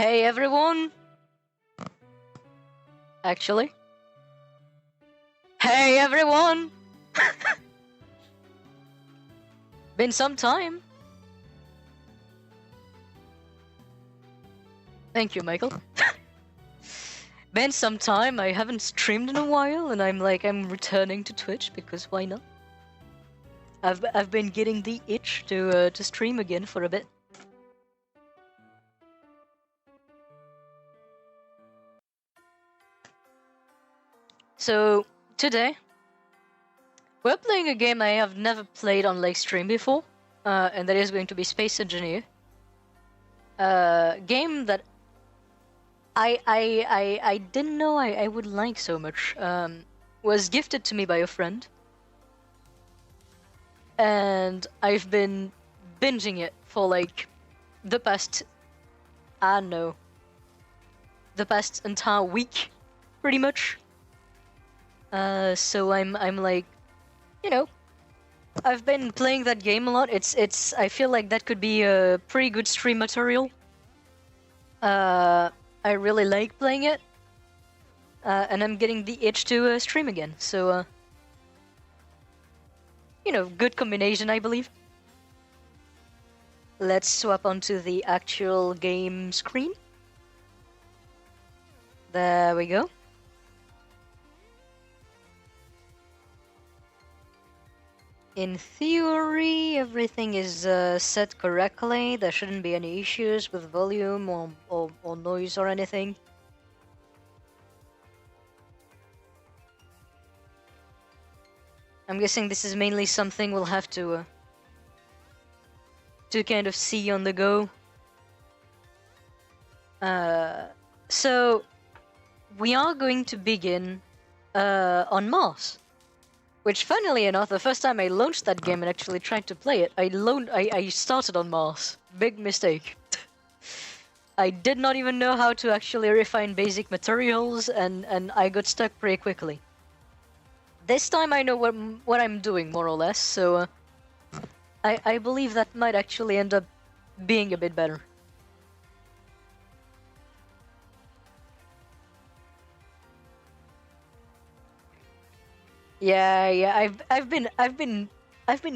Hey everyone! Actually. Hey everyone! Been some time. Thank you, Michael. Been some time, I haven't streamed in a while, and I'm returning to Twitch because why not? I've been getting the itch to stream again for a bit. So today we're playing a game I have never played on like stream before, and that is going to be Space Engineer. Game that I didn't know I would like so much. Was gifted to me by a friend, and I've been binging it for like the past, I don't know, the past entire week, pretty much. So I'm like, you know, I've been playing that game a lot. I feel like that could be a pretty good stream material. I really like playing it, and I'm getting the itch to stream again. So, you know, good combination, I believe. Let's swap onto the actual game screen. There we go. In theory, everything is set correctly. There shouldn't be any issues with volume or noise or anything. I'm guessing this is mainly something we'll have to kind of see on the go. So we are going to begin on Mars. Which, funnily enough, the first time I launched that game and actually tried to play it, I started on Mars. Big mistake. I did not even know how to actually refine basic materials, and I got stuck pretty quickly. This time I know what I'm doing, more or less, so I believe that might actually end up being a bit better. Yeah. I've been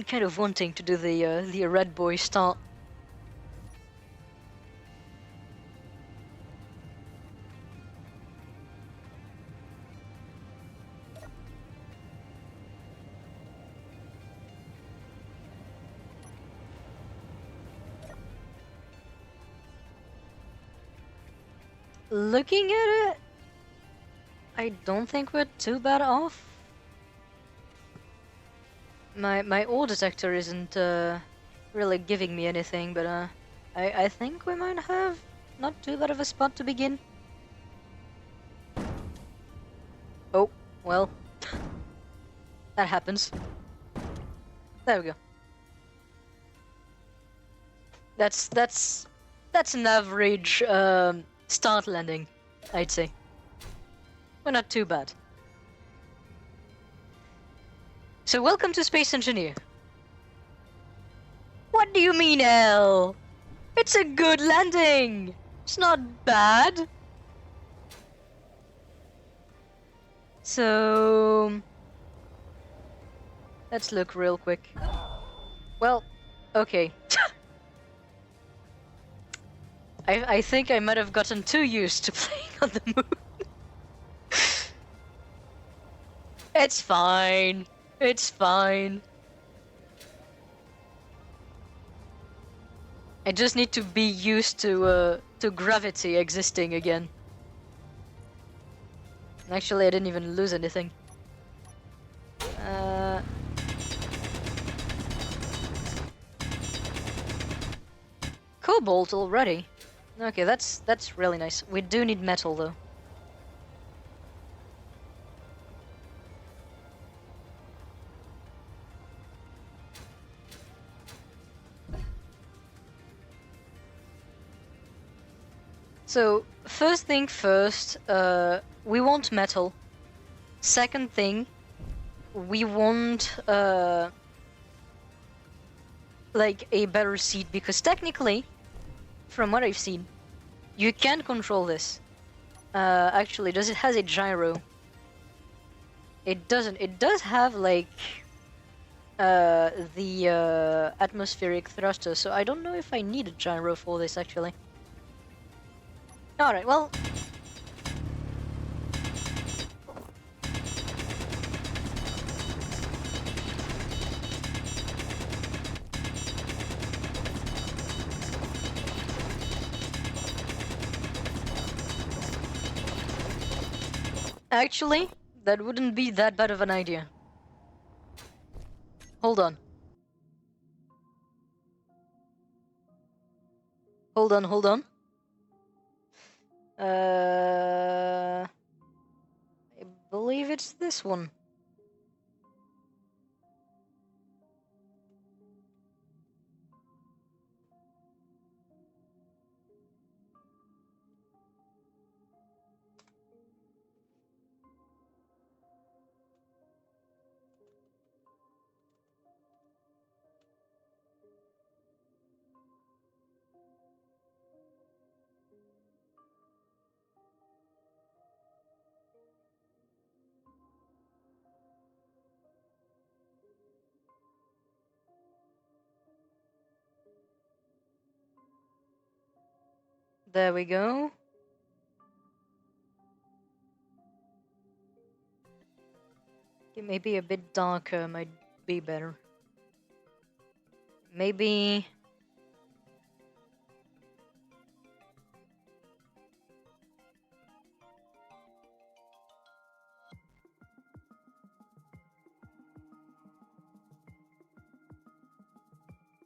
kind of wanting to do the Red Boy start. Looking at it, I don't think we're too bad off. My ore detector isn't really giving me anything, but I think we might have not too bad of a spot to begin. Oh, well, that happens. There we go. That's an average start landing, I'd say. We're not too bad. So welcome to Space Engineer. What do you mean, L? It's a good landing! It's not bad! So... let's look real quick. Well, okay. I think I might have gotten too used to playing on the moon. It's fine. It's fine. I just need to be used to gravity existing again. Actually, I didn't even lose anything. Cobalt already. Okay, that's really nice. We do need metal though. So, first thing first, we want metal. Second thing, we want, like, a better seed, because technically, from what I've seen, You can control this. Actually, does it has a gyro? It doesn't. It does have like the atmospheric thruster, so I don't know if I need a gyro for this actually. Alright, well. Actually, that wouldn't be that bad of an idea. Hold on. Hold on, hold on. I believe it's this one. There we go. It may be a bit darker, might be better. Maybe...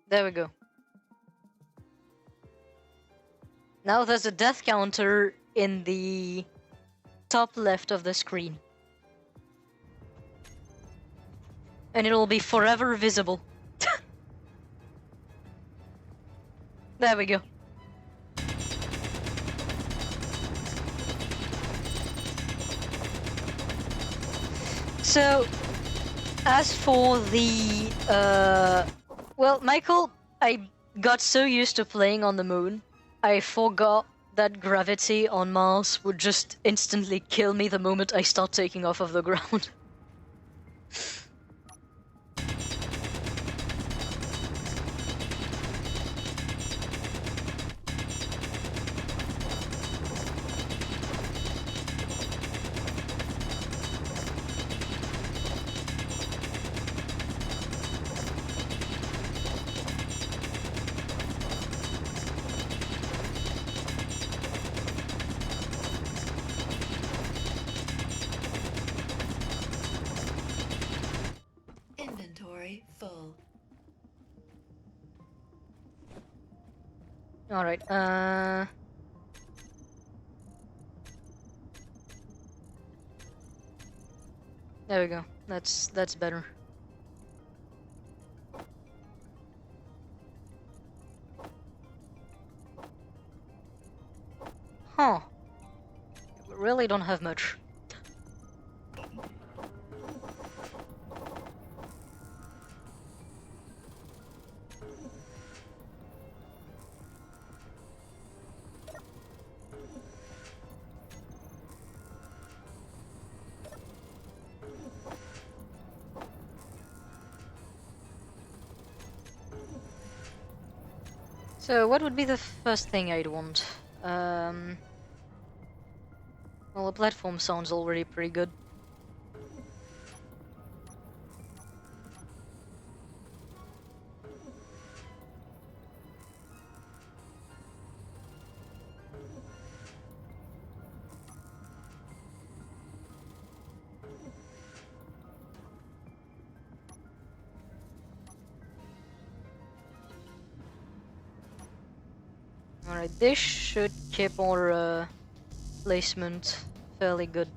There we go. Now there's a death counter in the top left of the screen. And it'll be forever visible. There we go. So, as for the, well, Michael, I got so used to playing on the moon, I forgot that gravity on Mars would just instantly kill me the moment I start taking off of the ground. Inventory full. Alright, there we go. That's better. Huh. We really don't have much. So what would be the first thing I'd want? Well, a platform sounds already pretty good. Alright, this should keep our placement fairly good.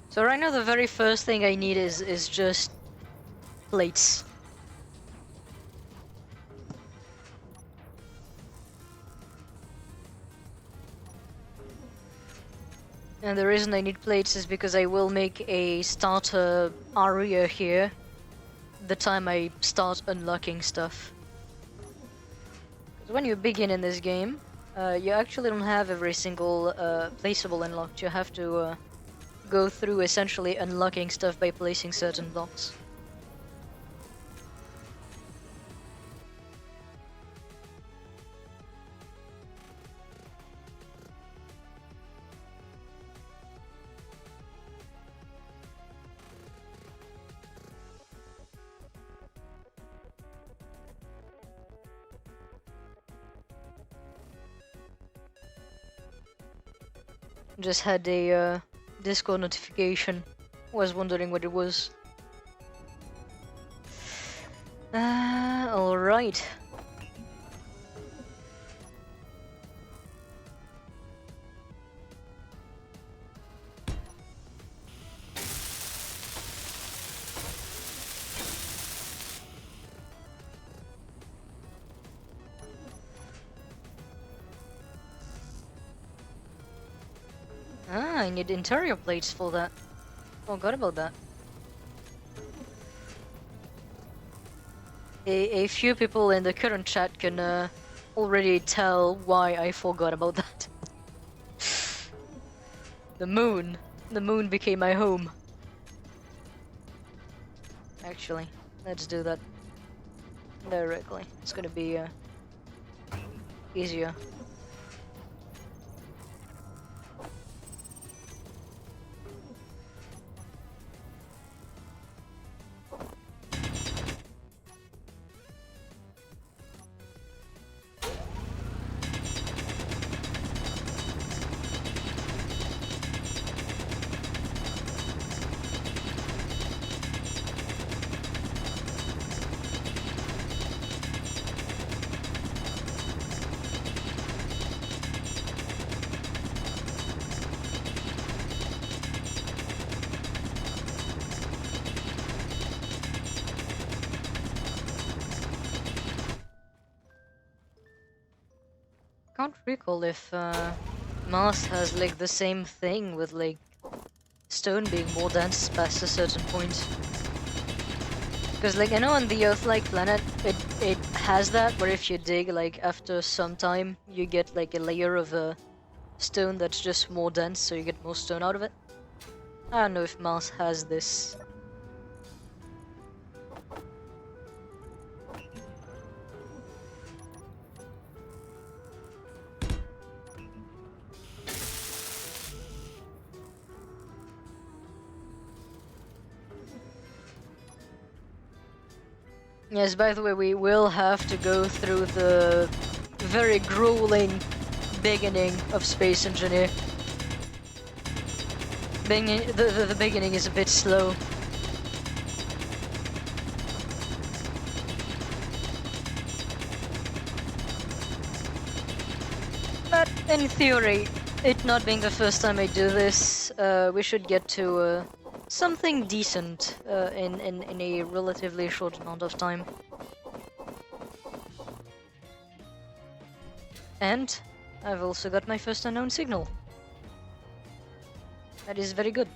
So right now the very first thing I need is just plates. And the reason I need plates is because I will make a starter area here the time I start unlocking stuff. Because when you begin in this game, you actually don't have every single placeable unlocked. You have to go through essentially unlocking stuff by placing certain blocks. Just had a Discord notification. Was wondering what it was. Alright. I need interior plates for that. Forgot about that. A few people in the current chat can already tell why I forgot about that. The moon. The moon became my home. Actually, let's do that directly. It's gonna be easier. Can't recall if Mars has like the same thing with like stone being more dense past a certain point. Because like I know on the Earth-like planet it has that where if you dig like after some time you get like a layer of stone that's just more dense, so you get more stone out of it. I don't know if Mars has this. Yes, by the way, we will have to go through the very grueling beginning of Space Engineer. The beginning is a bit slow. But in theory, it not being the first time I do this, we should get to something decent in a relatively short amount of time. And I've also got my first unknown signal. That is very good.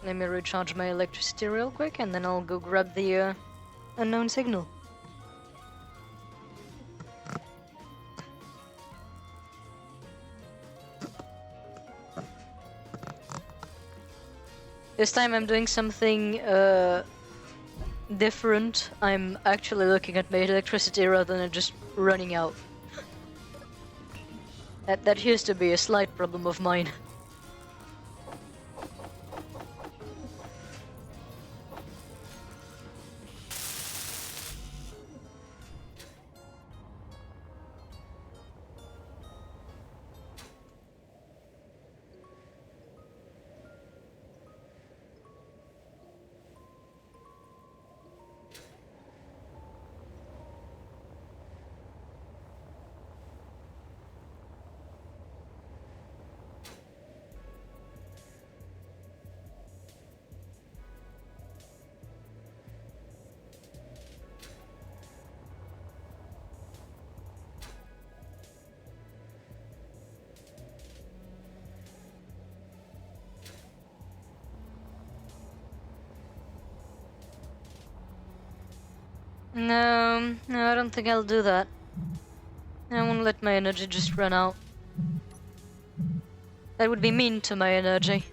Let me recharge my electricity real quick and then I'll go grab the unknown signal. This time I'm doing something different. I'm actually looking at my electricity rather than just running out. That used to be a slight problem of mine. No, no, I don't think I'll do that. I won't let my energy just run out. That would be mean to my energy.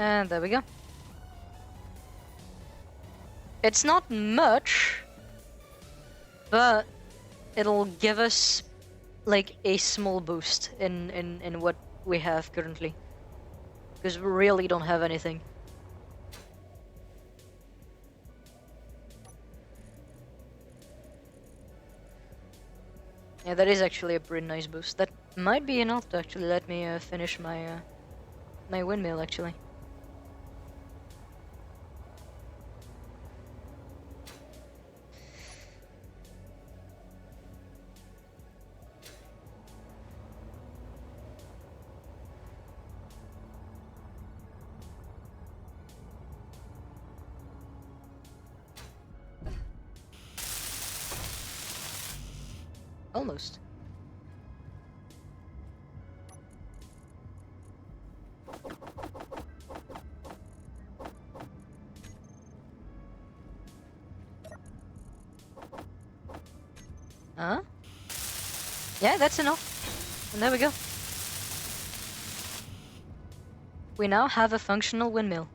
And there we go. It's not much, but it'll give us like a small boost in what we have currently. Because we really don't have anything. Yeah, that is actually a pretty nice boost. That might be enough to actually let me finish my my windmill actually. Almost. Huh? Yeah, that's enough. And there we go. We now have a functional windmill.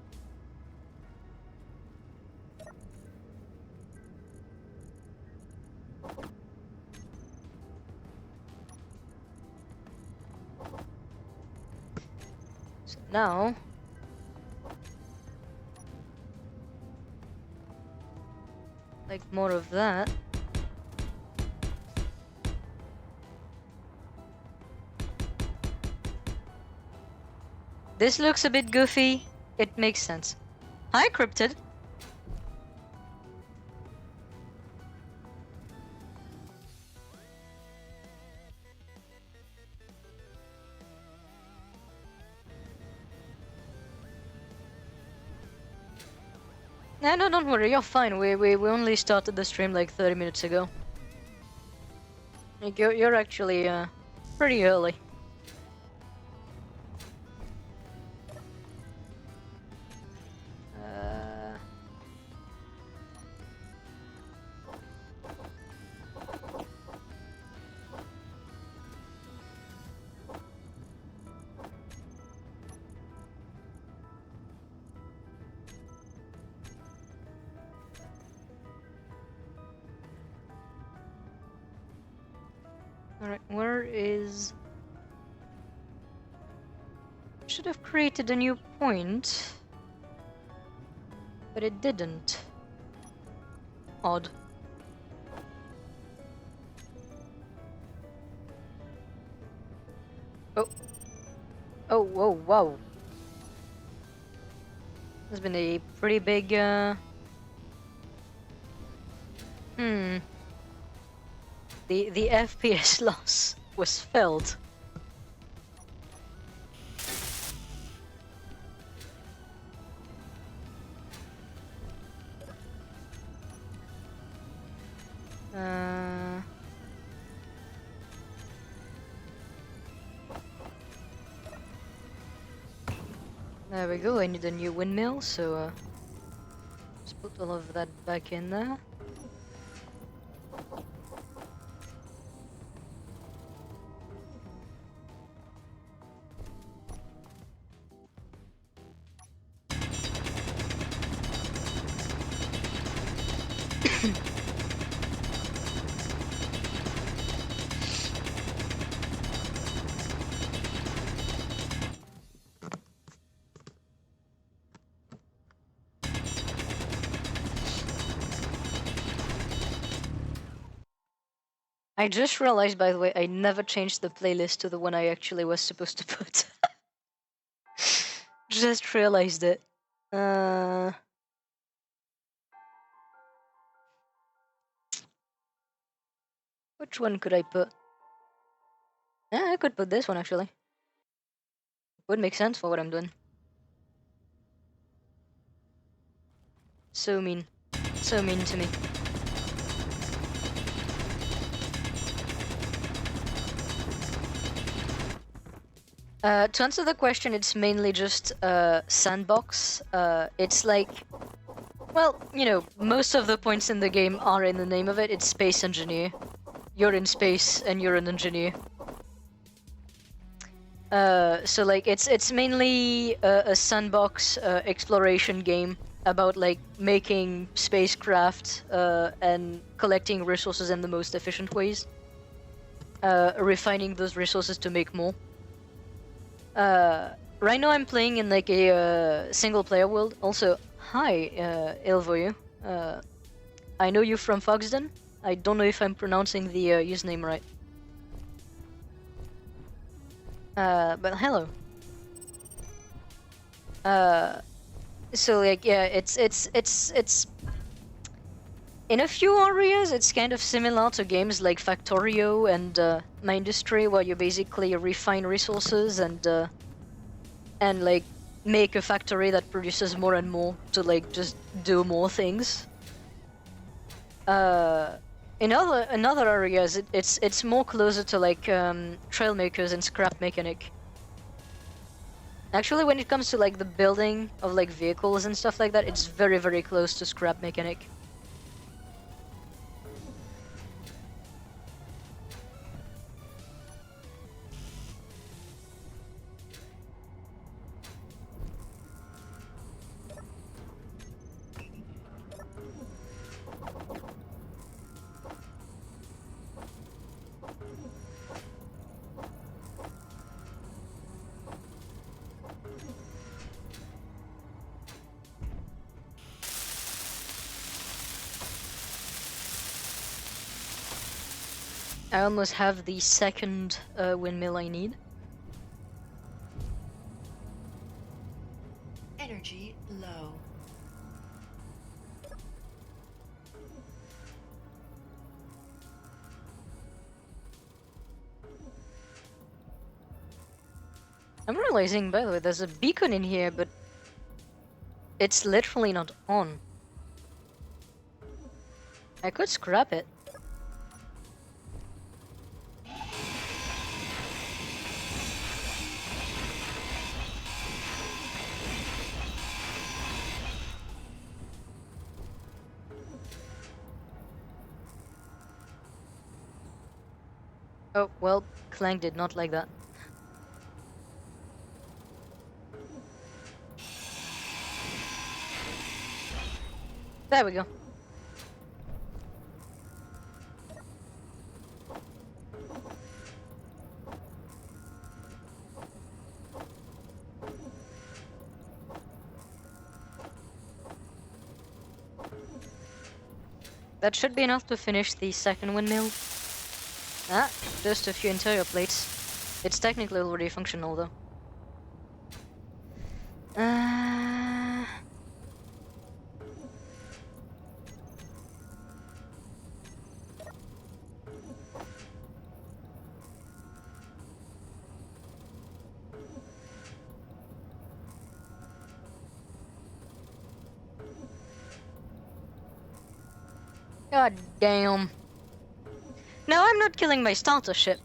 So now... like more of that. This looks a bit goofy. It makes sense. Hi, Cryptid. No, don't worry. You're fine. We only started the stream like 30 minutes ago. Like, you're actually pretty early. Alright, where is... should have created a new point, but it didn't. Odd. Oh. Oh, whoa, wow. There's been a pretty big, The FPS loss was felt. There we go, I need a new windmill, so let's put all of that back in there. I just realized, by the way, I never changed the playlist to the one I actually was supposed to put. Just realized it. Which one could I put? Yeah, I could put this one actually. Would make sense for what I'm doing. So mean. So mean to me. To answer the question, it's mainly just sandbox. It's like, well, you know, most of the points in the game are in the name of it. It's Space Engineer. You're in space and you're an engineer. So like it's mainly a sandbox exploration game about like making spacecraft and collecting resources in the most efficient ways, refining those resources to make more. Right now I'm playing in like a single player world. Also, hi, Ilvoyu. I know you from Foxden. I don't know if I'm pronouncing the username right. But hello. So like yeah, it's in a few areas it's kind of similar to games like Factorio and Mindustry, where you basically refine resources and like make a factory that produces more and more to like just do more things. In other areas, it's more closer to like Trailmakers and Scrap Mechanic. Actually, when it comes to like the building of like vehicles and stuff like that, it's very, very close to Scrap Mechanic. I almost have the second windmill I need. Energy low. I'm realizing, by the way, there's a beacon in here, but it's literally not on. I could scrap it. Oh, well, Clank did not like that. There we go. That should be enough to finish the second windmill. Ah, just a few interior plates. It's technically already functional, though. God damn. No, I'm not killing my starter ship.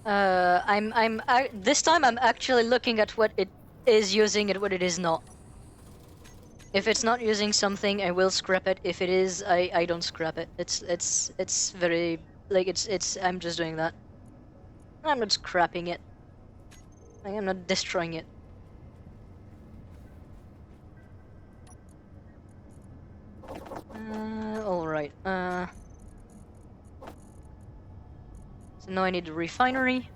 This time I'm actually looking at what it is using and what it is not. If it's not using something, I will scrap it. If it is, I don't scrap it. It's very, like, I'm just doing that. I'm not scrapping it. Like, I'm not destroying it. Alright, so now I need a refinery.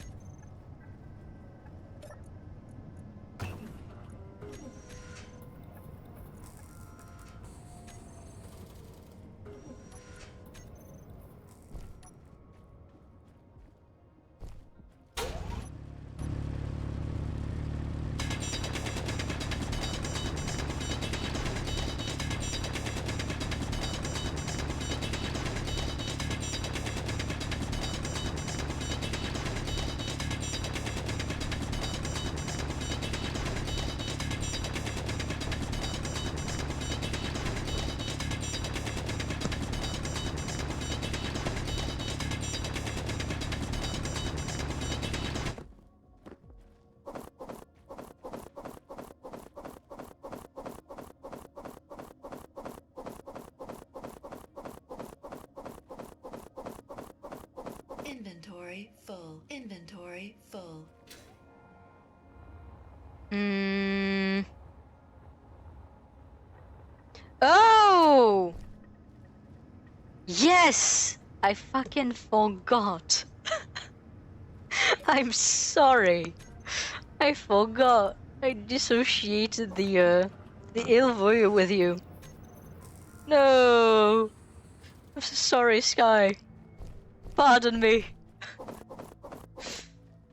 Inventory full. Hmm. Oh! Yes! I fucking forgot. I'm sorry. I forgot. I dissociated the ill voyeur with you. No. I'm so sorry, Sky. Pardon me.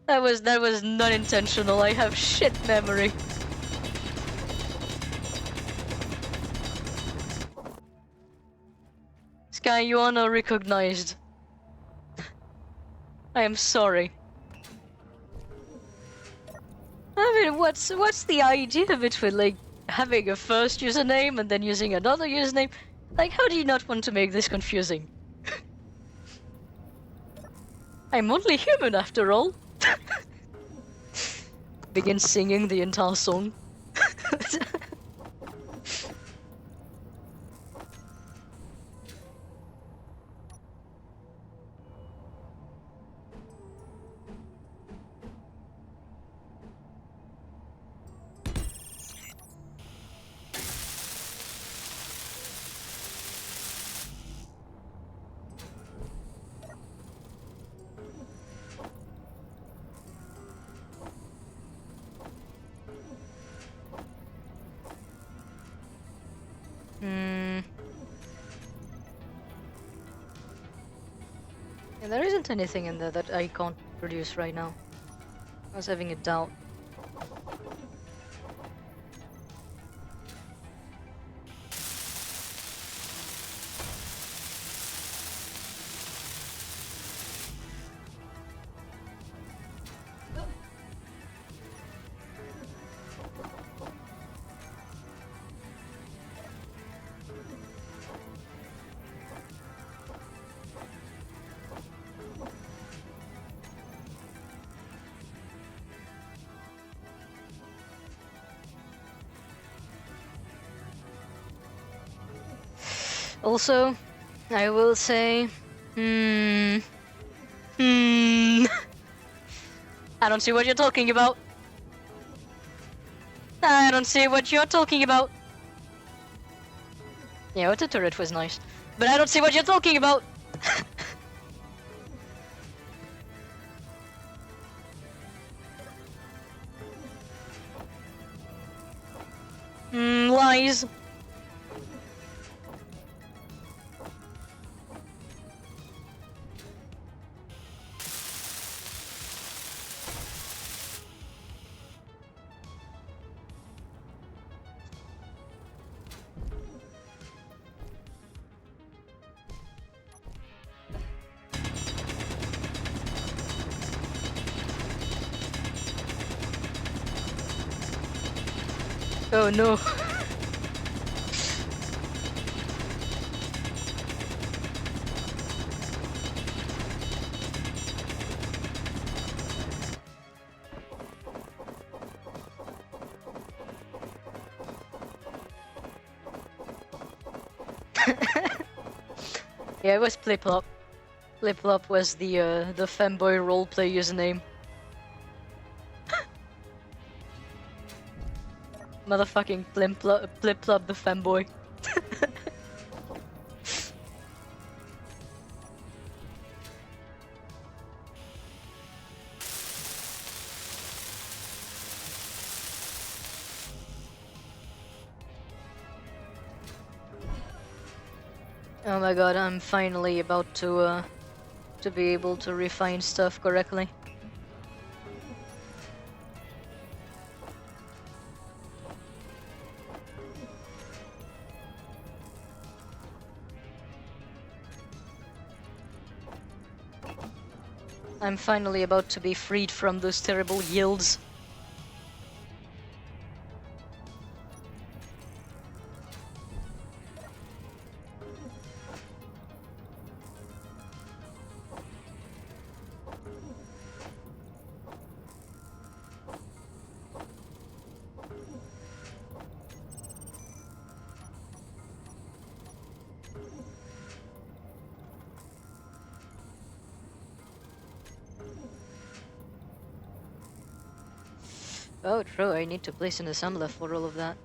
That was not intentional. I have shit memory. Sky, you are now recognized. I am sorry. I mean, what's the idea between like having a first username and then using another username? Like, how do you not want to make this confusing? I'm only human after all. Begin singing the entire song. Hmm. Yeah, there isn't anything in there that I can't produce right now. I was having a doubt. Also, I will say, hmm. I don't see what you're talking about. I don't see what you're talking about. Yeah, Auto Turret was nice. But I don't see what you're talking about. Lies. Oh no. Yeah, it was Pliplop. Pliplop was the femboy roleplay username. Motherfucking Pliplop the femboy. Oh my god, I'm finally about to be able to refine stuff correctly. I'm finally about to be freed from those terrible yields. Oh, true, I need to place an assembler for all of that.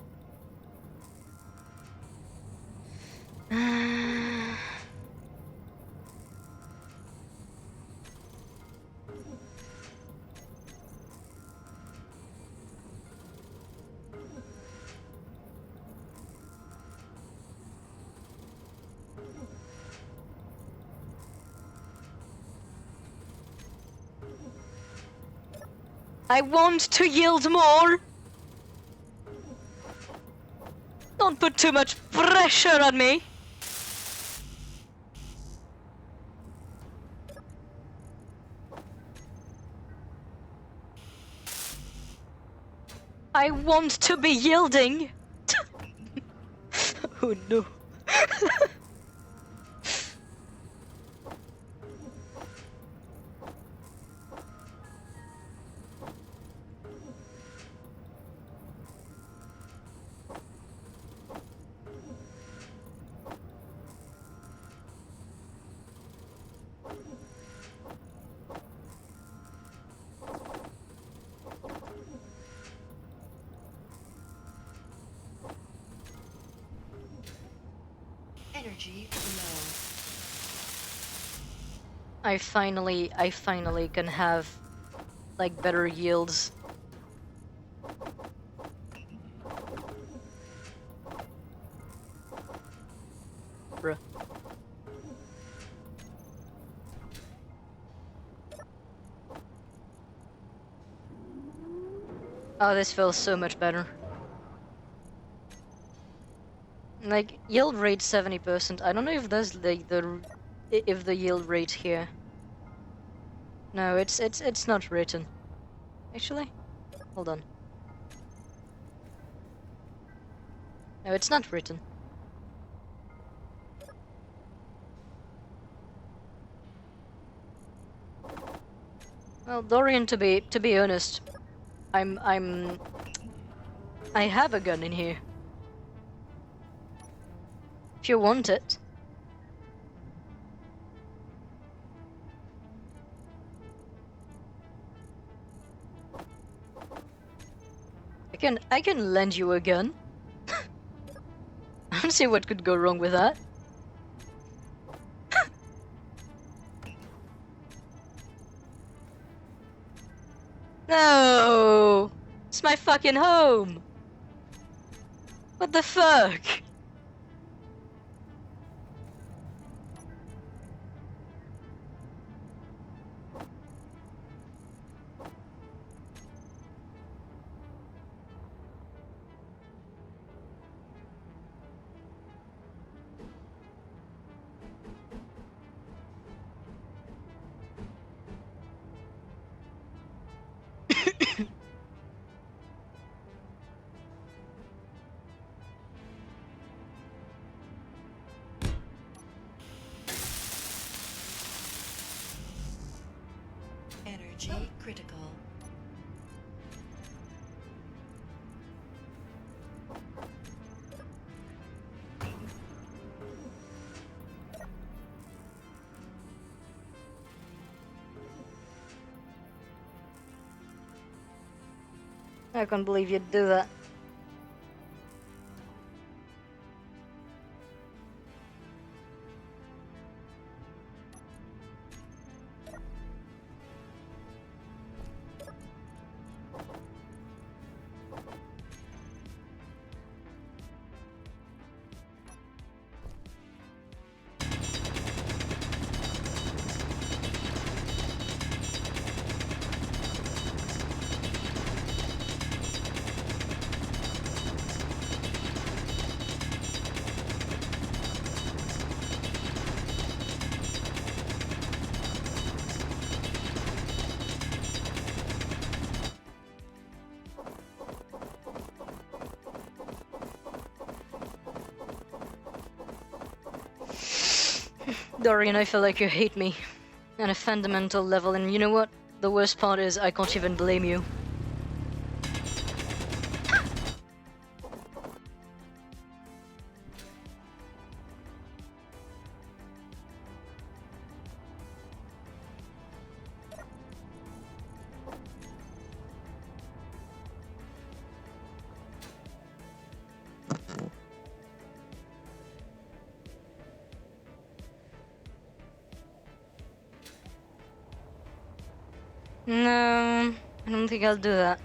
I want to yield more! Don't put too much pressure on me! I want to be yielding! Oh no. Energy low. I finally can have, like, better yields. Bruh. Oh, this feels so much better. Like, yield rate 70%. I don't know if there's if the yield rate here. No, it's not written. Actually, hold on. No, it's not written. Well, Dorian, to be honest, I have a gun in here. If you want it. I can lend you a gun. I don't see what could go wrong with that. No! It's my fucking home! What the fuck? Energy critical. I can't believe you'd do that. Dorian, I feel like you hate me on a fundamental level, and you know what? The worst part is I can't even blame you. don't think I'll do that.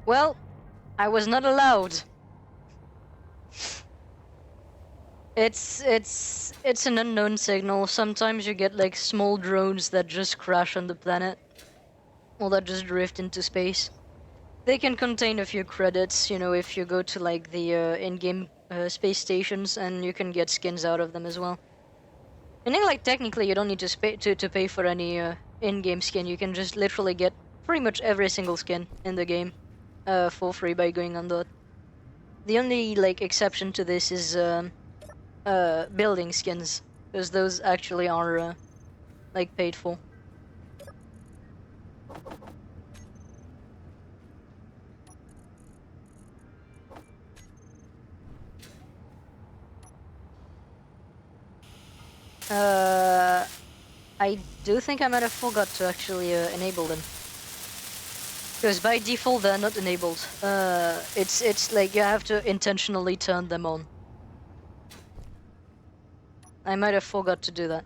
Well, I was not allowed. It's an unknown signal. Sometimes you get like small drones that just crash on the planet, or that just drift into space. They can contain a few credits, you know, if you go to like the in-game space stations, and you can get skins out of them as well. And then, like, technically, you don't need to pay for any in-game skin. You can just literally get pretty much every single skin in the game for free by going on that. The only like exception to this is building skins, because those actually are like paid for. I do think I might have forgot to actually enable them. Because by default they're not enabled. It's like you have to intentionally turn them on. I might have forgot to do that.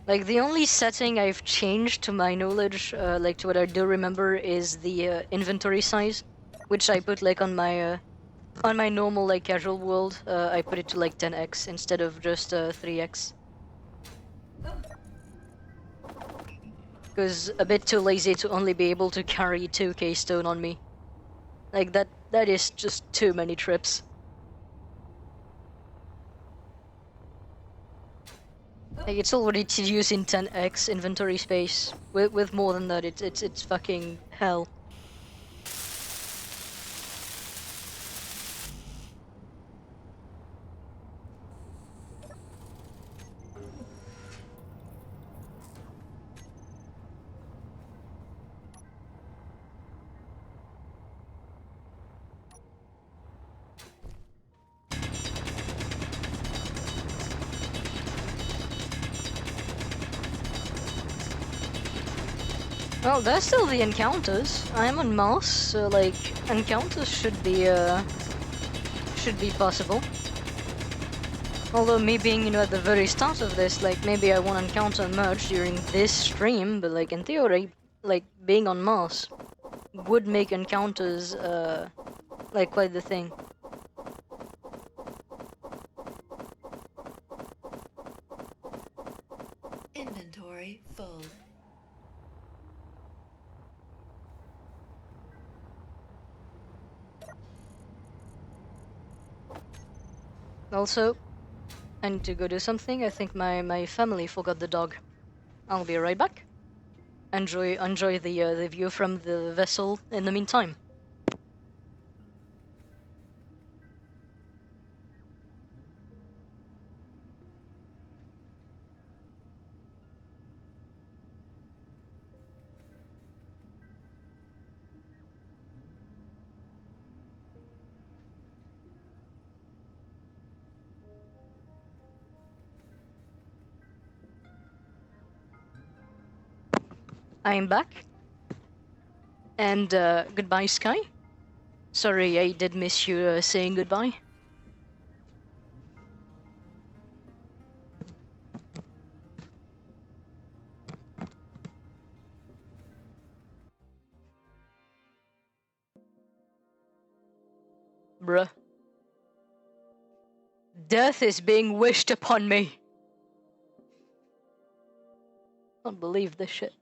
Like, the only setting I've changed to my knowledge, like to what I do remember, is the inventory size, which I put like on my normal like casual world. I put it to like 10x instead of just 3x. Because a bit too lazy to only be able to carry 2k stone on me. Like that is just too many trips. Like, it's already tedious in 10x inventory space. With more than that, it's fucking hell. Well, there's still the encounters. I'm on Mars, so like encounters should be possible. Although me being, you know, at the very start of this, like maybe I won't encounter much during this stream, but like in theory, like being on Mars would make encounters like quite the thing. Inventory full. Also, I need to go do something. I think my family forgot the dog. I'll be right back. Enjoy the view from the vessel in the meantime. I am back. And goodbye, Sky. Sorry, I did miss you saying goodbye. Bruh. Death is being wished upon me. Can't believe this shit.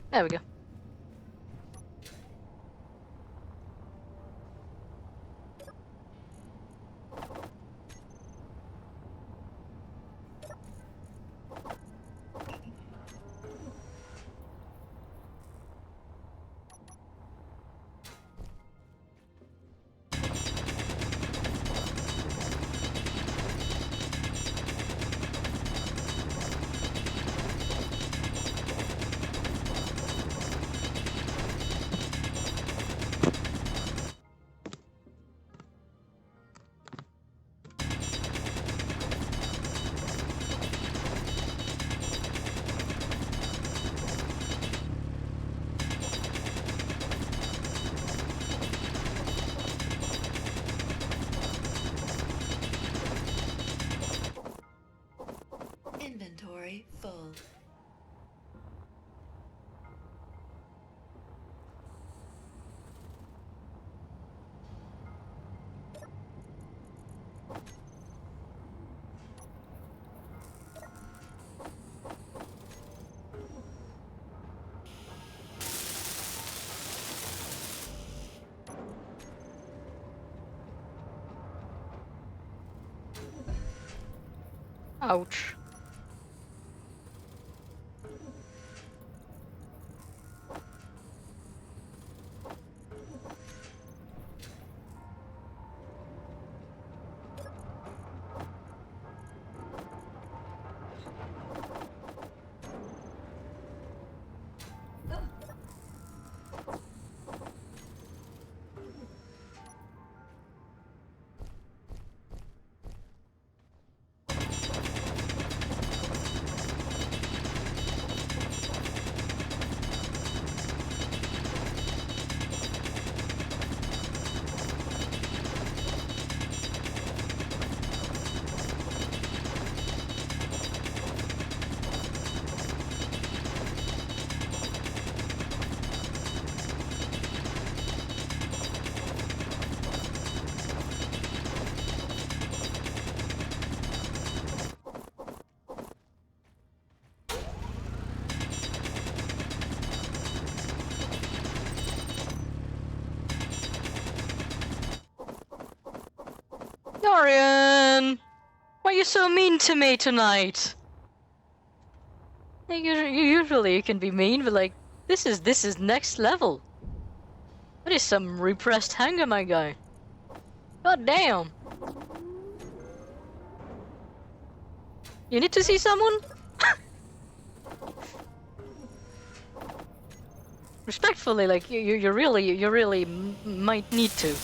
There we go. Ouch. Dorian! Why are you so mean to me tonight? Like, usually you can be mean, but like, this is next level. That is some repressed anger, my guy. God damn. You need to see someone? Respectfully, like, you really might need to.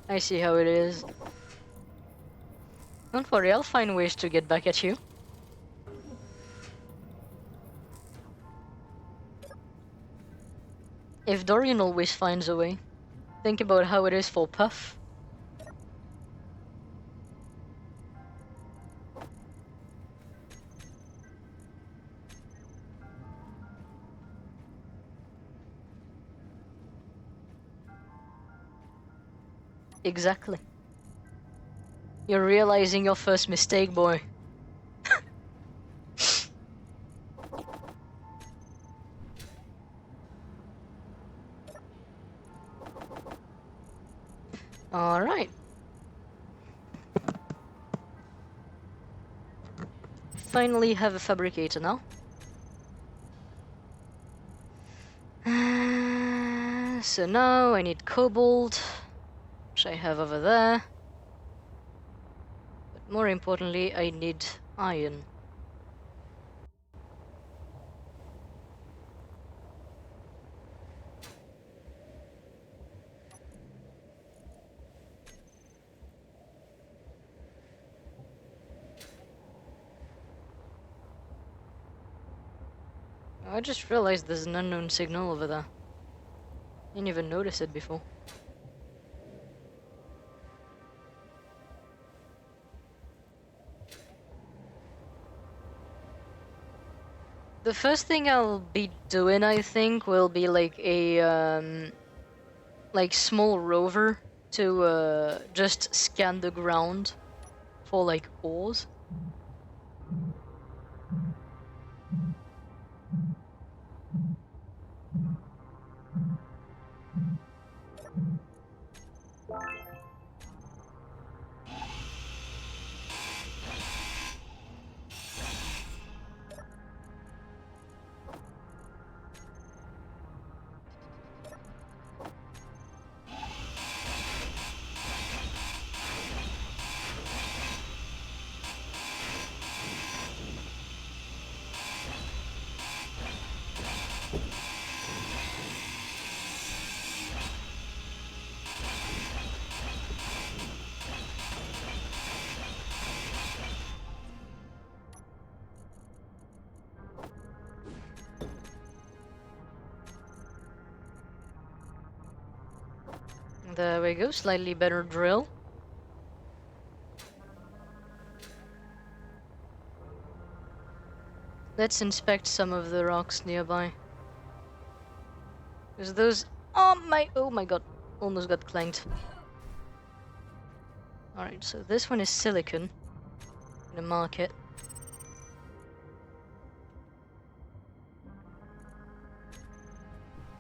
I see how it is. Don't worry, I'll find ways to get back at you. If Dorian always finds a way, think about how it is for Puff. Exactly. You're realizing your first mistake, boy. Alright. Finally have a fabricator now. So now I need cobalt, which I have over there. But more importantly, I need iron. I just realized there's an unknown signal over there. Didn't even notice it before. The first thing I'll be doing, I think, will be like a like small rover to just scan the ground for like ores. There we go, slightly better drill. Let's inspect some of the rocks nearby. Because those... Oh my god, almost got clanked. Alright, so this one is silicon. I'm gonna mark it.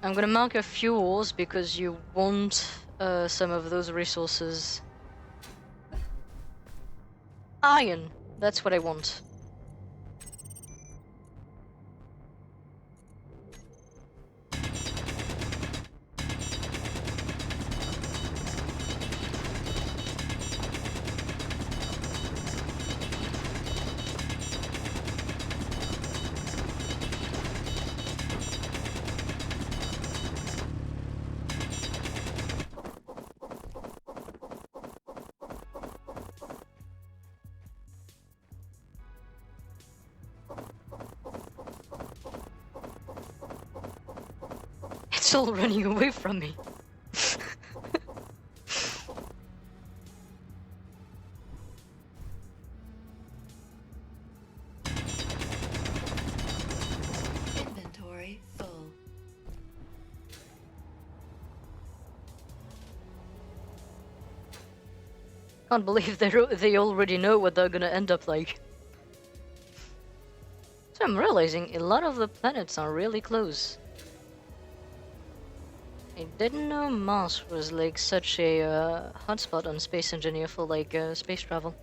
I'm gonna mark a few ores because you want some of those resources. Iron! That's what I want. It's all running away from me. Inventory full. Can't believe they already know what they're gonna end up like. So I'm realizing a lot of the planets are really close. I didn't know Mars was like such a hotspot on Space Engineer for like space travel.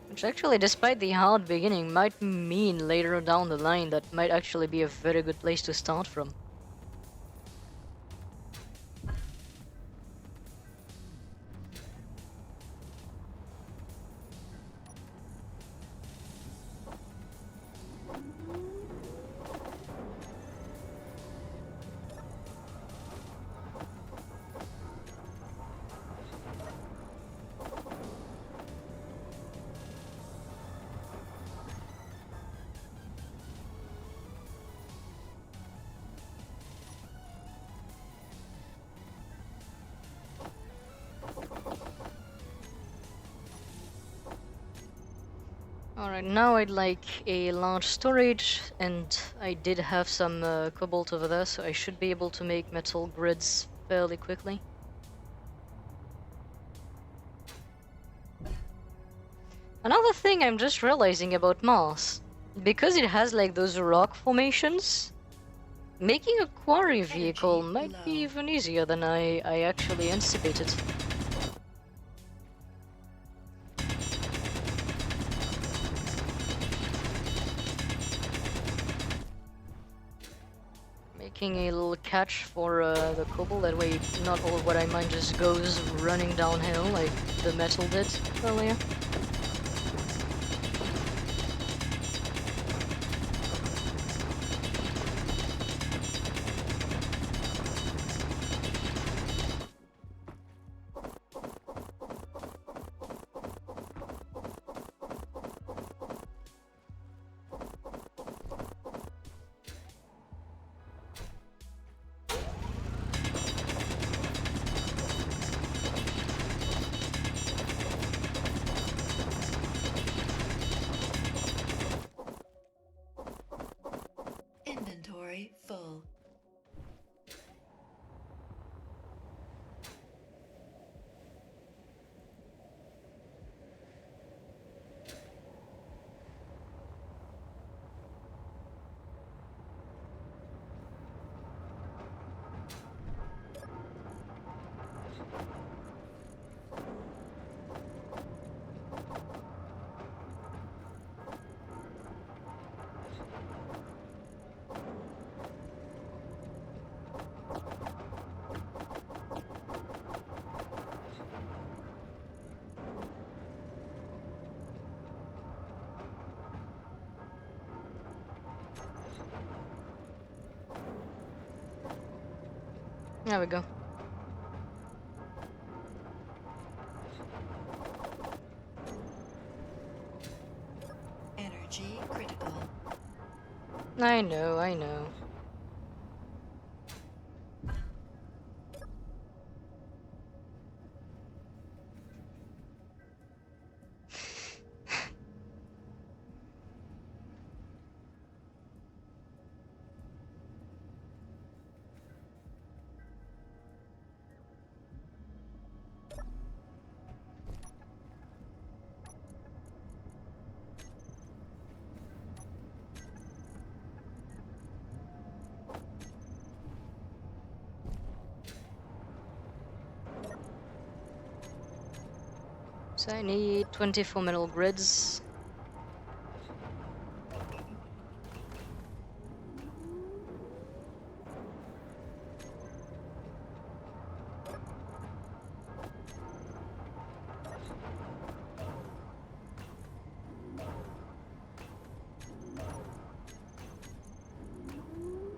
Which actually, despite the hard beginning, might mean later down the line that might actually be a very good place to start from. Alright, now I'd like a large storage, and I did have some cobalt over there, so I should be able to make metal grids fairly quickly. Another thing I'm just realizing about Mars, because it has like those rock formations, making a quarry vehicle might be low. even easier than I actually anticipated. Making a little catch for the cobalt, that way not all of what I mine just goes running downhill like the metal did earlier. Inventory full. There we go. Energy critical. I know, I know. So I need 24 metal grids.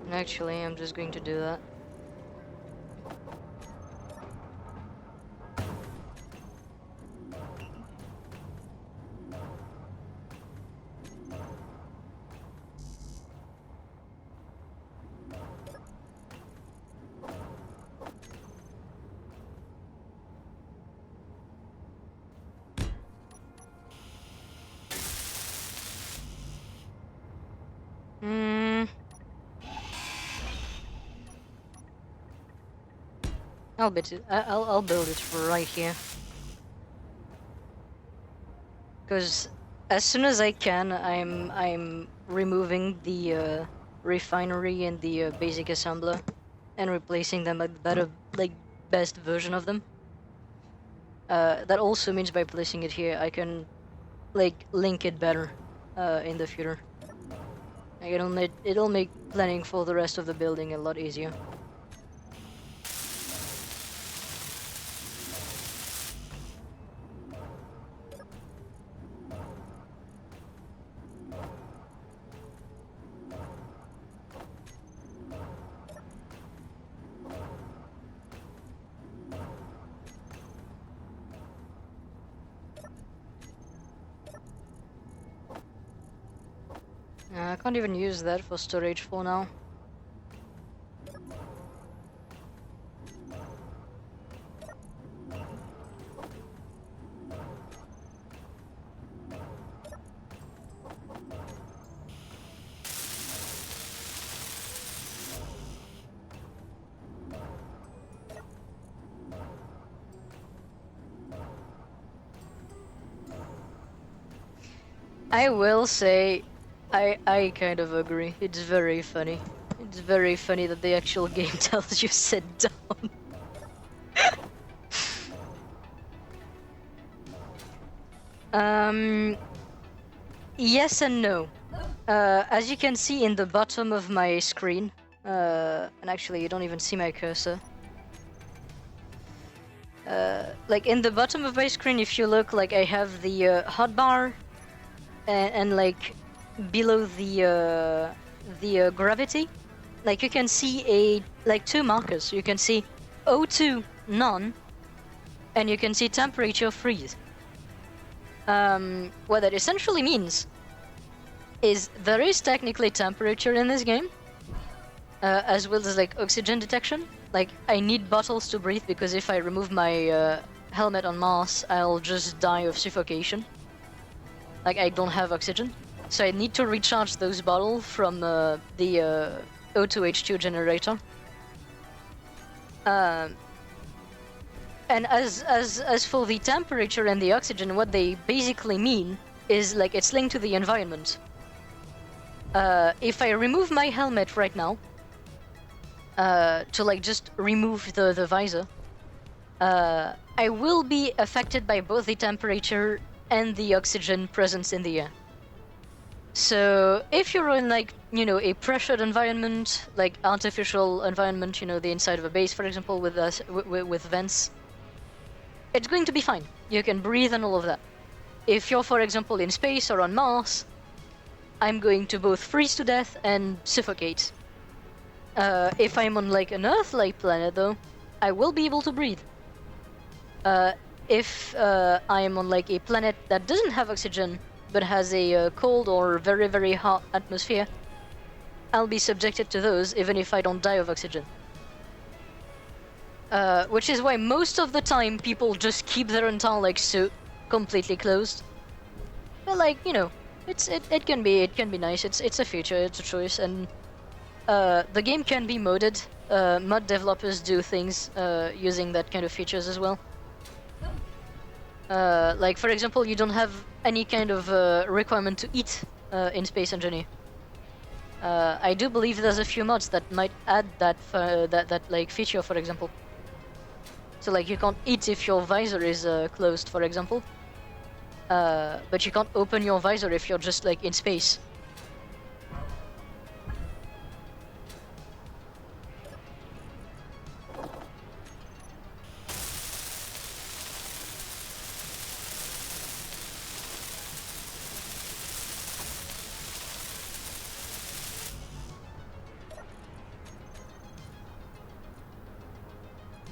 And actually, I'm just going to do that. I'll build it right here. Because as soon as I can, I'm removing the refinery and the basic assembler, and replacing them with better, like, best version of them. That also means by placing it here, I can, like, link it better in the future. Like, it'll make planning for the rest of the building a lot easier. I can't even use that for storage for now. I will say, I kind of agree. It's very funny. It's very funny that the actual game tells you sit down. Yes and no. As you can see in the bottom of my screen, and actually you don't even see my cursor. Like in the bottom of my screen, if you look, like I have the hotbar, and like below the gravity, like you can see two markers. You can see O2 none, and you can see temperature freeze. What that essentially means is there is technically temperature in this game, as well as like oxygen detection. Like I need bottles to breathe, because if I remove my helmet on Mars, I'll just die of suffocation. Like I don't have oxygen, so I need to recharge those bottles from the O2H2 generator. And as for the temperature and the oxygen, what they basically mean is like it's linked to the environment. If I remove my helmet right now, to like just remove the visor, I will be affected by both the temperature and the oxygen presence in the air. So if you're in like, you know, a pressured environment, like artificial environment, you know, the inside of a base, for example, with vents, it's going to be fine. You can breathe and all of that. If you're, for example, in space or on Mars, I'm going to both freeze to death and suffocate. If I'm on like an Earth-like planet, though, I will be able to breathe. If I'm on like a planet that doesn't have oxygen but has a cold or very, very hot atmosphere, I'll be subjected to those even if I don't die of oxygen. Which is why most of the time people just keep their entire like suit completely closed. But like, you know, it can be nice. It's a feature, it's a choice, and the game can be modded. Mod developers do things using that kind of features as well. Like for example, you don't have any kind of requirement to eat in Space Engineer. I do believe there's a few mods that might add that like feature, for example. So like you can't eat if your visor is closed, for example. but you can't open your visor if you're just like in space.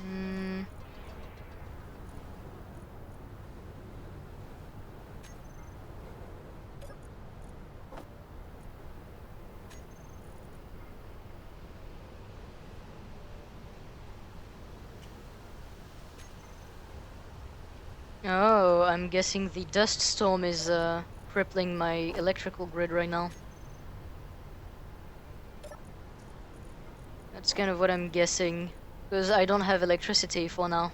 Mm. Oh, I'm guessing the dust storm is crippling my electrical grid right now. That's kind of what I'm guessing, because I don't have electricity for now.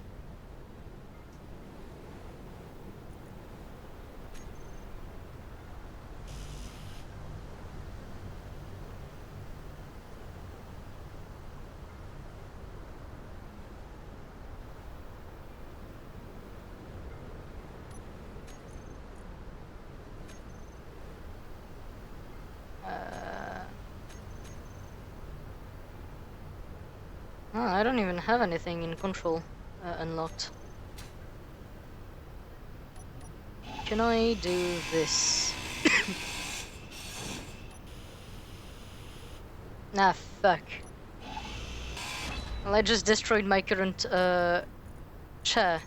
Oh, I don't even have anything in control unlocked. Can I do this? Nah, fuck. Well, I just destroyed my current chair.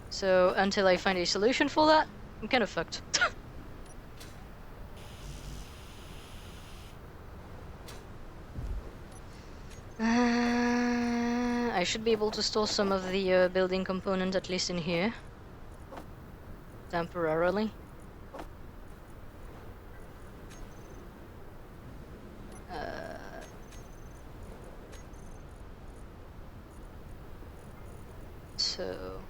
So until I find a solution for that, I'm kind of fucked. I should be able to store some of the building component at least in here. Temporarily. So...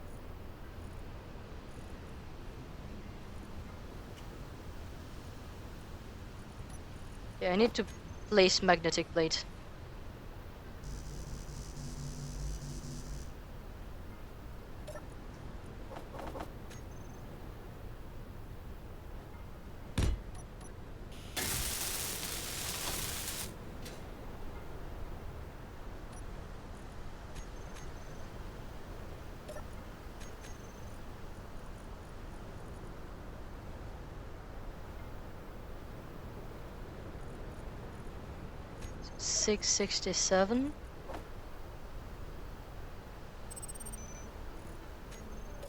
yeah, I need to place magnetic plate. $667.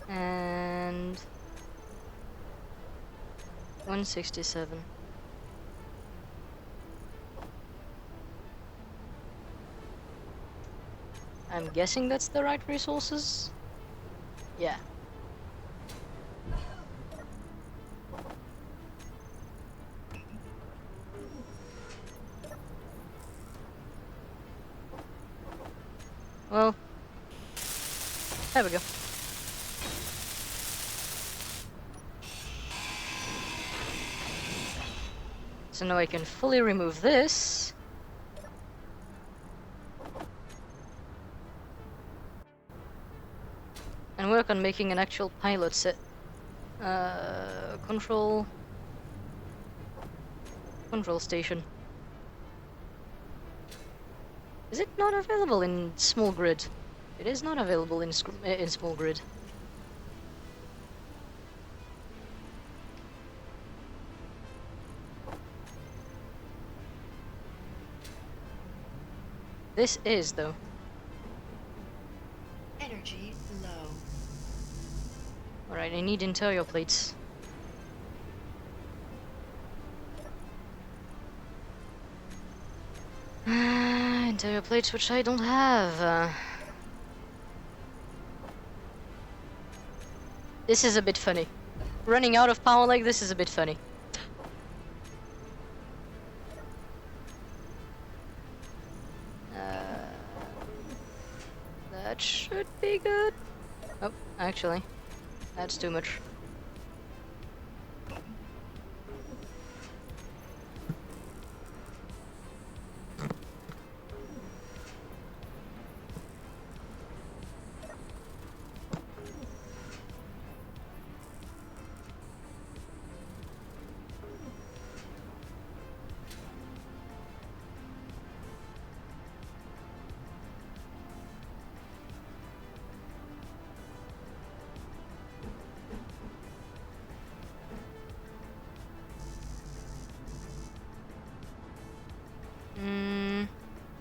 And 167. I'm guessing that's the right resources? Yeah. Well, there we go. So now I can fully remove this. And work on making an actual pilot set. Control station. Is it not available in small grid? It is not available in small grid. This is, though. Energy low. Alright, I need interior plates. Interior plates which I don't have. This is a bit funny. Running out of power like this is a bit funny. That should be good. Oh, actually, that's too much.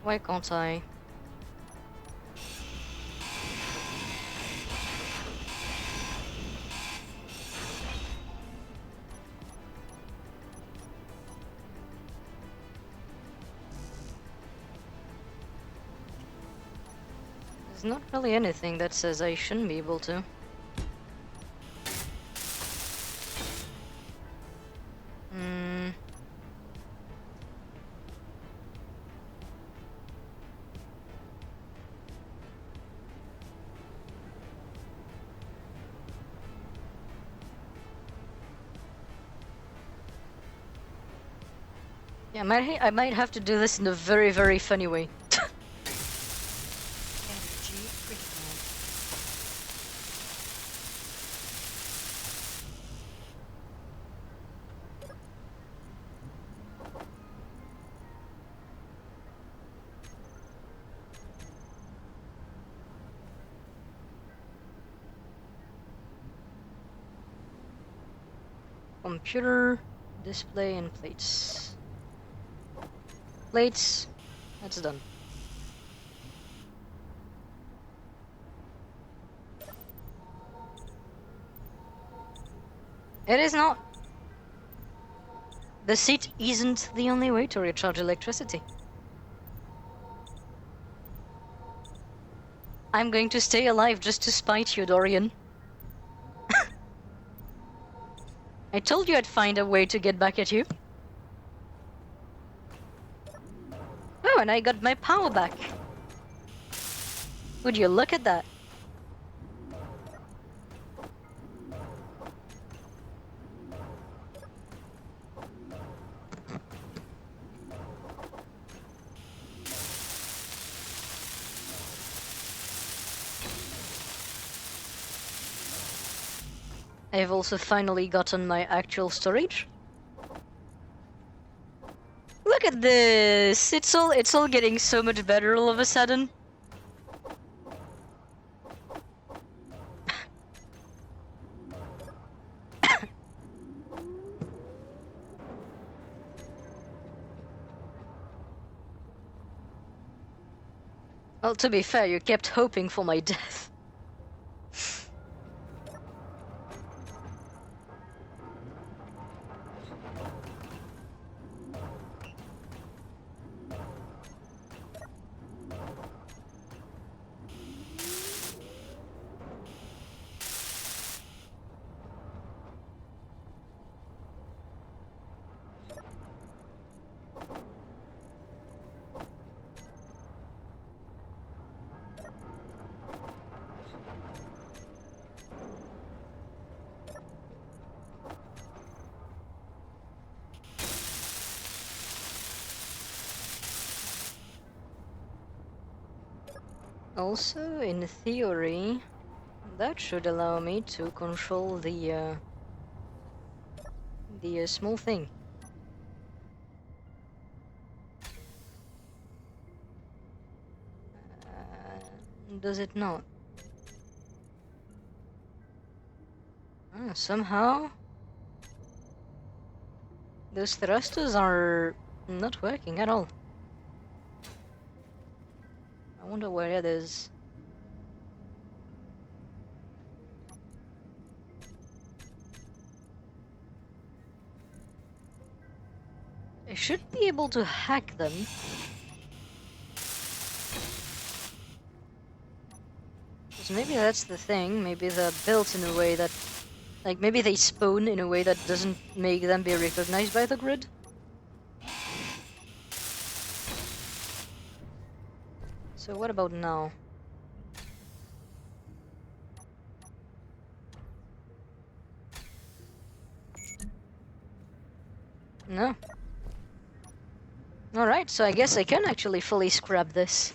Why can't I? There's not really anything that says I shouldn't be able to. Hmm. Yeah, I might have to do this in a very, very funny way. Energy critical. Computer, display, and plates. Plates, that's done. It is not. The seat isn't the only way to recharge electricity. I'm going to stay alive just to spite you, Dorian. I told you I'd find a way to get back at you. Oh, and I got my power back. Would you look at that? I've also finally gotten my actual storage. Look at this! It's all getting so much better all of a sudden. Well, to be fair, you kept hoping for my death. Also, in theory, that should allow me to control the small thing. Does it not? Somehow, those thrusters are not working at all. I wonder where it is. I should be able to hack them. Because maybe that's the thing. Maybe they're built in a way that... Like, maybe they spawn in a way that doesn't make them be recognized by the grid. So what about now? No. Alright, so I guess I can actually fully scrap this.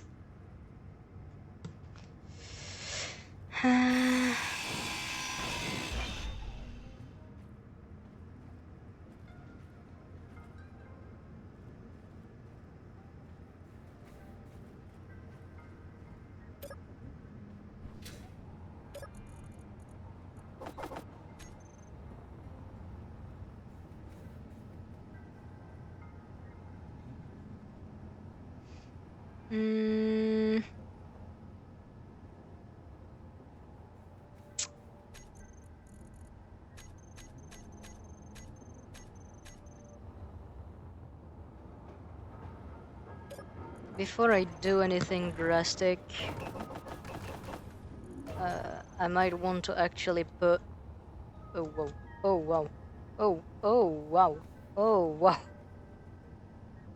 Mm. Before I do anything drastic, I might want to actually put. Oh whoa! Oh wow! Oh wow! Oh wow!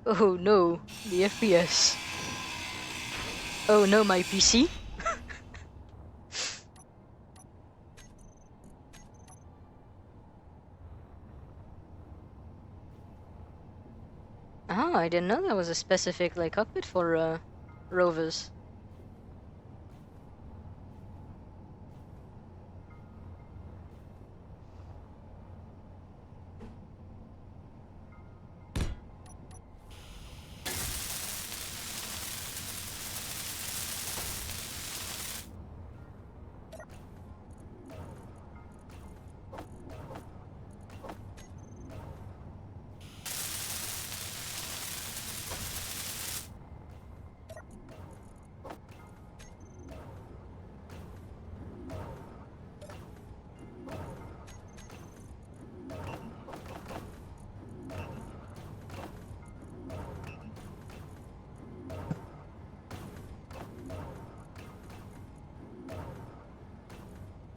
Oh no! The FPS! Oh no, my PC! Oh, I didn't know there was a specific like cockpit for rovers.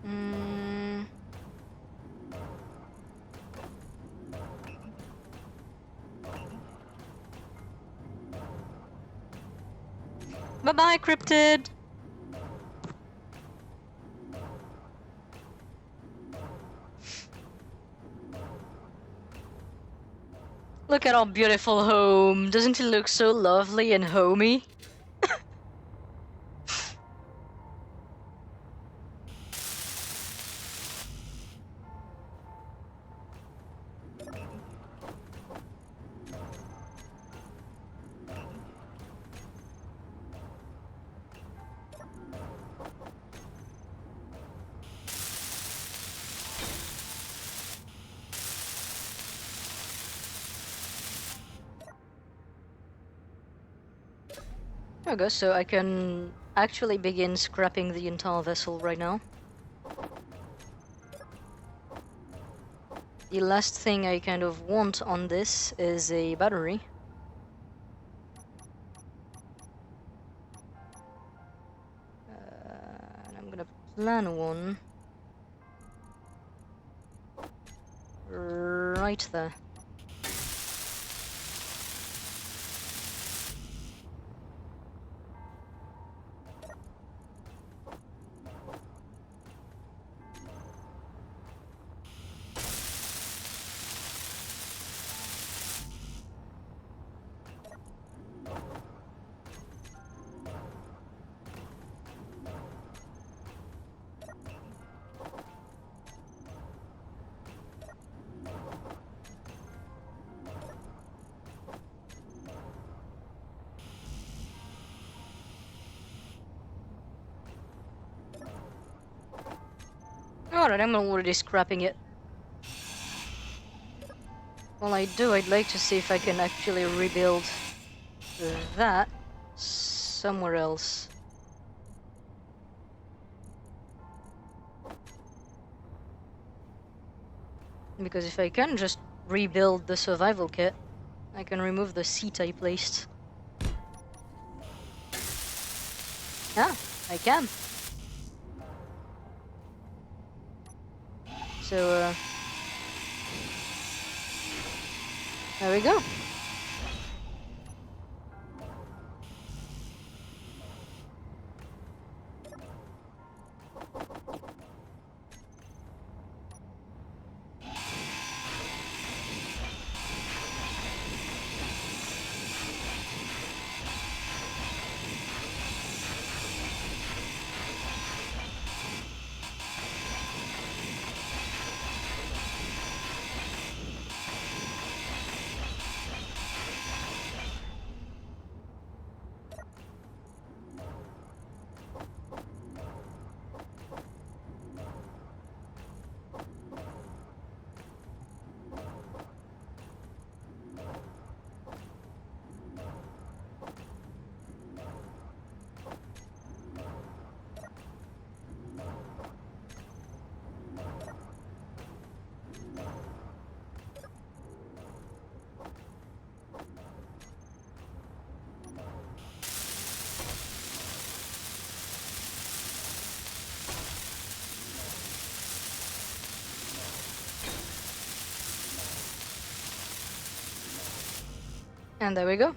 Mm. Bye bye, cryptid. Look at our beautiful home. Doesn't it look so lovely and homey? Okay, so I can actually begin scrapping the entire vessel right now. The last thing I kind of want on this is a battery. And I'm gonna plan one right there. Alright, I'm already scrapping it. While I do, I'd like to see if I can actually rebuild that somewhere else. Because if I can just rebuild the survival kit, I can remove the seat I placed. Yeah, I can. So, there we go. And there we go.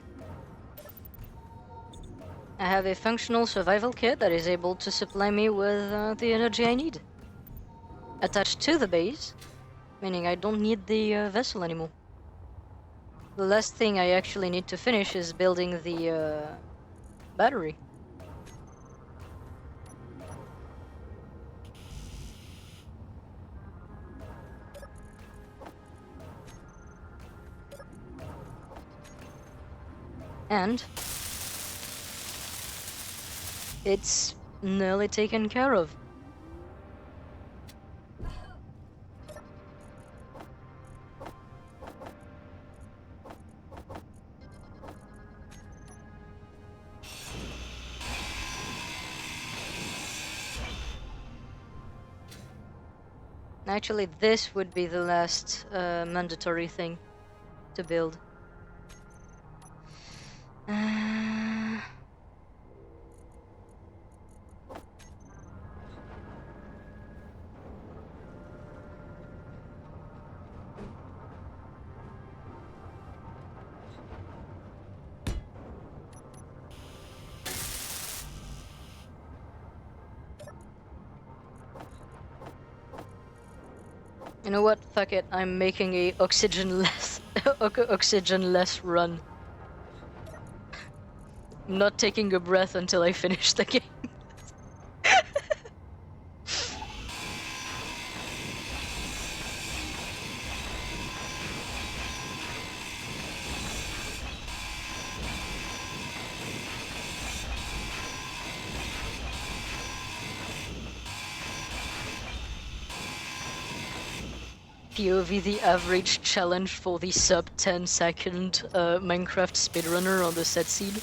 I have a functional survival kit that is able to supply me with the energy I need. Attached to the base, meaning I don't need the vessel anymore. The last thing I actually need to finish is building the battery. And it's nearly taken care of. Actually, this would be the last mandatory thing to build. You know what? Fuck it. I'm making a oxygen-less oxygen-less run. I'm not taking a breath until I finish the game. POV the average challenge for the sub 10 second Minecraft speedrunner on the set seed.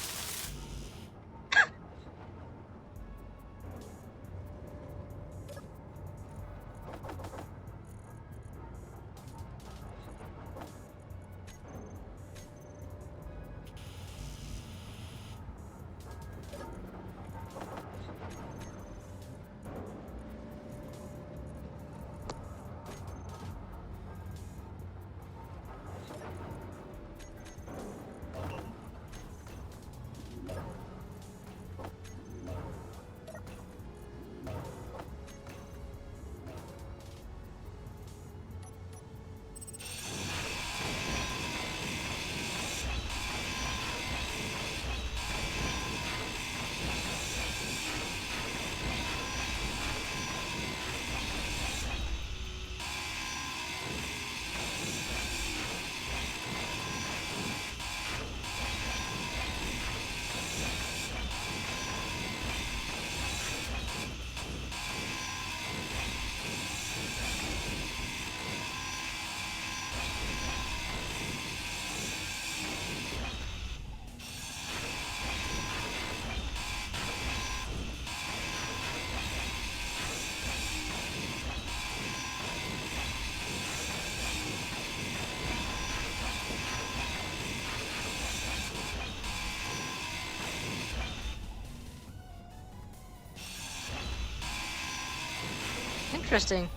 Interesting.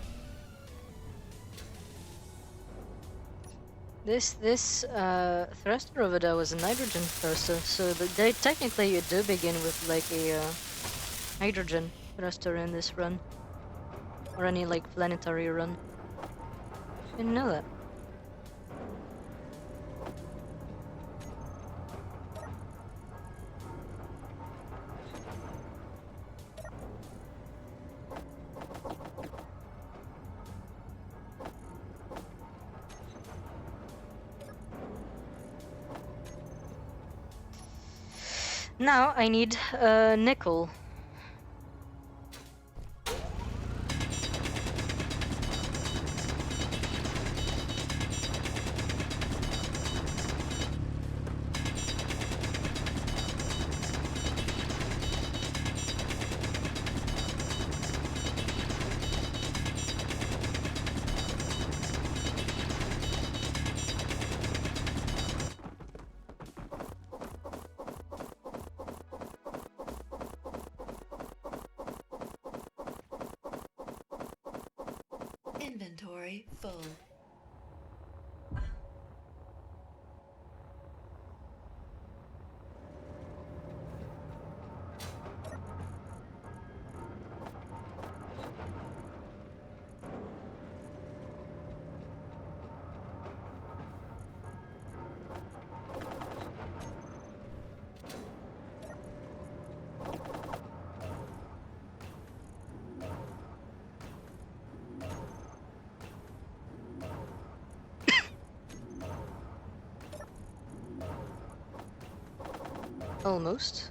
This thruster over there was a nitrogen thruster, so they technically you do begin with like a hydrogen thruster in this run, or any like planetary run. Didn't know that. Now I need nickel. Inventory full. Almost.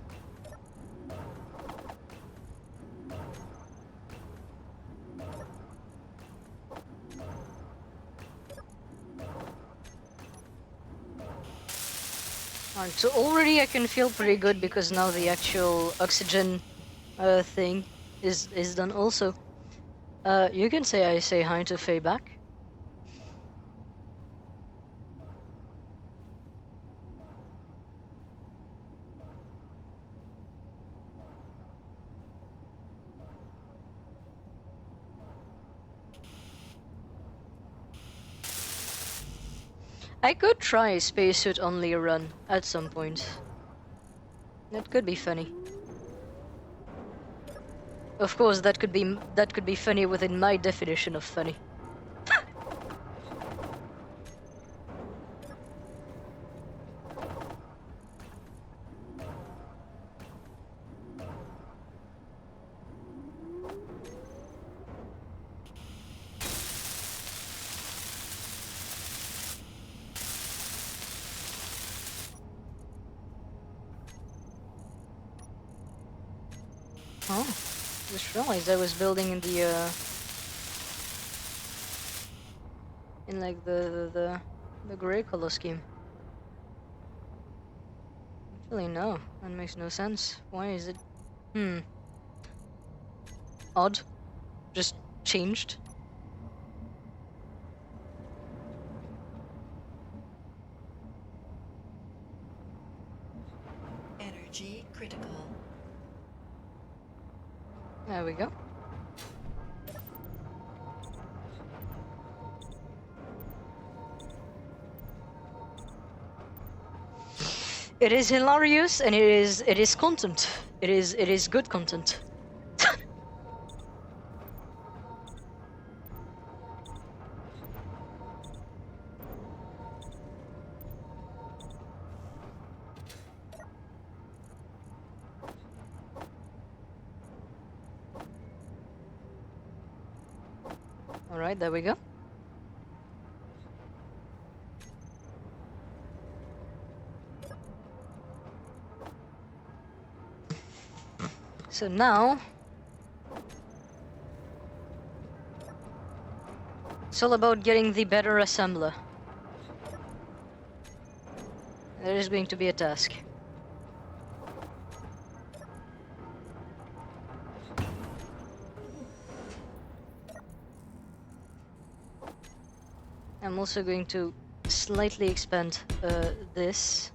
Alright, so already I can feel pretty good because now the actual oxygen thing is done also. You can say I say hi to Faye back. I could try a spacesuit only run at some point. That could be funny. Of course, that could be funny within my definition of funny. Oh, just realized I was building in the in like the gray color scheme. Actually, no, that makes no sense. Why is it? Odd. Just changed. Energy critical. There we go. It is hilarious and it is content. It is good content. Alright, there we go. So now it's all about getting the better assembler. There is going to be a task. I'm also going to slightly expand this.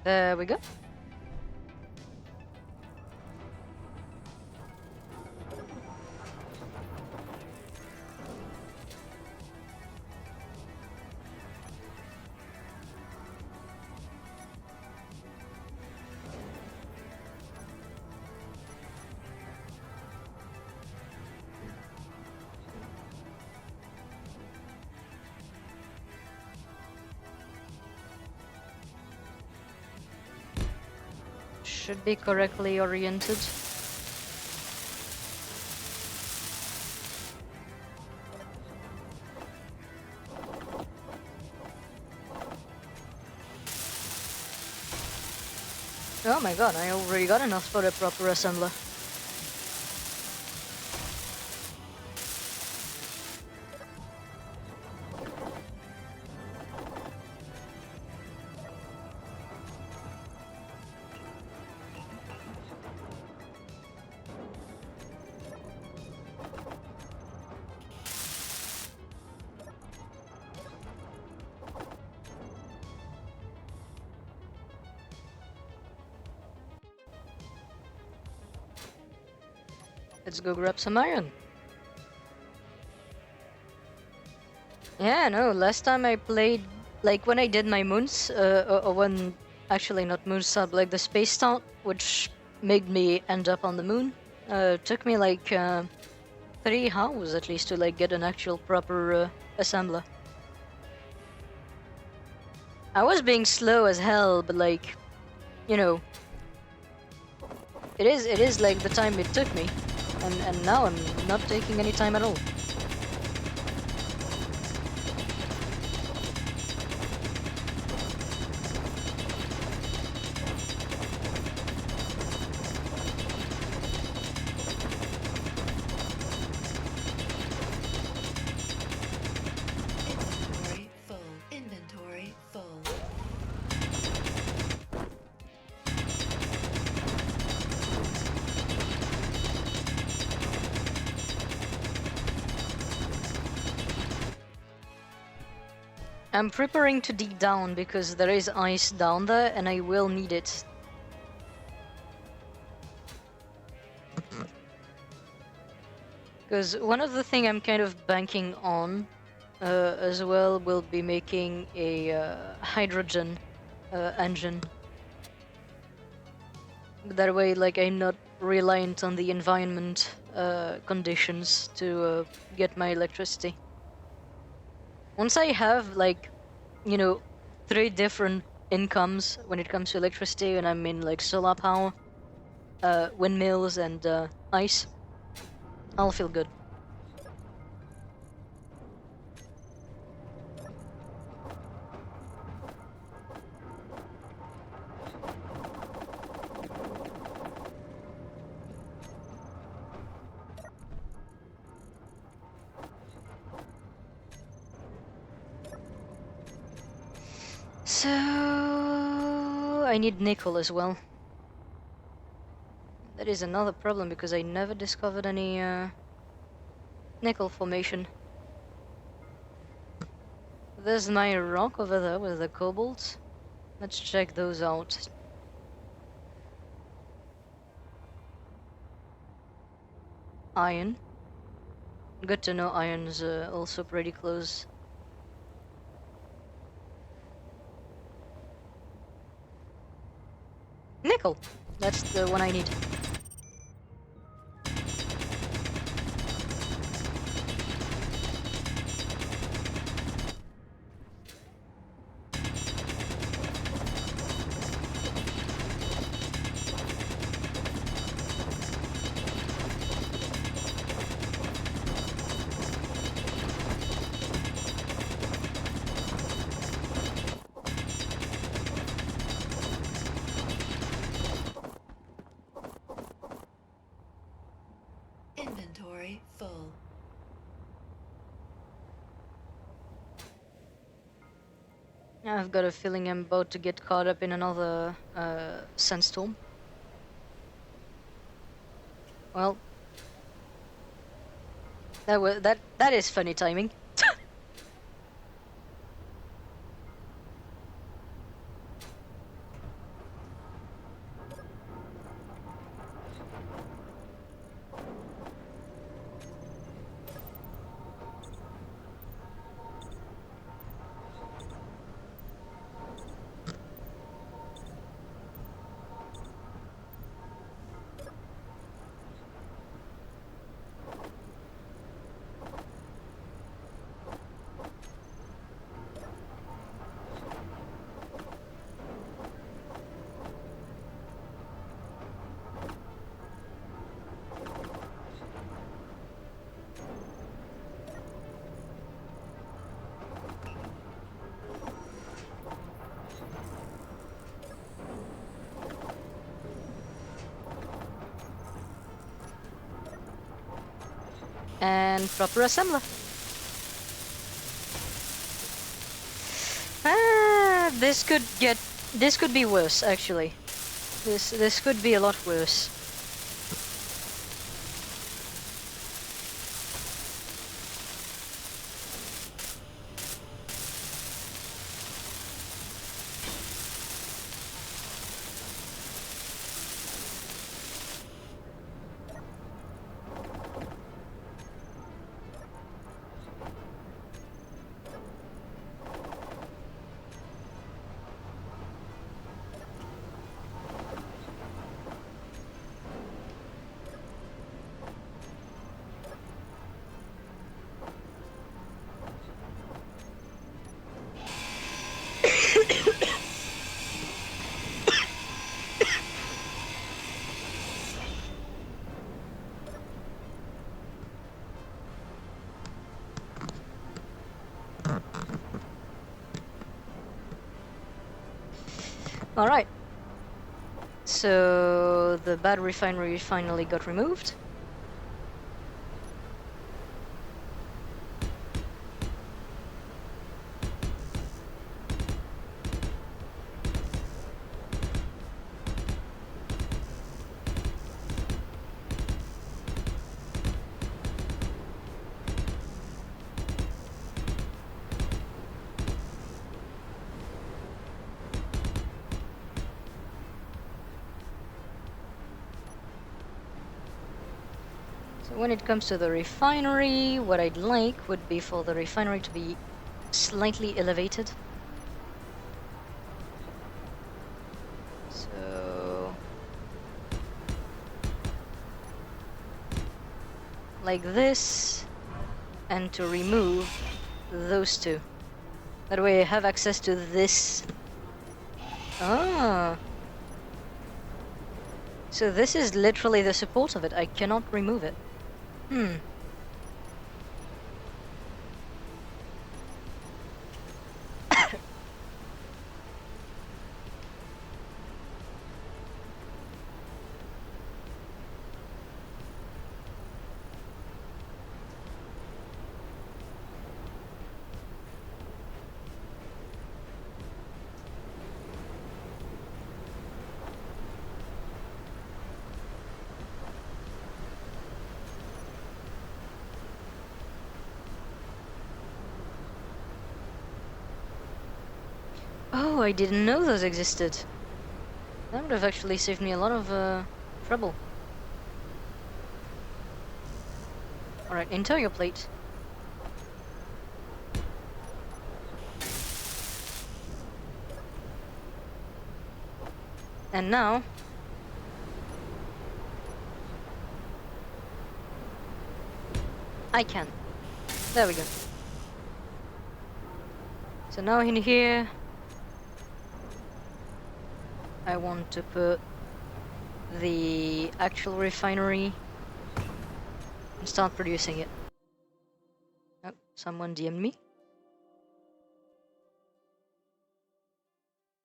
There we go. Should be correctly oriented. Oh my god, I already got enough for a proper assembler. Let's go grab some iron. Yeah, no, last time I played, like when I did my moons, or when, actually not moon sub, like the space stunt, which made me end up on the moon, took me like 3 hours at least to like get an actual proper assembler. I was being slow as hell, but like, you know, it is like the time it took me, and now I'm not taking any time at all. Inventory full. Inventory full. I'm preparing to dig down because there is ice down there and I will need it. Because one of the thing I'm kind of banking on as well will be making a hydrogen engine. That way, like, I'm not reliant on the environment conditions to get my electricity. Once I have, like, you know, 3 different incomes when it comes to electricity, and I'm in, like, solar power, windmills, and ice, I'll feel good. So I need nickel as well. That is another problem because I never discovered any nickel formation. There's my rock over there with the cobalt. Let's check those out. Iron. Good to know iron's also pretty close. Nickel! That's the one I need. Inventory full. I've got a feeling I'm about to get caught up in another sandstorm. Well, that is funny timing. And proper assembler. This could be worse actually. This could be a lot worse. All right. So the bad refinery finally got removed. So when it comes to the refinery, what I'd like would be for the refinery to be slightly elevated. So like this, and to remove those two. That way I have access to this. Ah. So this is literally the support of it. I cannot remove it. Hmm. Oh, I didn't know those existed. That would have actually saved me a lot of trouble. Alright, interior plate. And now... I can. There we go. So now in here... I want to put the actual refinery and start producing it. Oh, someone DM'd me?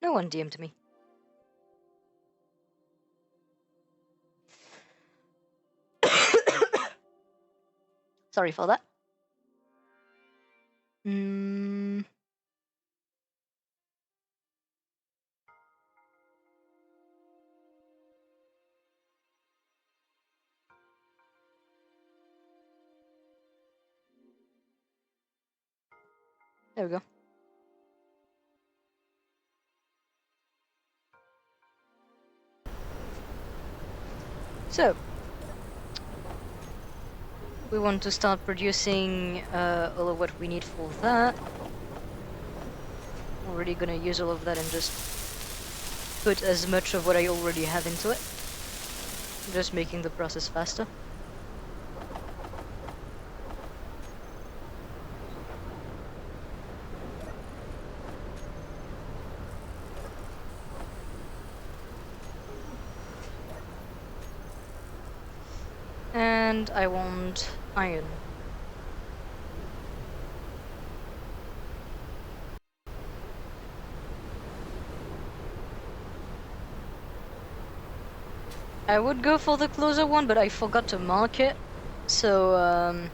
No one DM'd me. Sorry for that. There we go. So, we want to start producing all of what we need for that. Already gonna use all of that and just put as much of what I already have into it. Just making the process faster. And I want iron. I would go for the closer one, but I forgot to mark it, so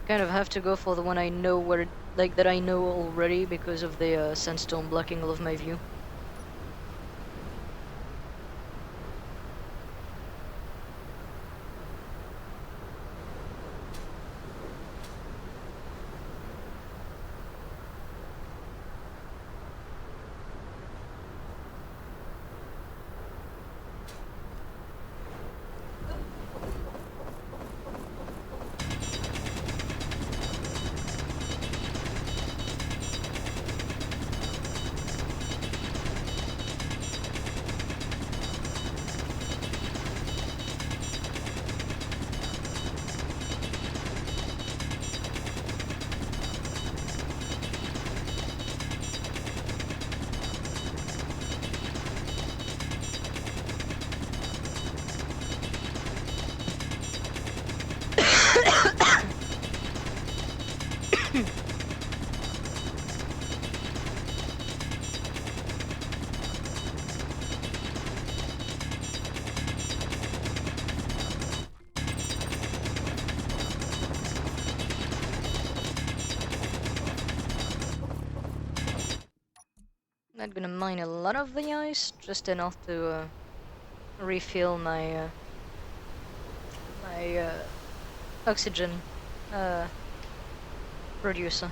kind of have to go for the one I know where, like that I know already because of the sandstone blocking all of my view. Not gonna mine a lot of the ice, just enough to refill my oxygen producer.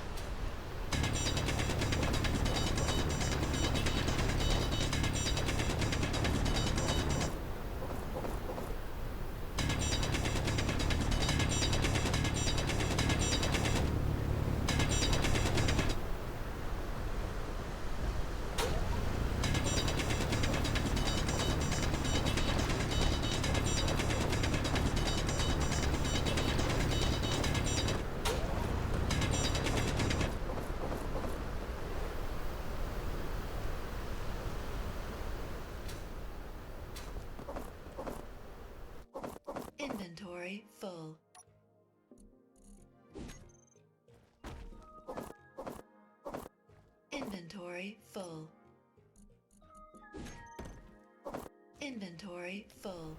Inventory full. Inventory full. Inventory full.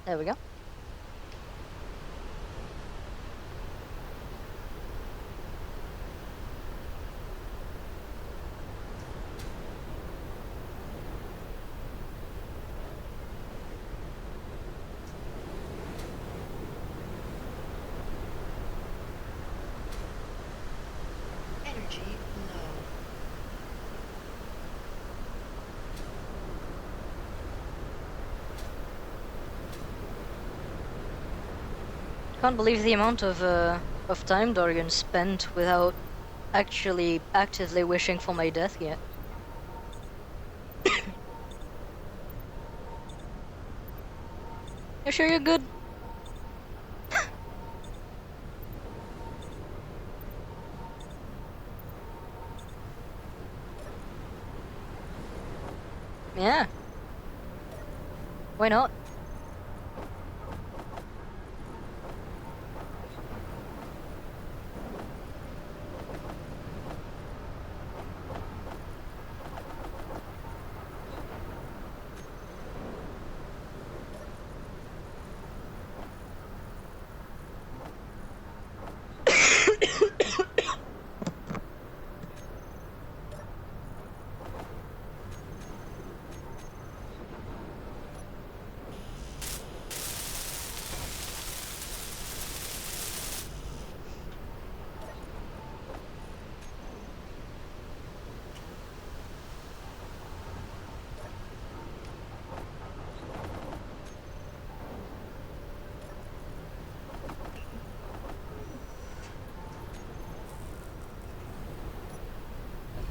There we go. Energy low. Can't believe the amount of time Dorian spent without actually actively wishing for my death yet. You sure you're good? Yeah. Why not?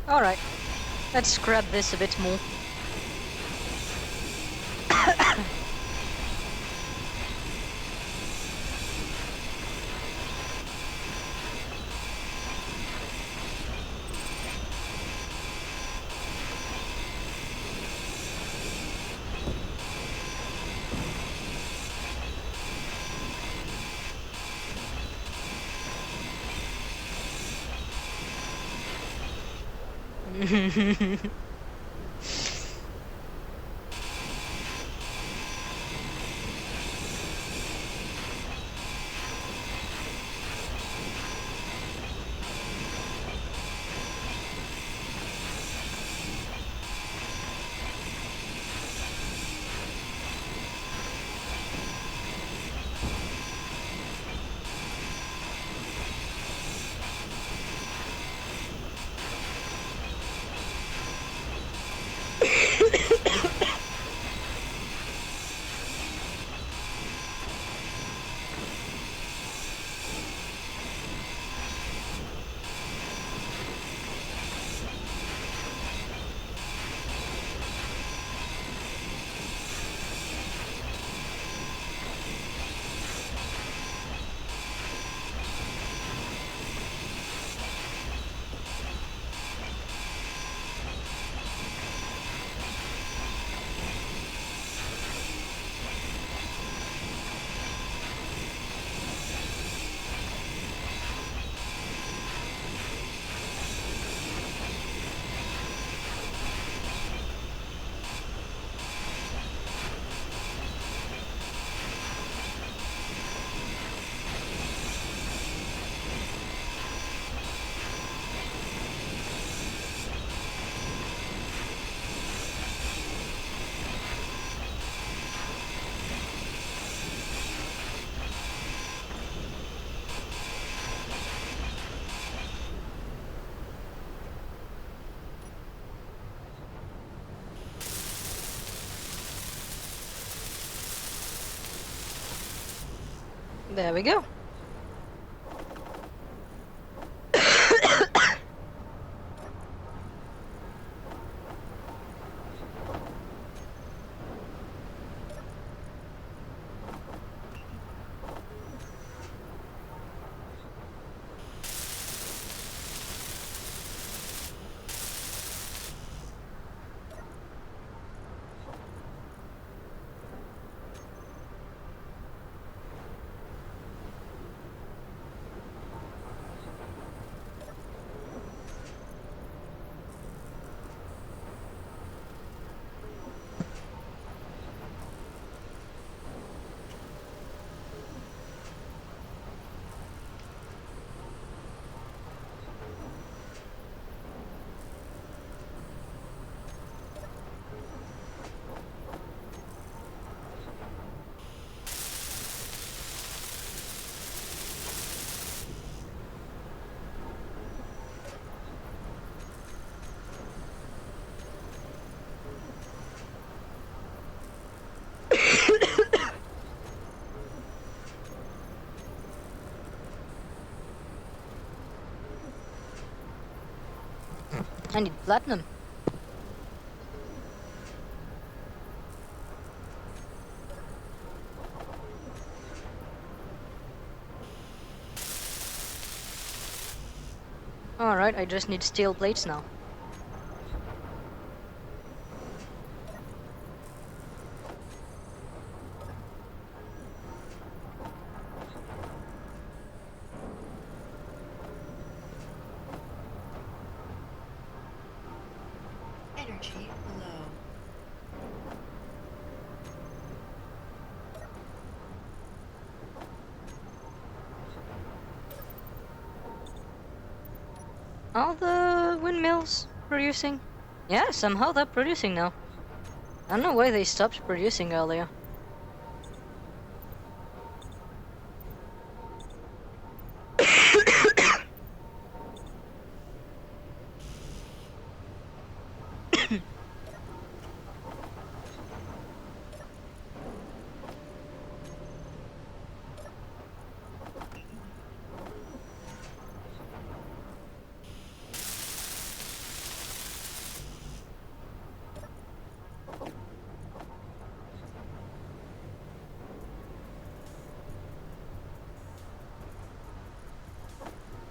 Alright. Let's scrap this a bit more. There we go. I need platinum. Alright, I just need steel plates now. Energy low. Are the windmills producing? Yeah, somehow they're producing now. I don't know why they stopped producing earlier.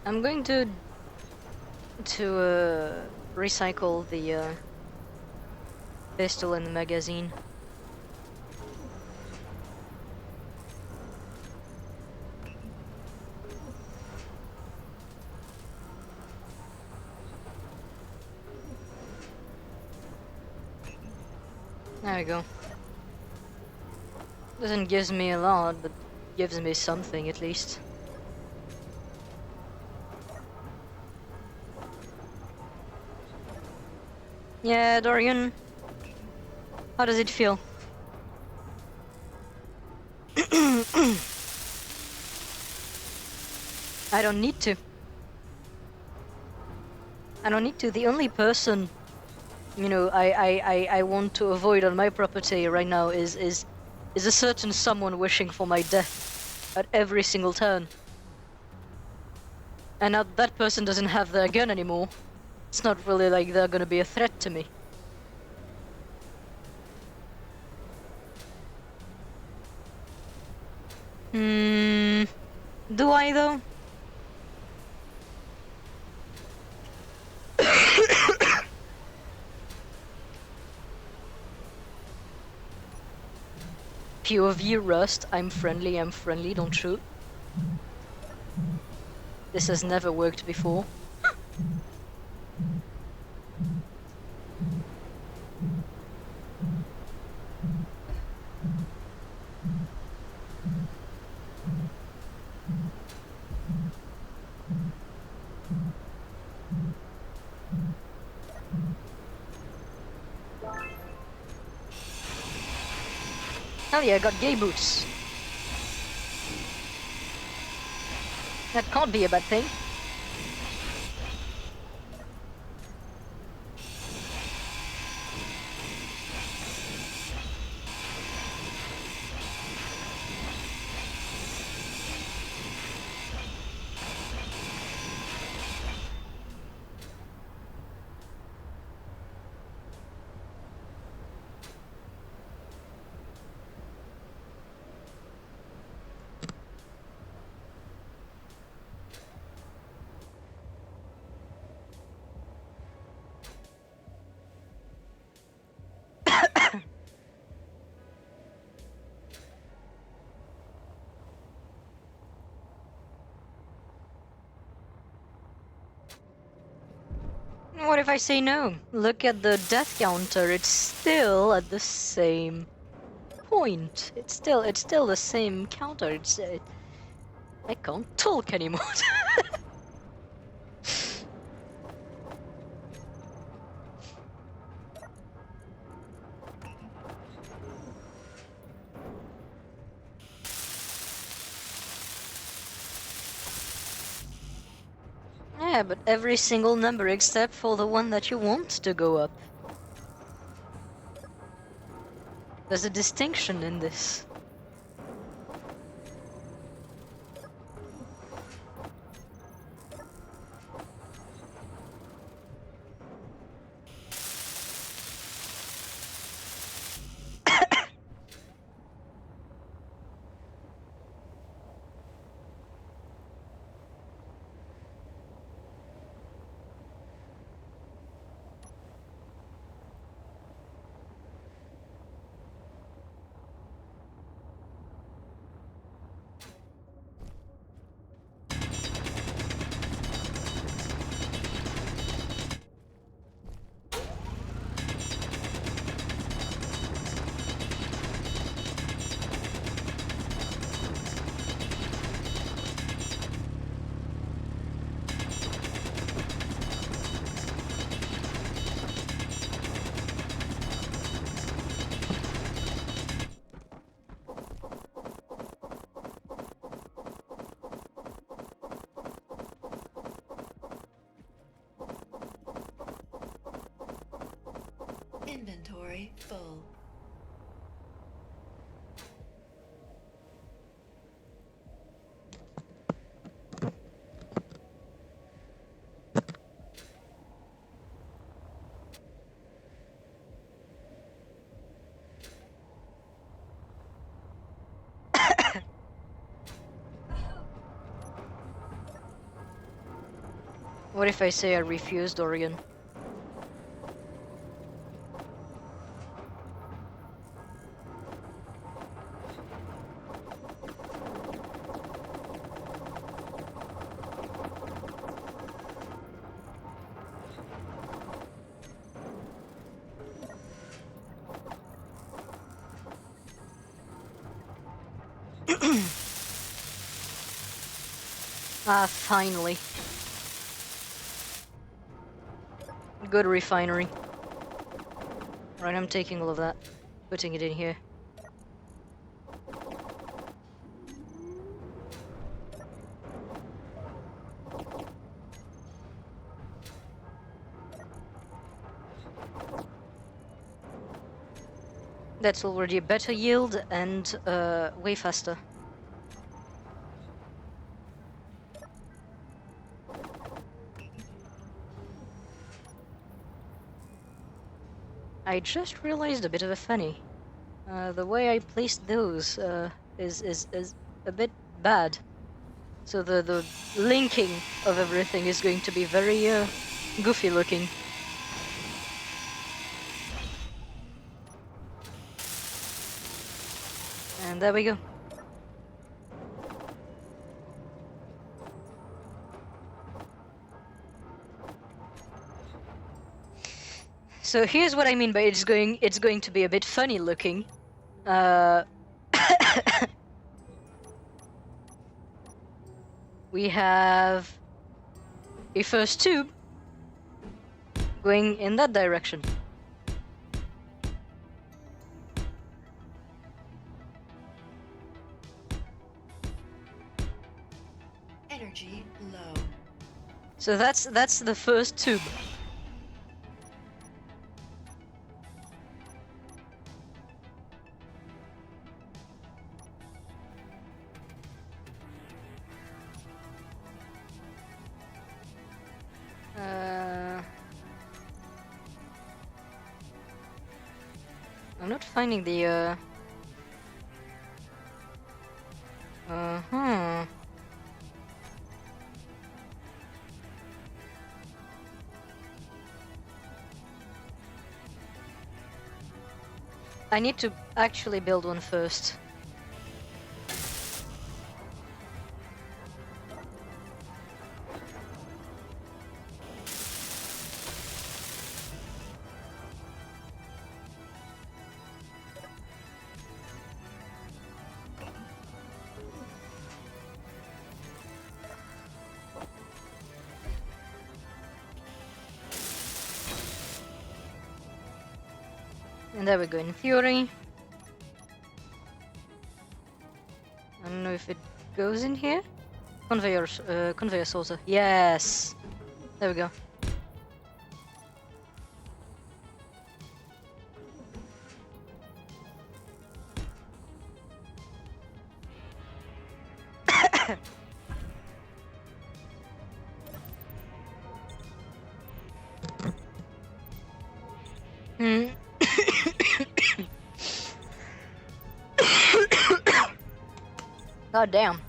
I'm going to recycle the pistol in the magazine. There we go. Doesn't give me a lot, but gives me something at least. Yeah, Dorian. How does it feel? I don't need to. I don't need to. The only person, you know, I want to avoid on my property right now is a certain someone wishing for my death at every single turn. And now that person doesn't have their gun anymore. It's not really like they're gonna be a threat to me. Do I though? POV Rust, I'm friendly, don't shoot. This has never worked before. Hell yeah, I got gay boots. That can't be a bad thing. what if I say no? Look at the death counter. It's still at the same point. It's still the same counter. I can't talk anymore. Yeah, but every single number except for the one that you want to go up. There's a distinction in this. Inventory full. What if I say I refused, Orion? Ah, finally. Good refinery. Right, I'm taking all of that, putting it in here. That's already a better yield and way faster. I just realized a bit of a funny. The way I placed those is a bit bad. So the linking of everything is going to be very goofy looking. And there we go. So here's what I mean by it's going to be a bit funny looking. We have a first tube going in that direction. Energy low. So that's the first tube. I'm not finding the uh-huh. I need to actually build one first. And there we go, in theory. I don't know if it goes in here. Conveyor sorter. Yes! There we go. Hmm. God damn.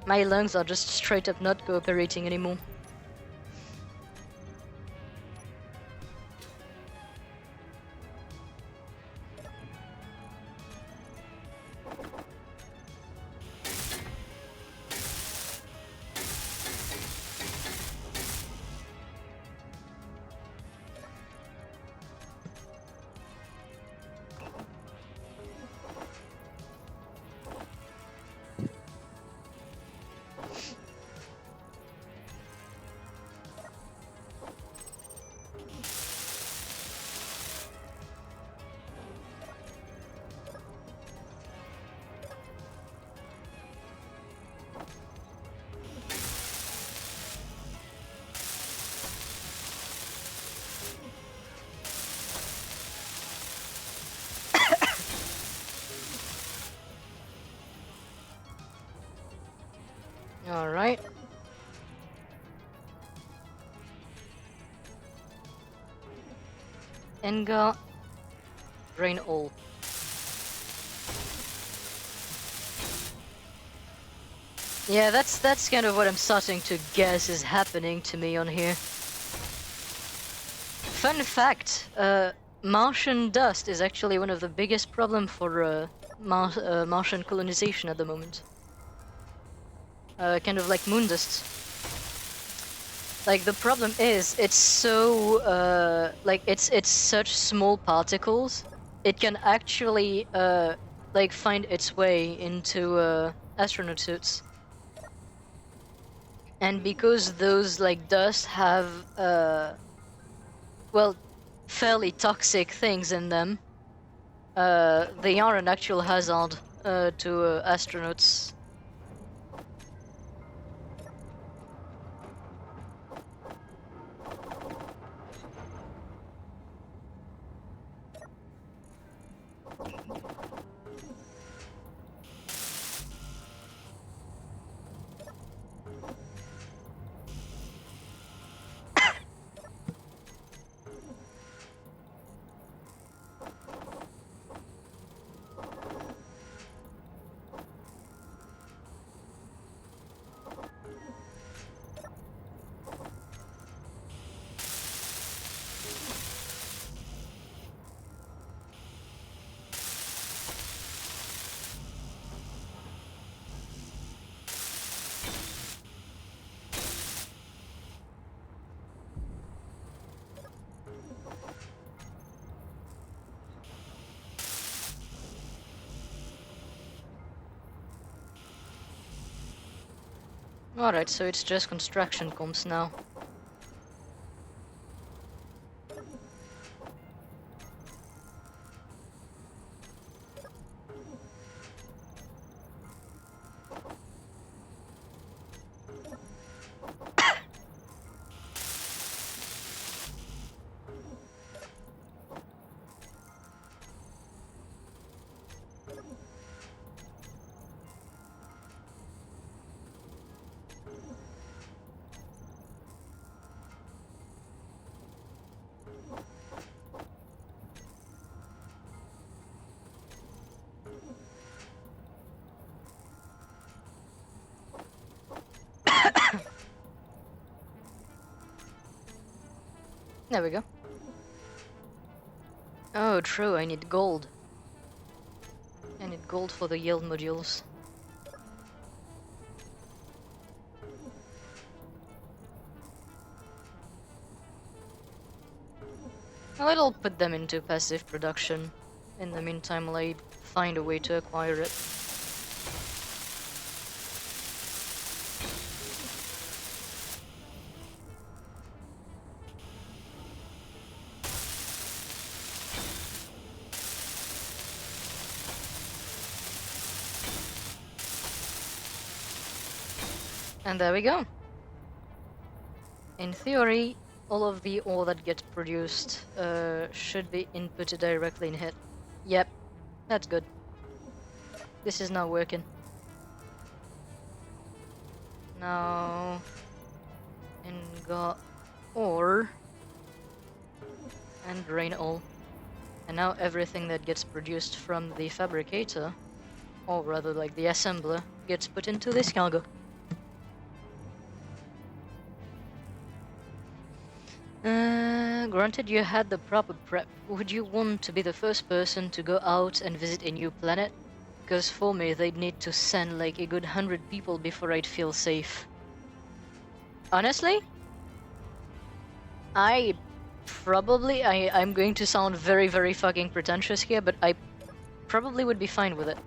My lungs are just straight up not cooperating anymore. Alright. Engar. Drain all. Yeah, that's kind of what I'm starting to guess is happening to me on here. Fun fact, Martian dust is actually one of the biggest problem for Martian colonization at the moment. Kind of like moon dust. Like the problem is, it's so like it's such small particles. It can actually like find its way into astronaut suits. And because those like dust have well, fairly toxic things in them, they are an actual hazard to astronauts. Alright, so it's just construction comps now. There we go. Oh, true, I need gold. I need gold for the yield modules. Well, it'll put them into passive production. In the meantime, I'll find a way to acquire it. And there we go. In theory, all of the ore that gets produced should be inputted directly in here. Yep, that's good. This is now working. Now, and got ore and drain all. And now everything that gets produced from the fabricator, or rather like the assembler, gets put into this cargo. Granted you had the proper prep, would you want to be the first person to go out and visit a new planet? Because for me, they'd need to send like a good 100 people before I'd feel safe. Honestly? I'm going to sound very, very fucking pretentious here, but I probably would be fine with it.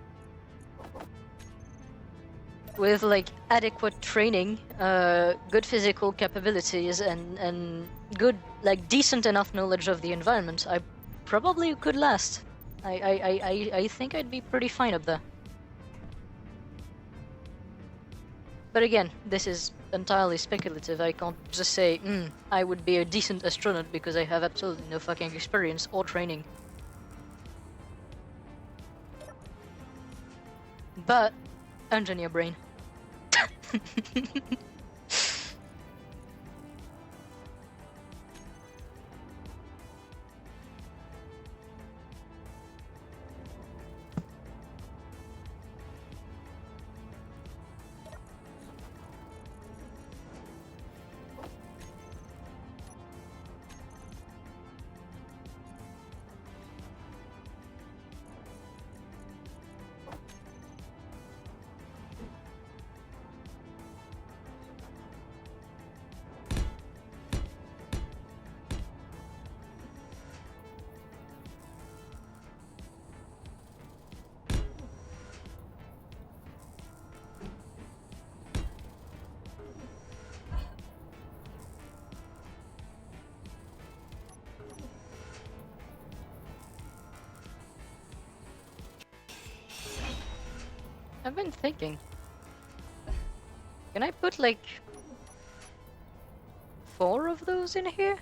With like adequate training, good physical capabilities, and good, like decent enough knowledge of the environment, I probably could last. I think I'd be pretty fine up there. But again, this is entirely speculative. I can't just say, I would be a decent astronaut because I have absolutely no fucking experience or training. But, engineer brain. I've been thinking. Can I put like 4 of those in here?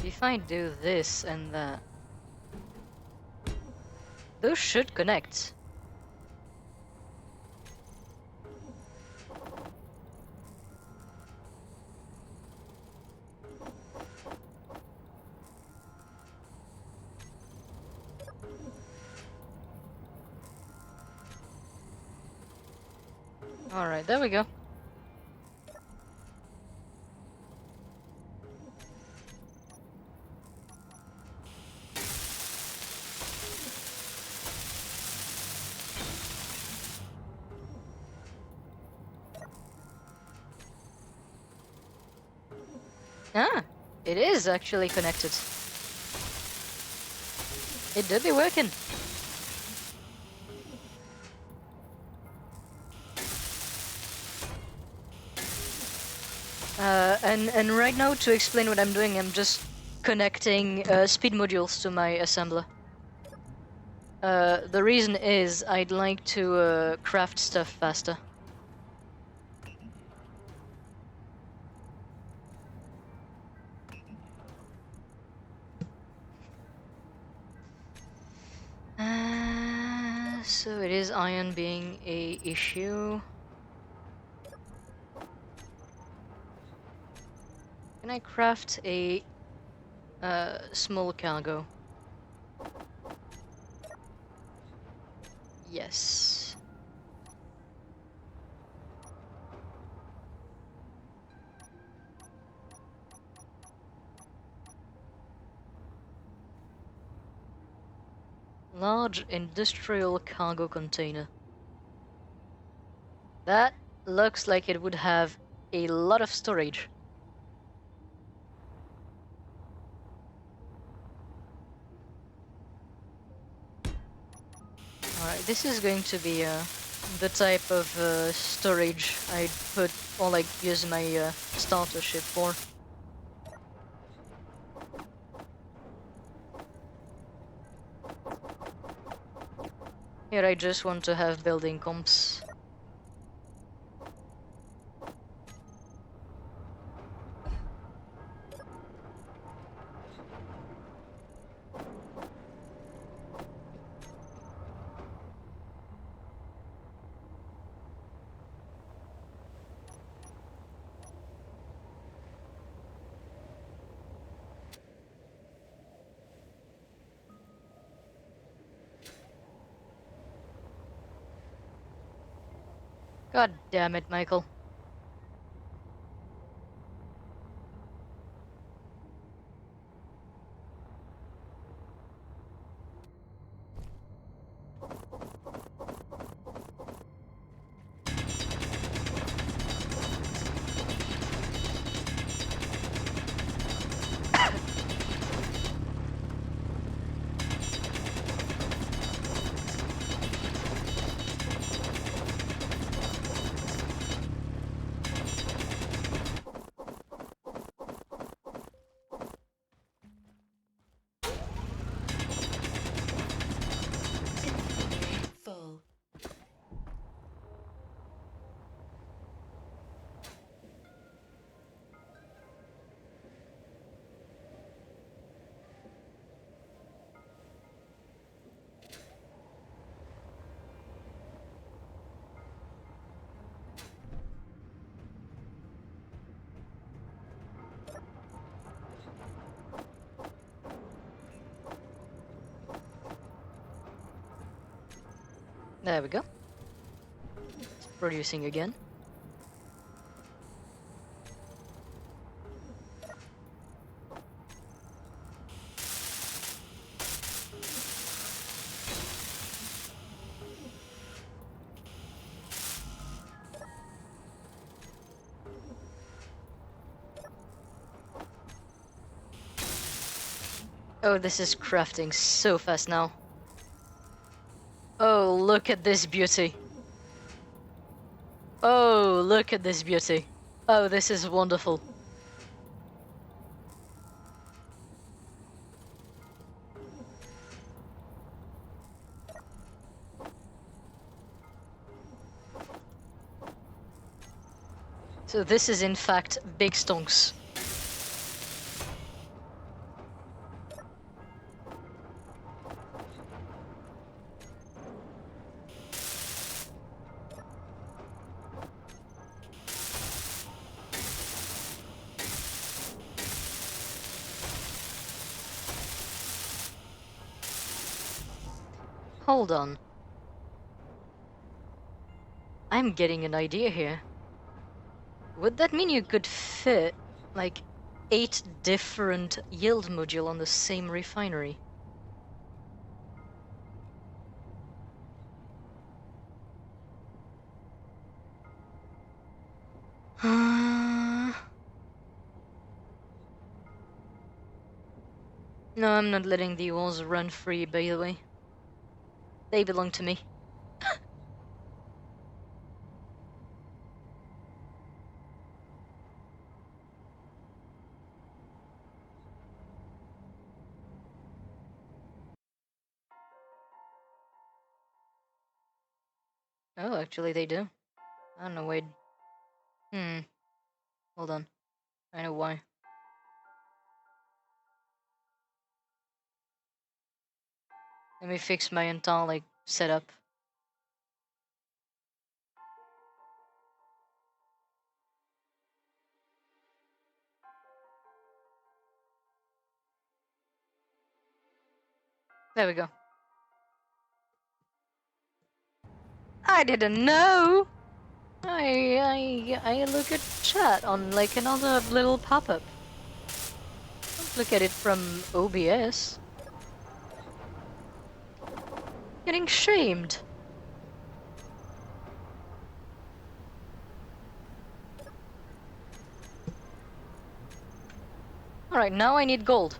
If I do this and that, those should connect. Alright, there we go. Ah, it is actually connected. It did be working. And right now, to explain what I'm doing, I'm just connecting speed modules to my assembler. The reason is I'd like to craft stuff faster. So it is iron being a issue. Can I craft a small cargo? Yes. Large industrial cargo container. That looks like it would have a lot of storage. Alright, this is going to be the type of storage I'd put or like use my starter ship for. Here I just want to have building comps. God damn it, Michael. Inventory full. There we go. It's producing again. Oh, this is crafting so fast now. Oh, look at this beauty. Oh, look at this beauty. Oh, this is wonderful. So this is in fact big stonks. Hold on. I'm getting an idea here. Would that mean you could fit, like, 8 different yield module on the same refinery? No, I'm not letting the walls run free, by the way. They belong to me. Oh, actually they do. I don't know, wait. Hold on. I know why. Let me fix my entire, like, setup. There we go. I didn't know! I look at chat on, like, another little pop-up. Don't look at it from OBS. Getting shamed. Alright, now I need gold.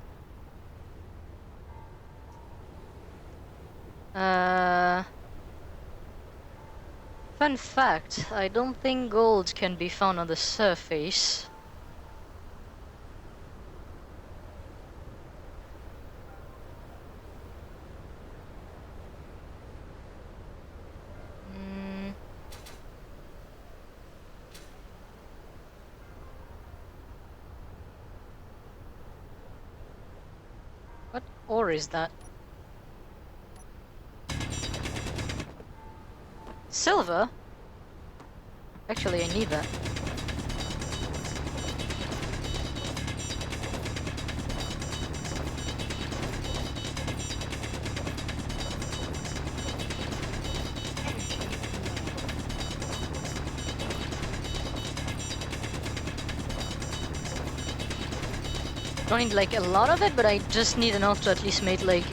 Fun fact, I don't think gold can be found on the surface. ore is that? Silver? Actually, I need that. Don't need like a lot of it, but I just need enough to at least make like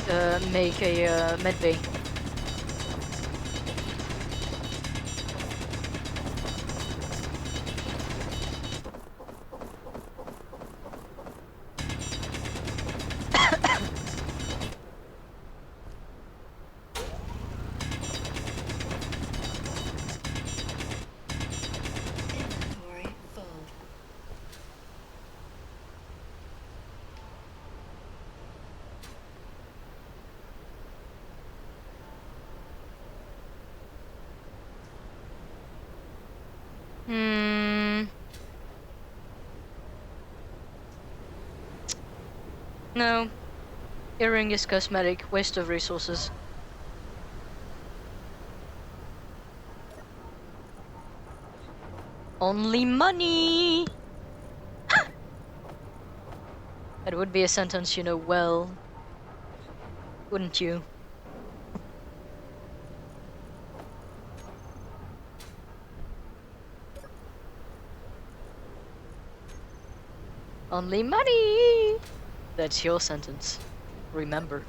make a med bay. Inventory full. Hmm. No. Earring is cosmetic, waste of resources. Only money! That would be a sentence you know well. Wouldn't you? Only money! That's your sentence. Remember.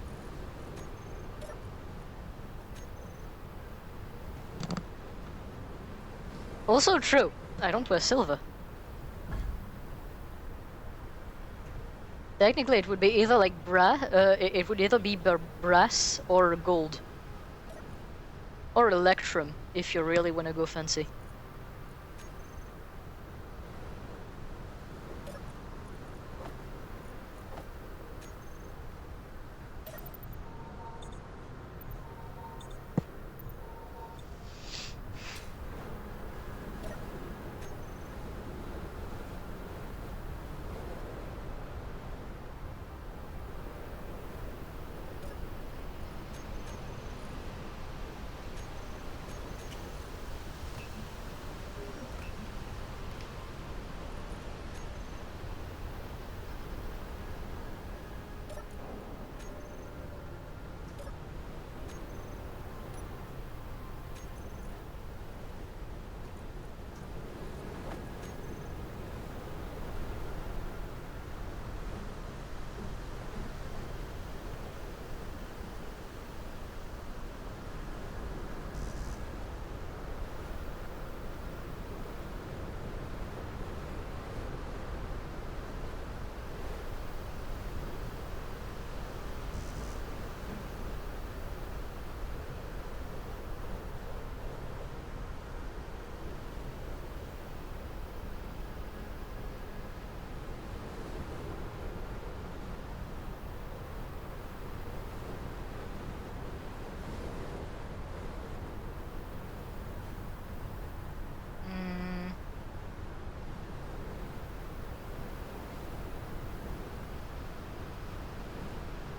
Also true. I don't wear silver. Technically, it would be either like it would either be brass or gold. Or electrum, if you really want to go fancy.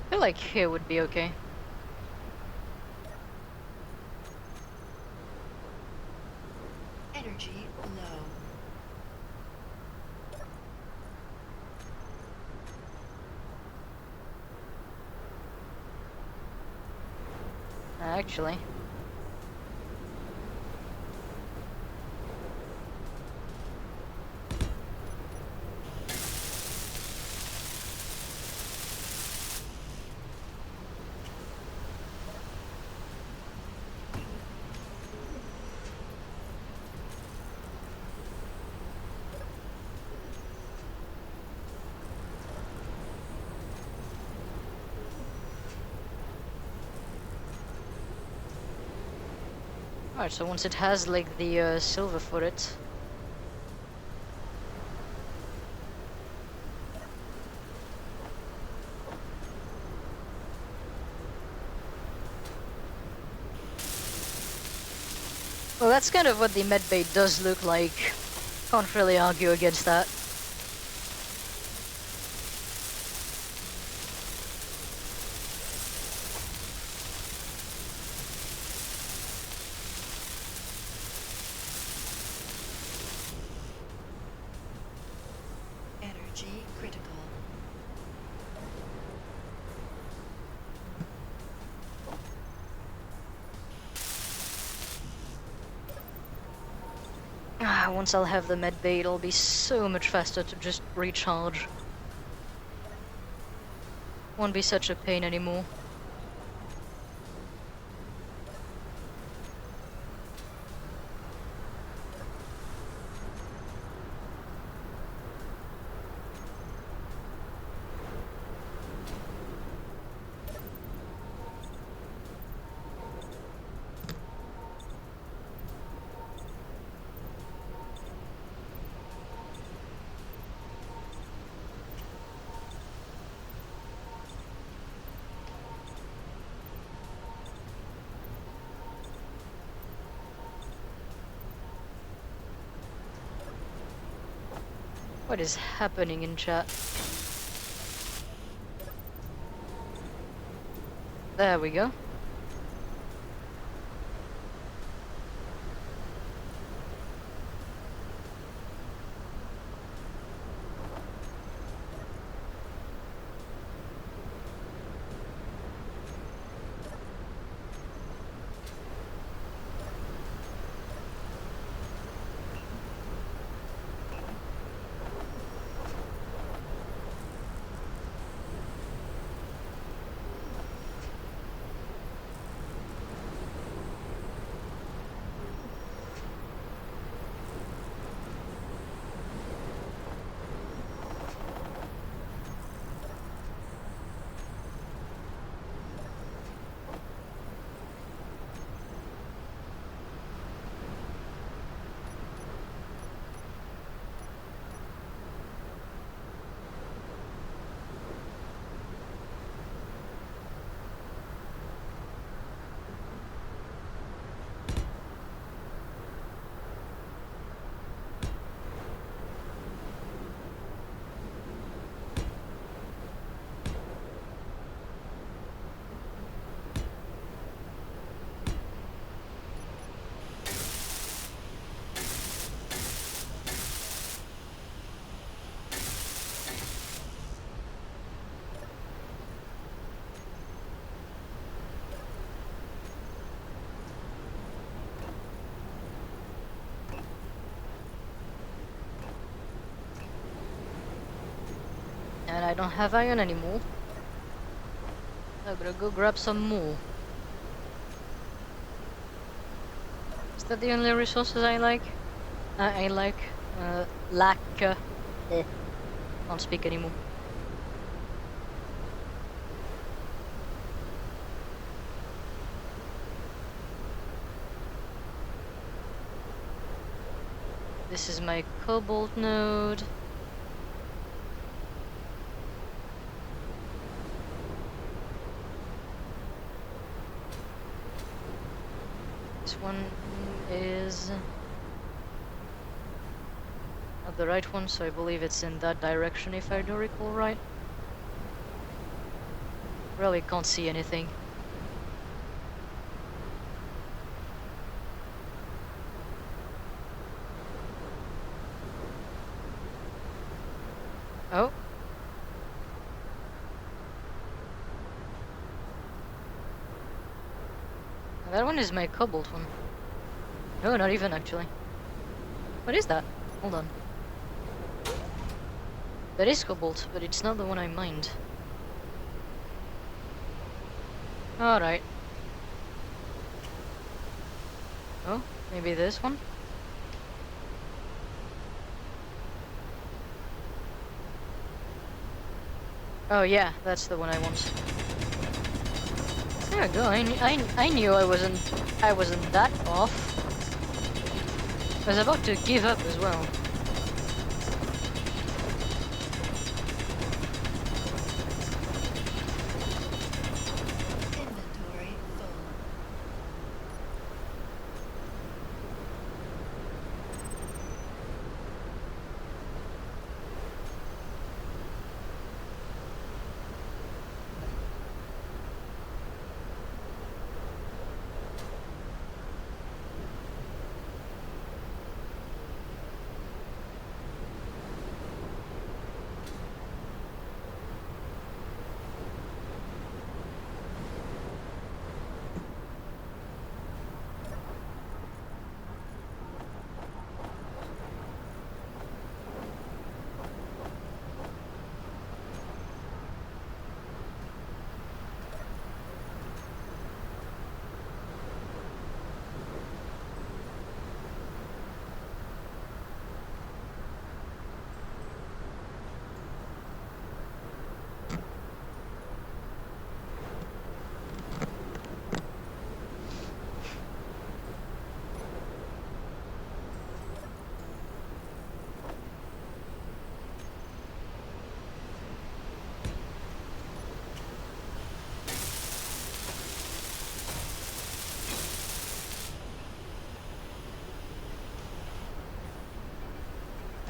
I feel like here would be okay. Energy low. Actually. Alright, so once it has like the silver for it. Well, that's kind of what the medbay does look like. Can't really argue against that. Once I'll have the med bay, it'll be so much faster to just recharge. Won't be such a pain anymore. What is happening in chat? There we go. And I don't have iron anymore. I'm gonna go grab some more. Is that the only resources I like? I like. Lack. Can't speak anymore. This is my cobalt node. This one is not the right one, so I believe it's in that direction if I do recall right. Really can't see anything. Oh. That one is my cobalt one. No, not even actually. What is that? Hold on. That is cobalt, but it's not the one I mined. Alright. Oh, maybe this one? Oh yeah, that's the one I want. There we go. I knew I wasn't that off. I was about to give up as well. Inventory full.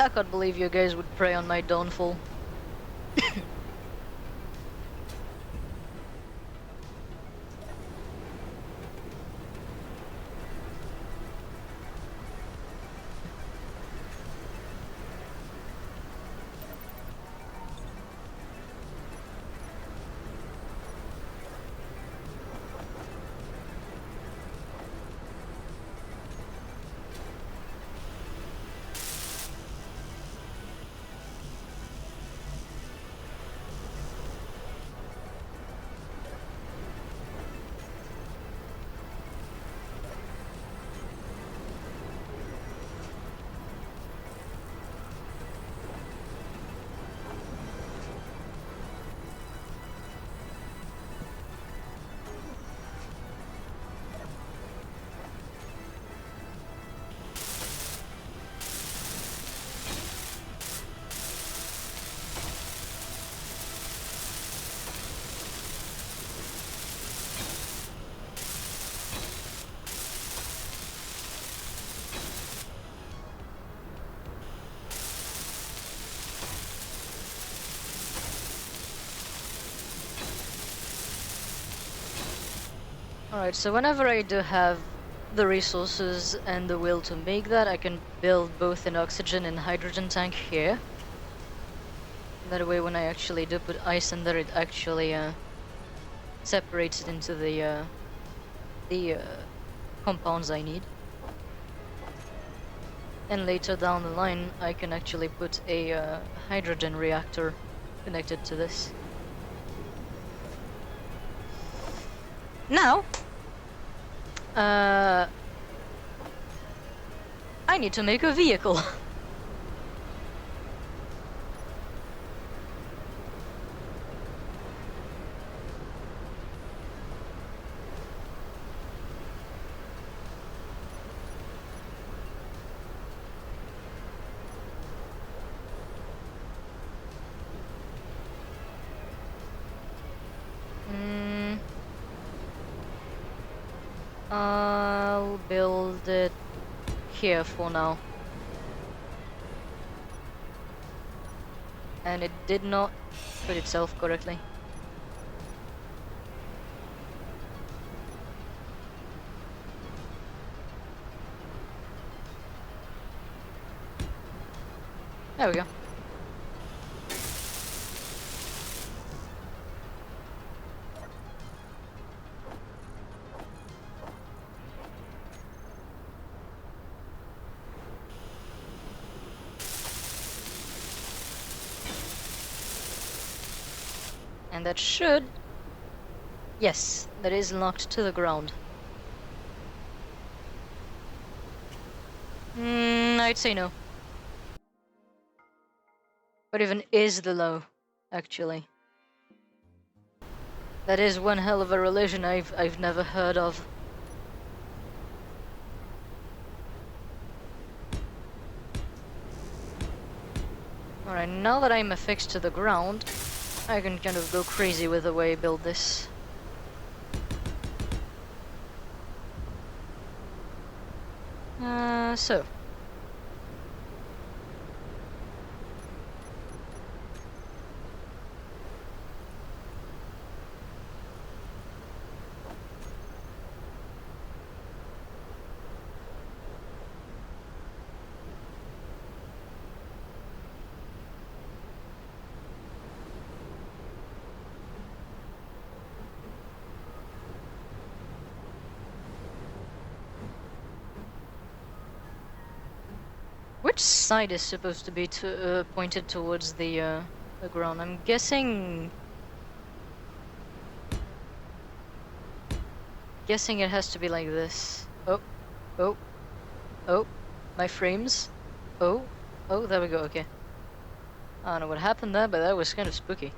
I can't believe you guys would prey on my downfall. Alright, so whenever I do have the resources and the will to make that, I can build both an oxygen and hydrogen tank here. That way when I actually do put ice in there, it actually separates it into the compounds I need. And later down the line, I can actually put a hydrogen reactor connected to this. Now, I need to make a vehicle. I'll build it here for now. And it did not put itself correctly. There we go. And that should... Yes, that is locked to the ground. I'd say no. What even is the low, actually? That is one hell of a religion I've never heard of. Alright, now that I'm affixed to the ground, I can kind of go crazy with the way I build this. So. Which side is supposed to be pointed towards the ground? I'm guessing... Guessing it has to be like this. Oh, oh, oh, my frames. Oh, oh, there we go, okay. I don't know what happened there, but that was kind of spooky.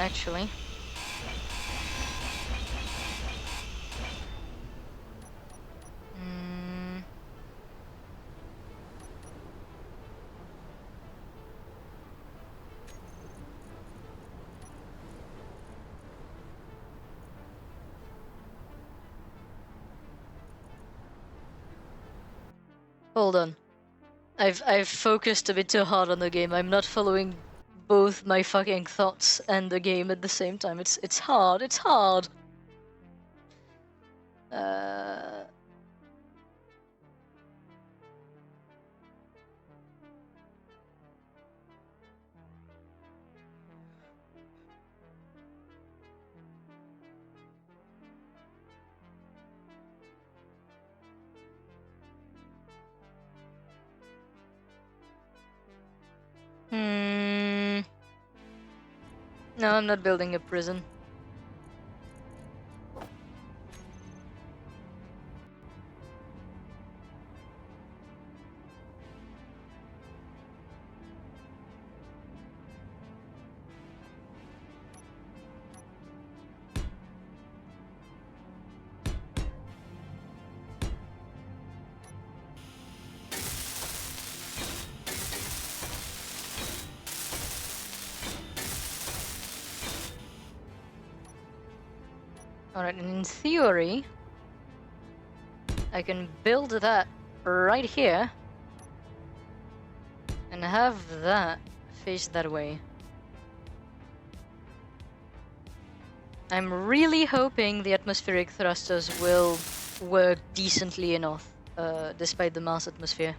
actually. Mm. Hold on. I've focused a bit too hard on the game. I'm not following both my fucking thoughts and the game at the same time. It's hard. It's hard. Uh. Hmm. No, I'm not building a prison. Alright, and in theory, I can build that right here and have that face that way. I'm really hoping the atmospheric thrusters will work decently enough, despite the Mars atmosphere.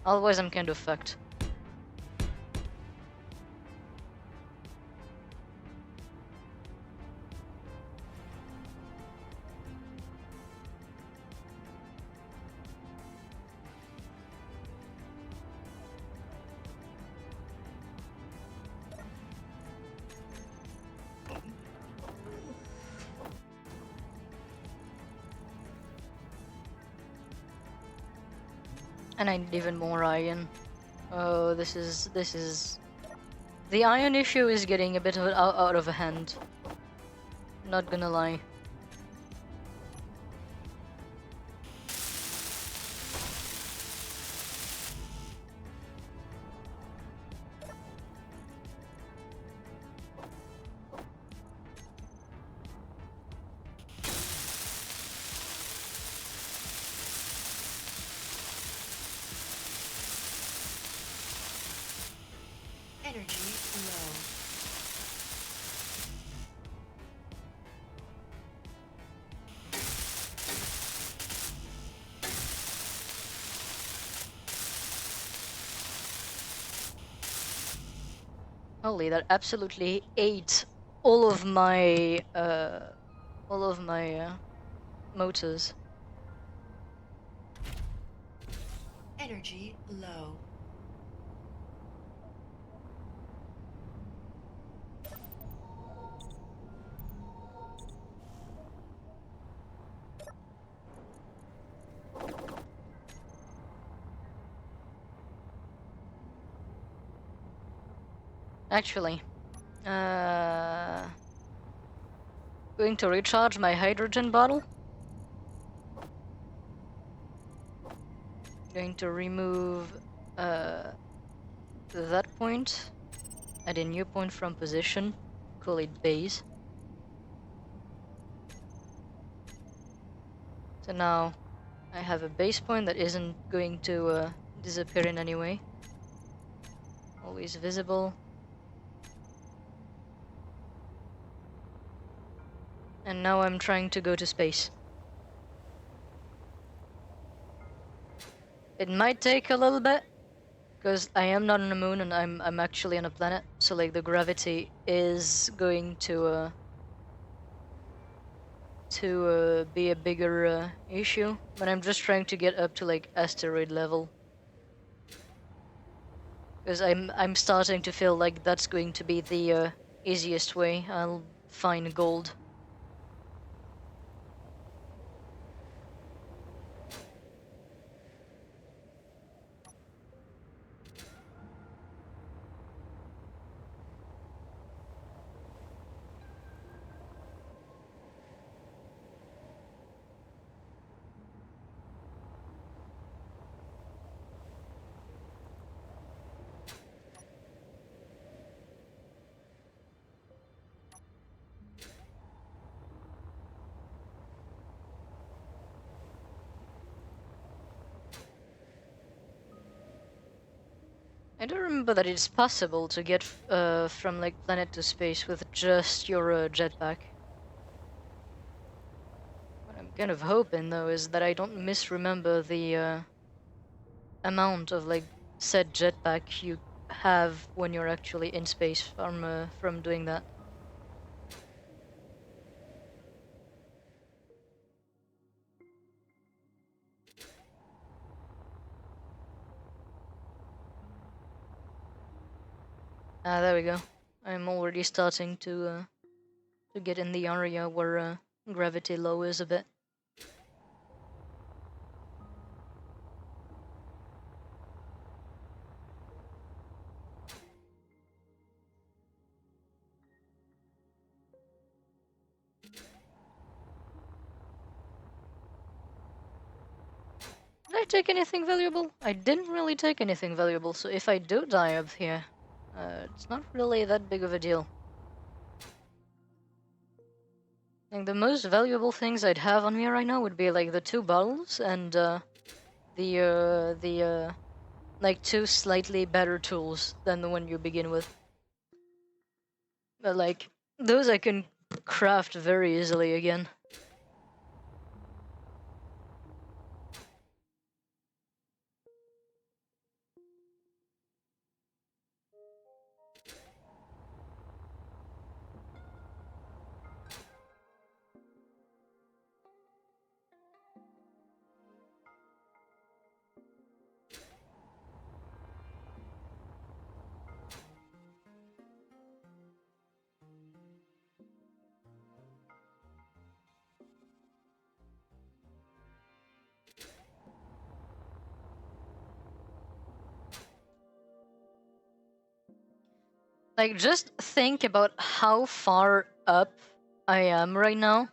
Otherwise, I'm kind of fucked. And I need even more iron. Oh, this is... The iron issue is getting a bit out of hand. Not gonna lie. Energy low. Holy, that absolutely ate all of my motors. Energy low. Actually, going to recharge my hydrogen bottle. Going to remove that point. Add a new point from position. Call it base. So now I have a base point that isn't going to disappear in any way. Always visible. And now I'm trying to go to space. It might take a little bit, because I am not on the moon and I'm actually on a planet, so like the gravity is going to be a bigger issue. But I'm just trying to get up to like asteroid level, because I'm starting to feel like that's going to be the easiest way I'll find gold. I do remember that it's possible to get from like planet to space with just your jetpack. What I'm kind of hoping though is that I don't misremember the amount of like said jetpack you have when you're actually in space from doing that. Ah, there we go. I'm already starting to get in the area where gravity lowers a bit. Did I take anything valuable? I didn't really take anything valuable, so if I do die up here, it's not really that big of a deal. I think the most valuable things I'd have on me right now would be like the 2 bottles and the like 2 slightly better tools than the one you begin with. But like those I can craft very easily again. Like, just think about how far up I am right now.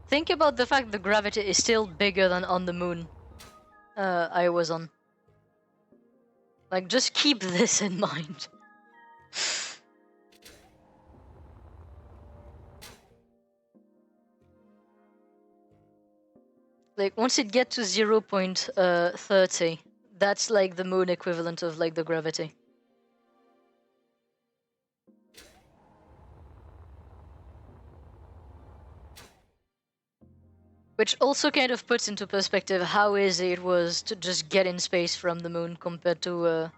Think about the fact the gravity is still bigger than on the moon I was on. Like, just keep this in mind. Like, once it gets to 0.30, that's like the moon equivalent of like the gravity. Which also kind of puts into perspective how easy it was to just get in space from the moon compared to,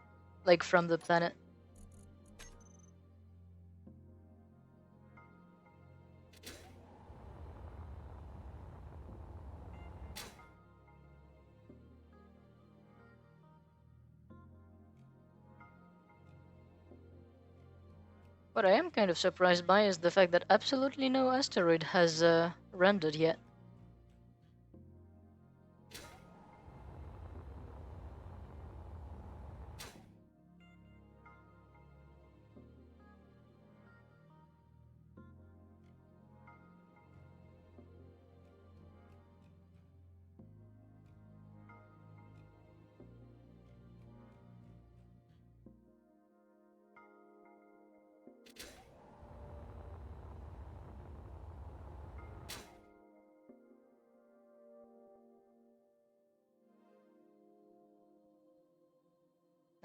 like, from the planet. What I am kind of surprised by is the fact that absolutely no asteroid has rendered yet.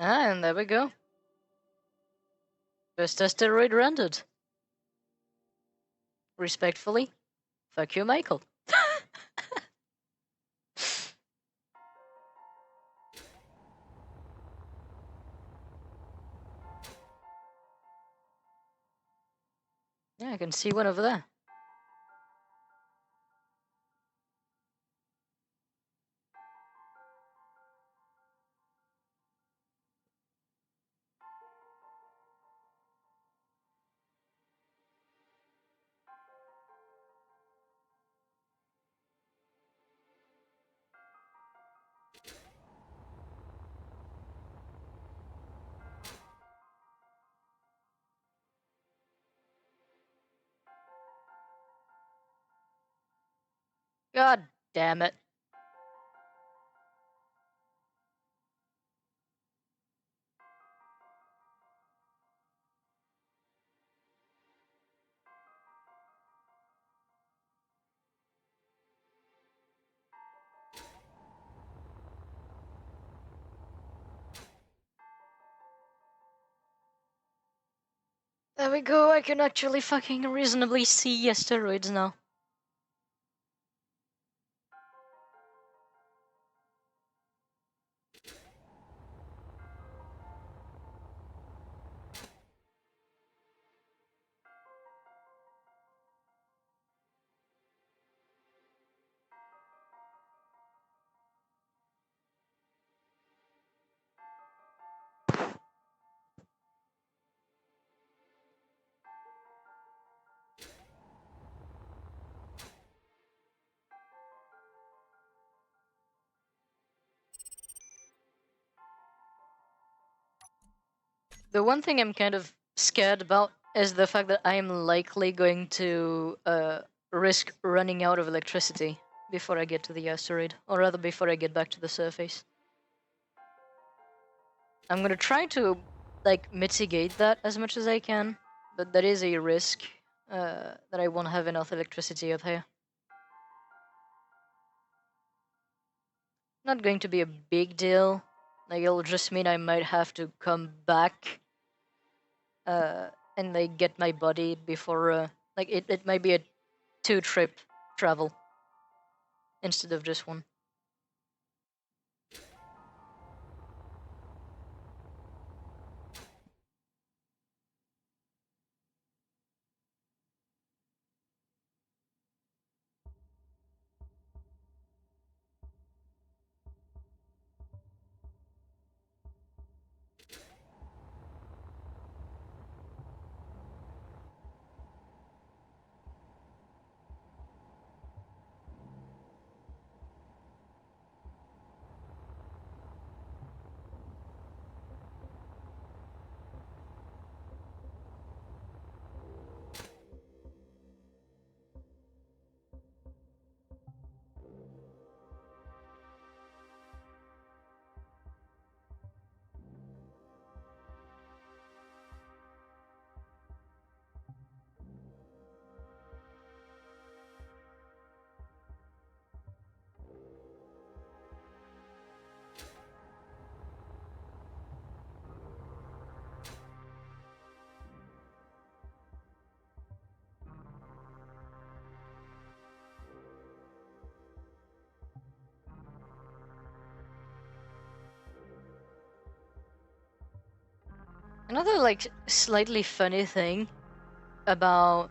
Ah, and there we go. First asteroid rendered. Respectfully, fuck you, Michael. Yeah, I can see one over there. God damn it. There we go, I can actually fucking reasonably see asteroids now. The one thing I'm kind of scared about is the fact that I am likely going to risk running out of electricity before I get to the asteroid, or rather before I get back to the surface. I'm gonna try to like mitigate that as much as I can, but there is a risk that I won't have enough electricity out here. Not going to be a big deal. Like it'll just mean I might have to come back and like get my body before like it might be a 2-trip travel instead of just one. Another like slightly funny thing about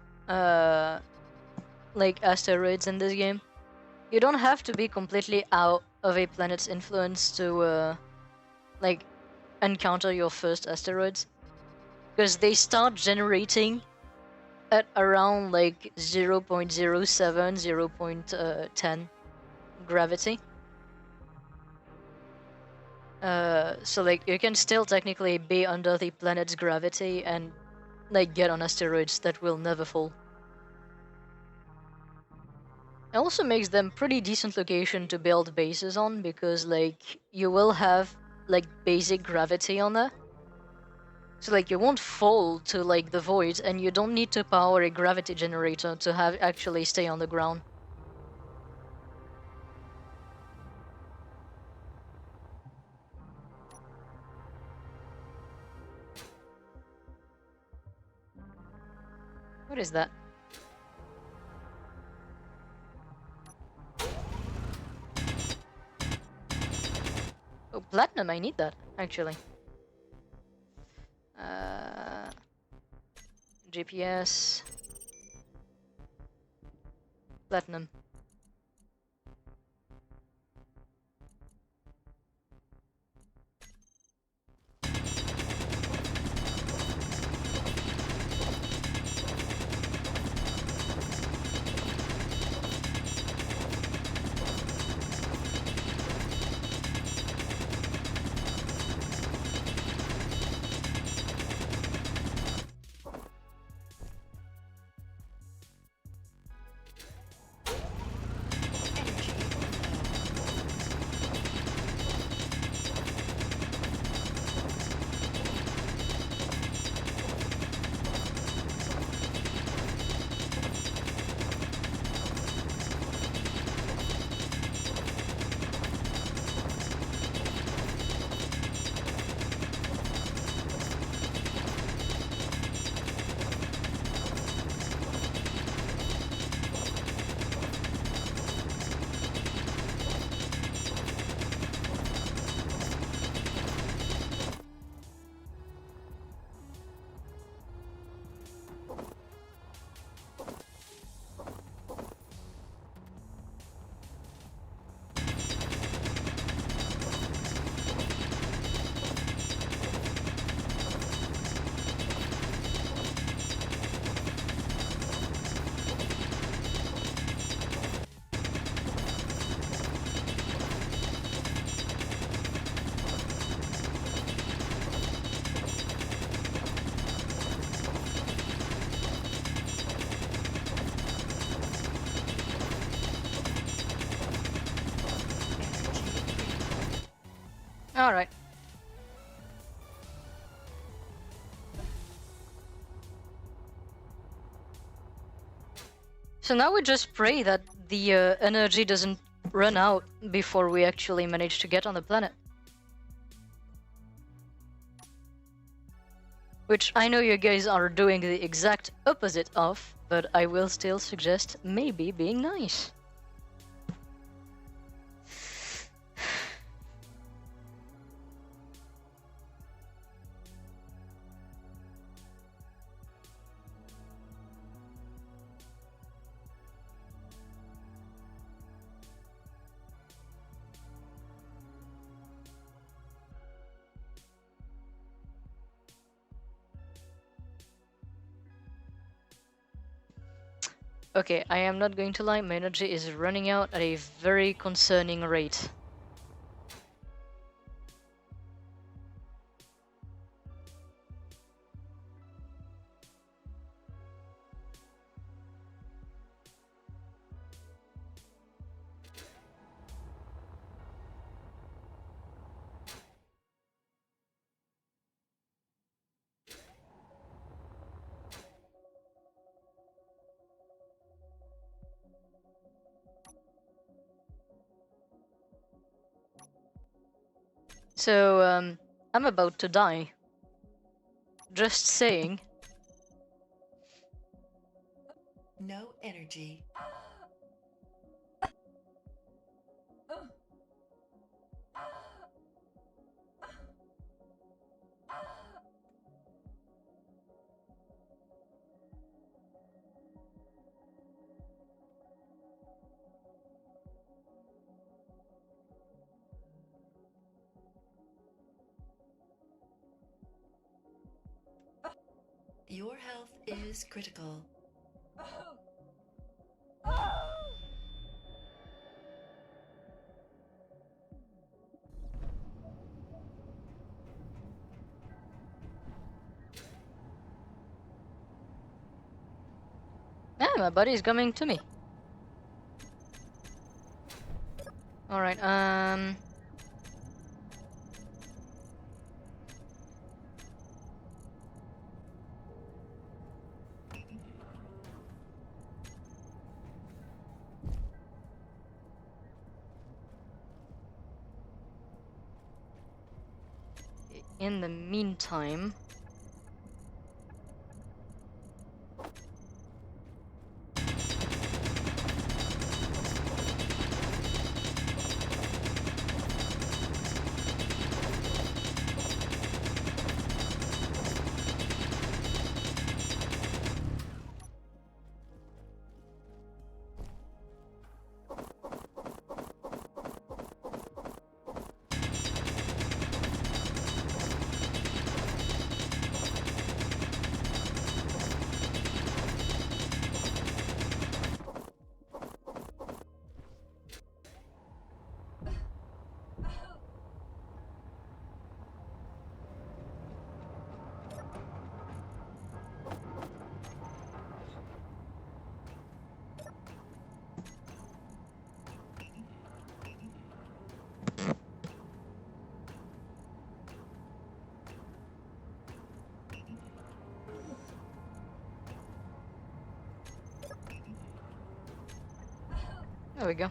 like asteroids in this game, you don't have to be completely out of a planet's influence to like encounter your first asteroids, because they start generating at around like 0.07, 0.10 gravity. So like you can still technically be under the planet's gravity and like get on asteroids that will never fall. It also makes them pretty decent location to build bases on, because like you will have like basic gravity on there. So like you won't fall to like the void, and you don't need to power a gravity generator to have actually stay on the ground. What is that? Oh, platinum, I need that, actually. GPS. Platinum. Alright. So now we just pray that the energy doesn't run out before we actually manage to get on the planet. Which I know you guys are doing the exact opposite of, but I will still suggest maybe being nice. Okay, I am not going to lie, my energy is running out at a very concerning rate. So, I'm about to die. Just saying. No energy. Your health is critical. Yeah, my body's coming to me. Alright, in the meantime... There we go.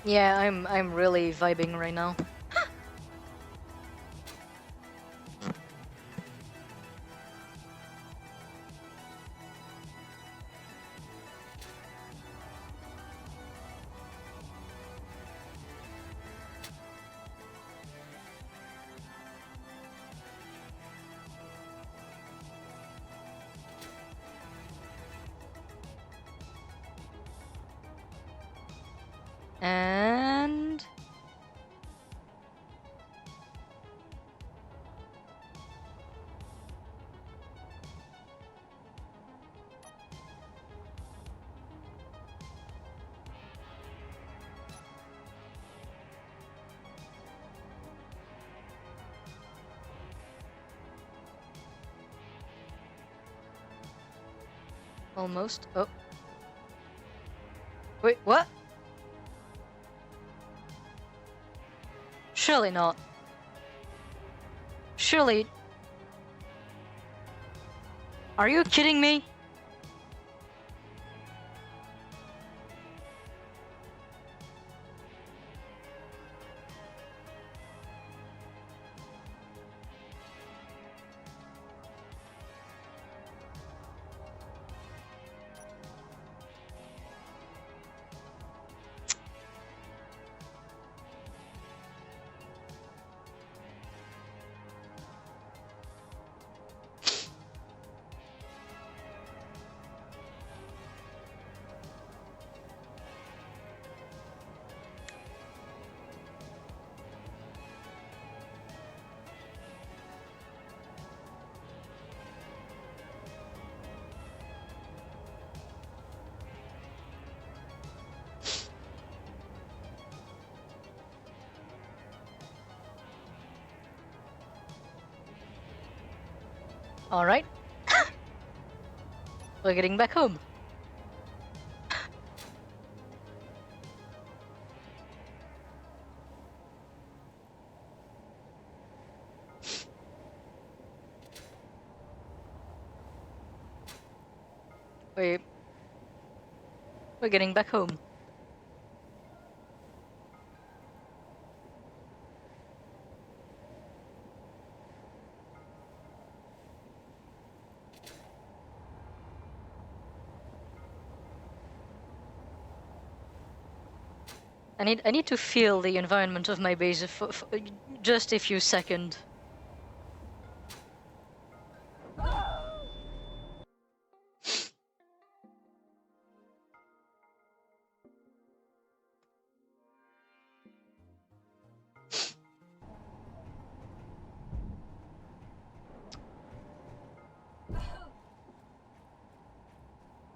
Yeah, I'm really vibing right now. And almost. Oh. Wait, what? Surely not. Surely. Are you kidding me? Alright. We're getting back home. Wait. We're getting back home. I need to feel the environment of my base for just a few seconds.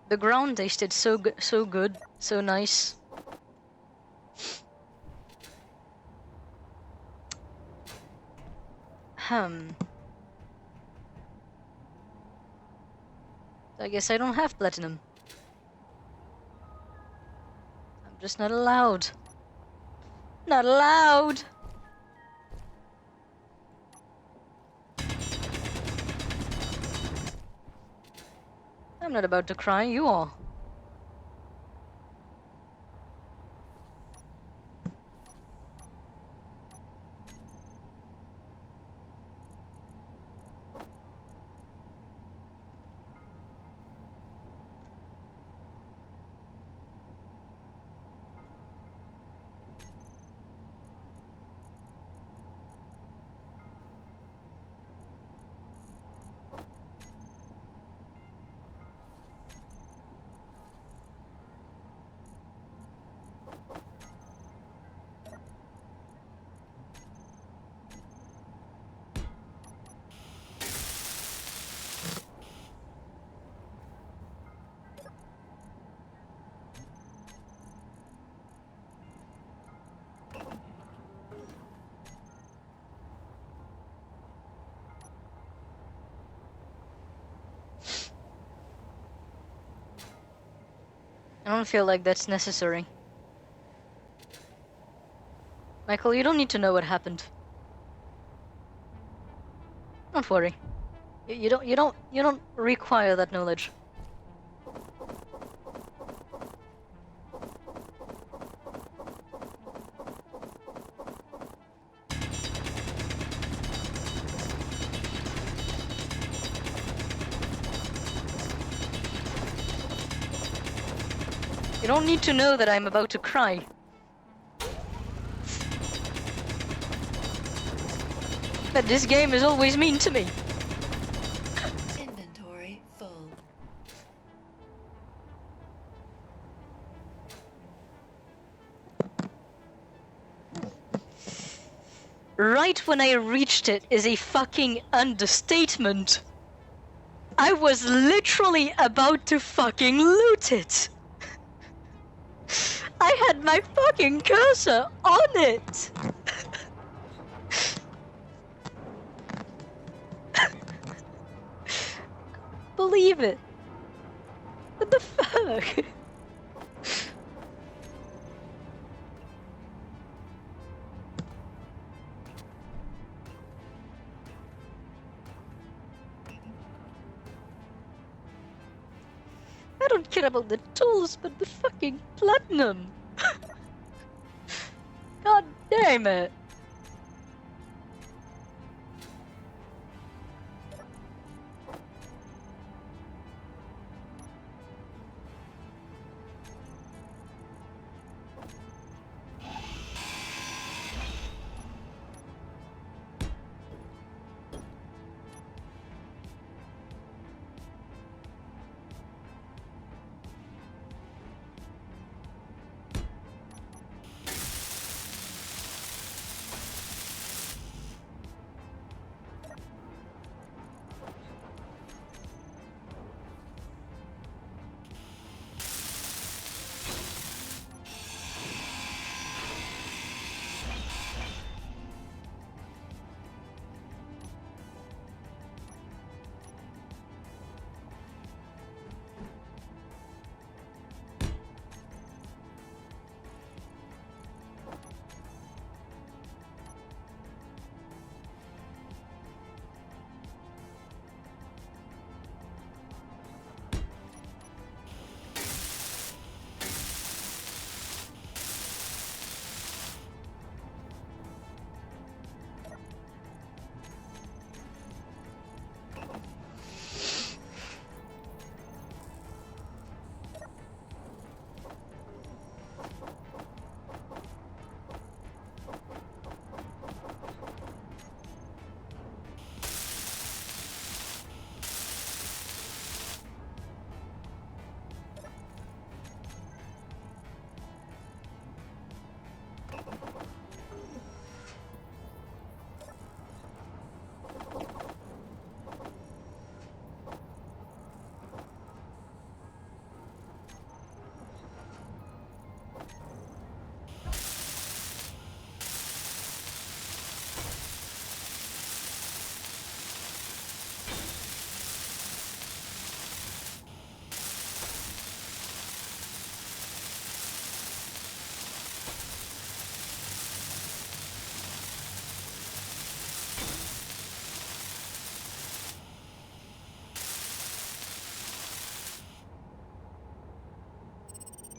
The ground tasted so good, so nice. I guess I don't have platinum. I'm just not allowed. Not allowed! I'm not about to cry, you are. I don't feel like that's necessary. Michael, you don't need to know what happened. Don't worry. You don't require that knowledge. You don't need to know that I'm about to cry. But this game is always mean to me. Inventory full. Right when I reached it is a fucking understatement. I was literally about to fucking loot it. I had my fucking cursor on it. Believe it. What the fuck? I don't care about the tools, but the fucking platinum. God damn it.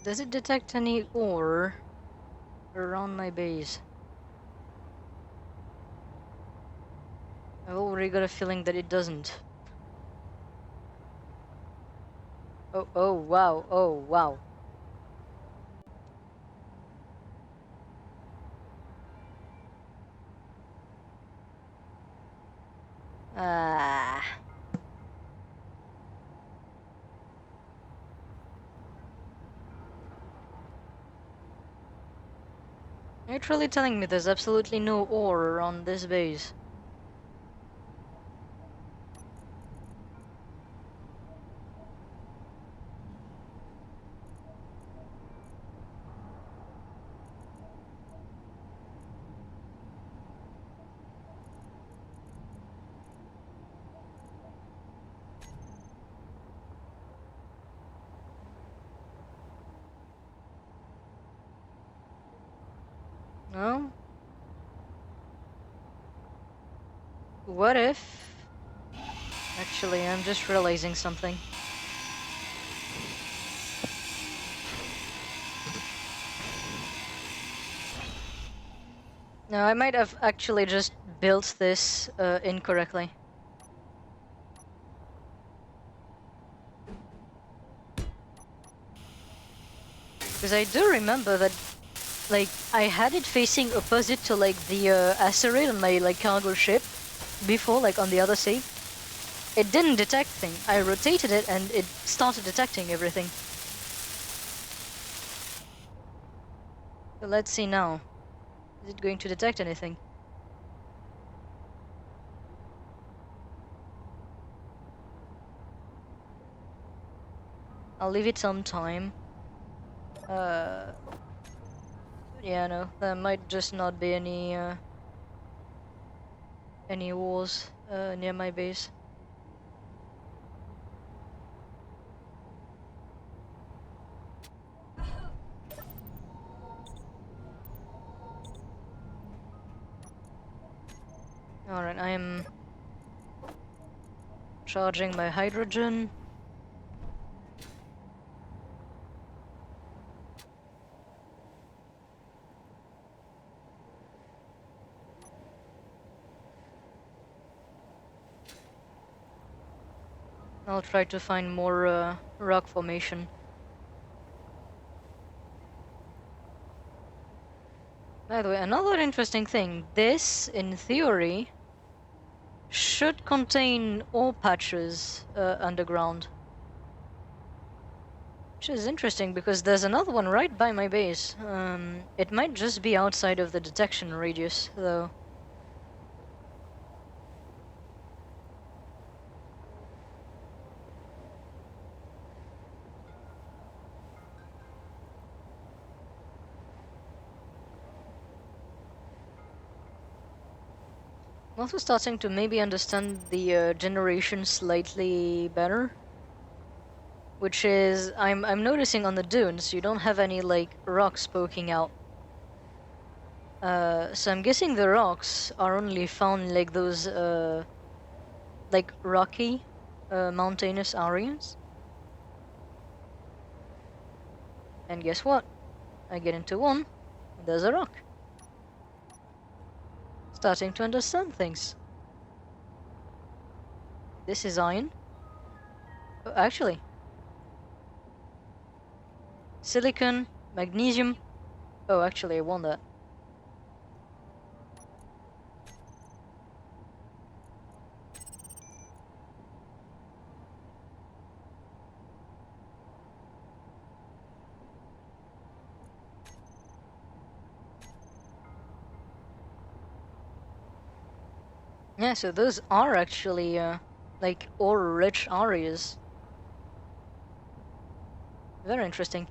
Does it detect any ore around my base? I've already got a feeling that it doesn't. Oh wow, oh wow. Ah. Are you truly telling me there's absolutely no ore on this base? No? What if... Actually, I'm just realizing something. No, I might have actually just built this incorrectly. Because I do remember that, like, I had it facing opposite to, like, the asteroid on my, like, cargo ship before, like, on the other side. It didn't detect thing. I rotated it and it started detecting everything. So let's see now. Is it going to detect anything? I'll leave it some time. Yeah, no, there might just not be any wars near my base. Alright, I am charging my hydrogen. I'll try to find more rock formation. By the way, another interesting thing. This, in theory, should contain ore patches underground. Which is interesting because there's another one right by my base. It might just be outside of the detection radius, though. I'm also starting to maybe understand the generation slightly better. Which is, I'm noticing on the dunes, you don't have any, like, rocks poking out. So I'm guessing the rocks are only found, like, those, like, rocky, mountainous areas. And guess what? I get into one, and there's a rock. Starting to understand things. This is iron. Oh, actually. Silicon, magnesium. Oh, actually, I won that. Yeah, so those are actually, like, ore-rich areas. Very interesting.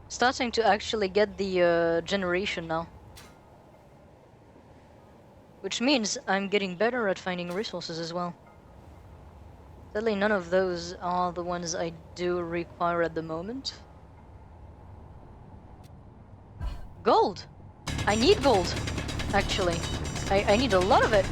Starting to actually get the generation now. Which means I'm getting better at finding resources as well. Sadly, none of those are the ones I do require at the moment. Gold! I need gold, actually. I need a lot of it.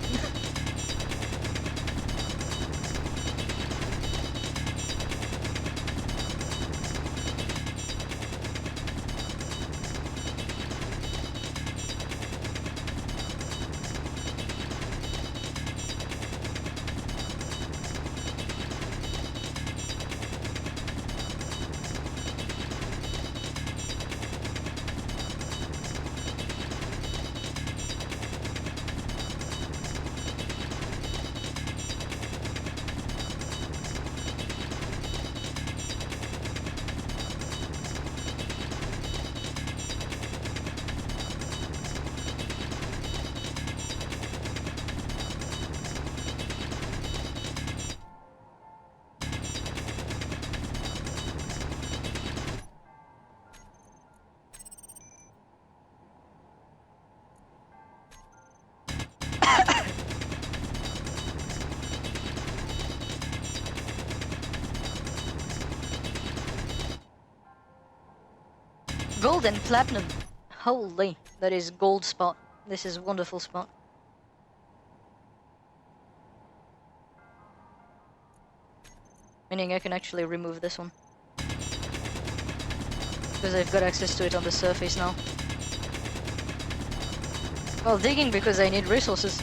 Gold and platinum. Holy, that is gold spot. This is wonderful spot. Meaning I can actually remove this one. Because I've got access to it on the surface now. Well, digging because I need resources.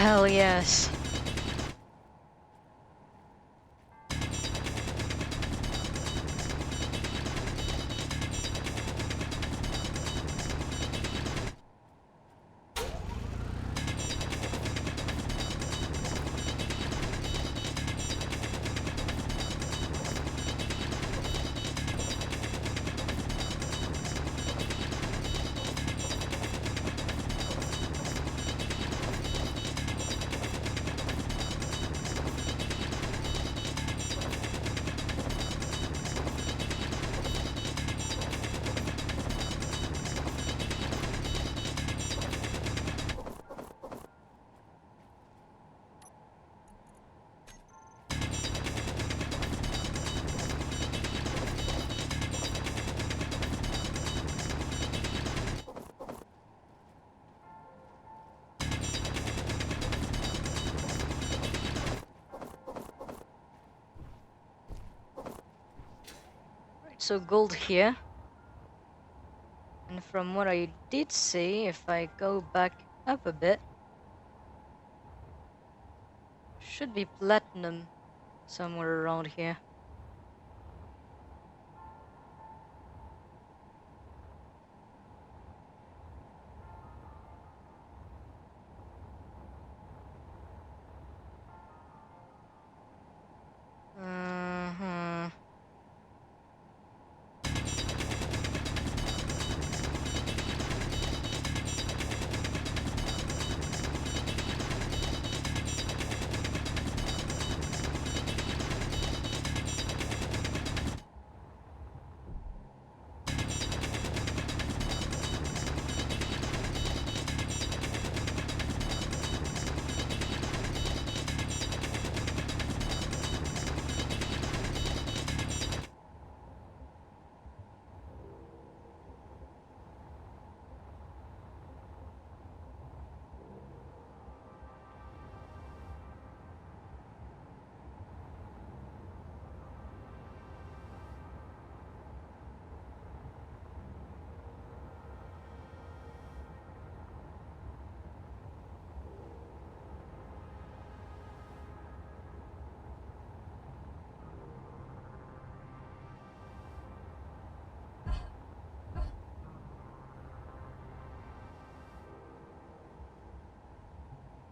hell yes. So gold here. And from what I did see, if I go back up a bit, should be platinum somewhere around here. Uh-huh.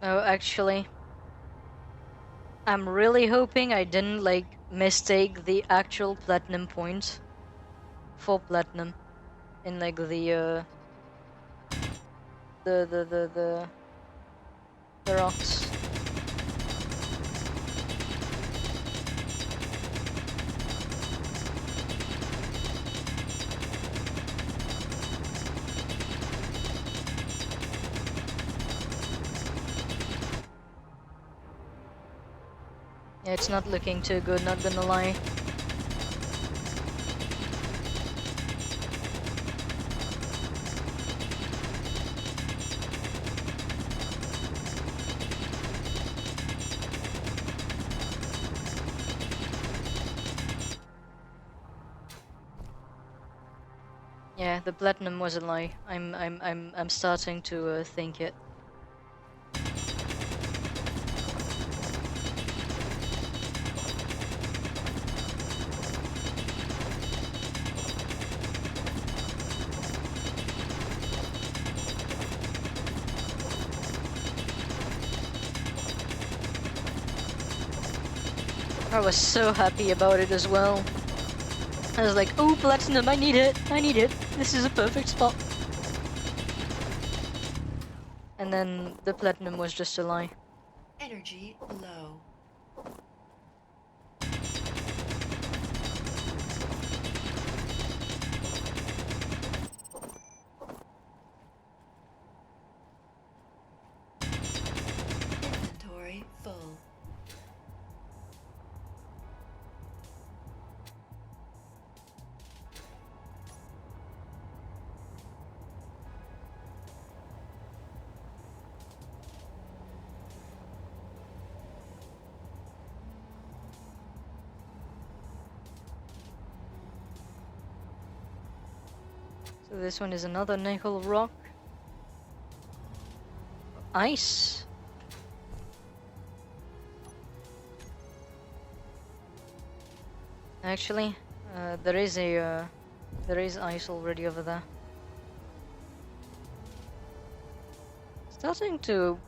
Oh, actually, I'm really hoping I didn't like mistake the actual platinum point for platinum in like the rocks. Yeah, it's not looking too good, not gonna lie. Yeah, the platinum was a lie. I'm starting to think it. I was so happy about it as well. I was like, oh, platinum, I need it, I need it. This is a perfect spot. And then the platinum was just a lie. Energy low. Inventory full. So this one is another nickel rock. Ice. Actually, there is ice already over there. Starting to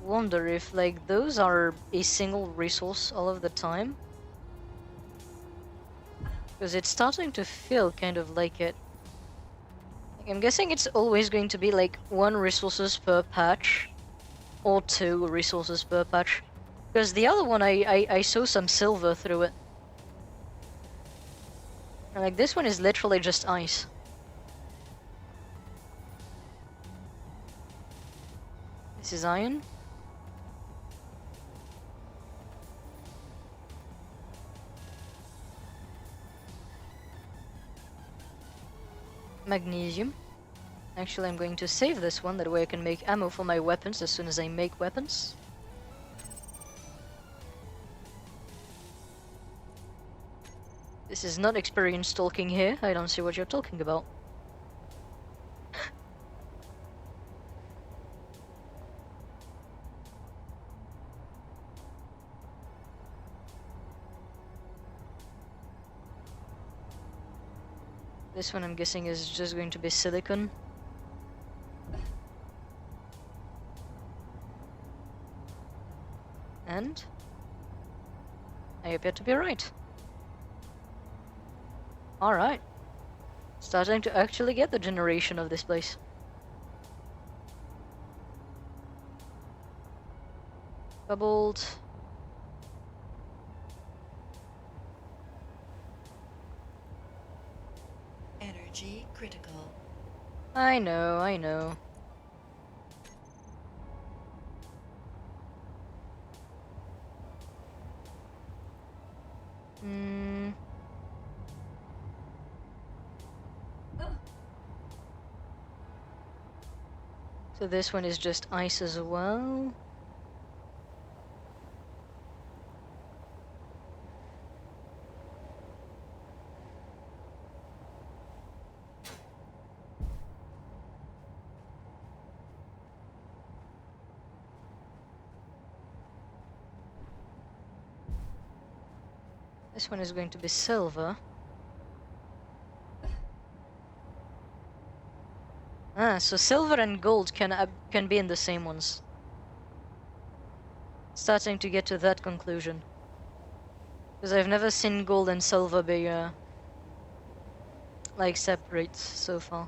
wonder if like those are a single resource all of the time. Because it's starting to feel kind of like it. Like, I'm guessing it's always going to be like 1 resources per patch. Or 2 resources per patch. Because the other one I saw some silver through it. And like this one is literally just ice. This is iron. Magnesium. Actually, I'm going to save this one, that way I can make ammo for my weapons as soon as I make weapons. This is not experience talking here, I don't see what you're talking about. This one I'm guessing is just going to be silicon. And I appear to be right. Alright. Starting to actually get the generation of this place. Cobalt. Energy critical. I know, I know. Hmm. So this one is just ice as well. This one is going to be silver. Ah, so silver and gold can be in the same ones. Starting to get to that conclusion. Because I've never seen gold and silver be like separate so far.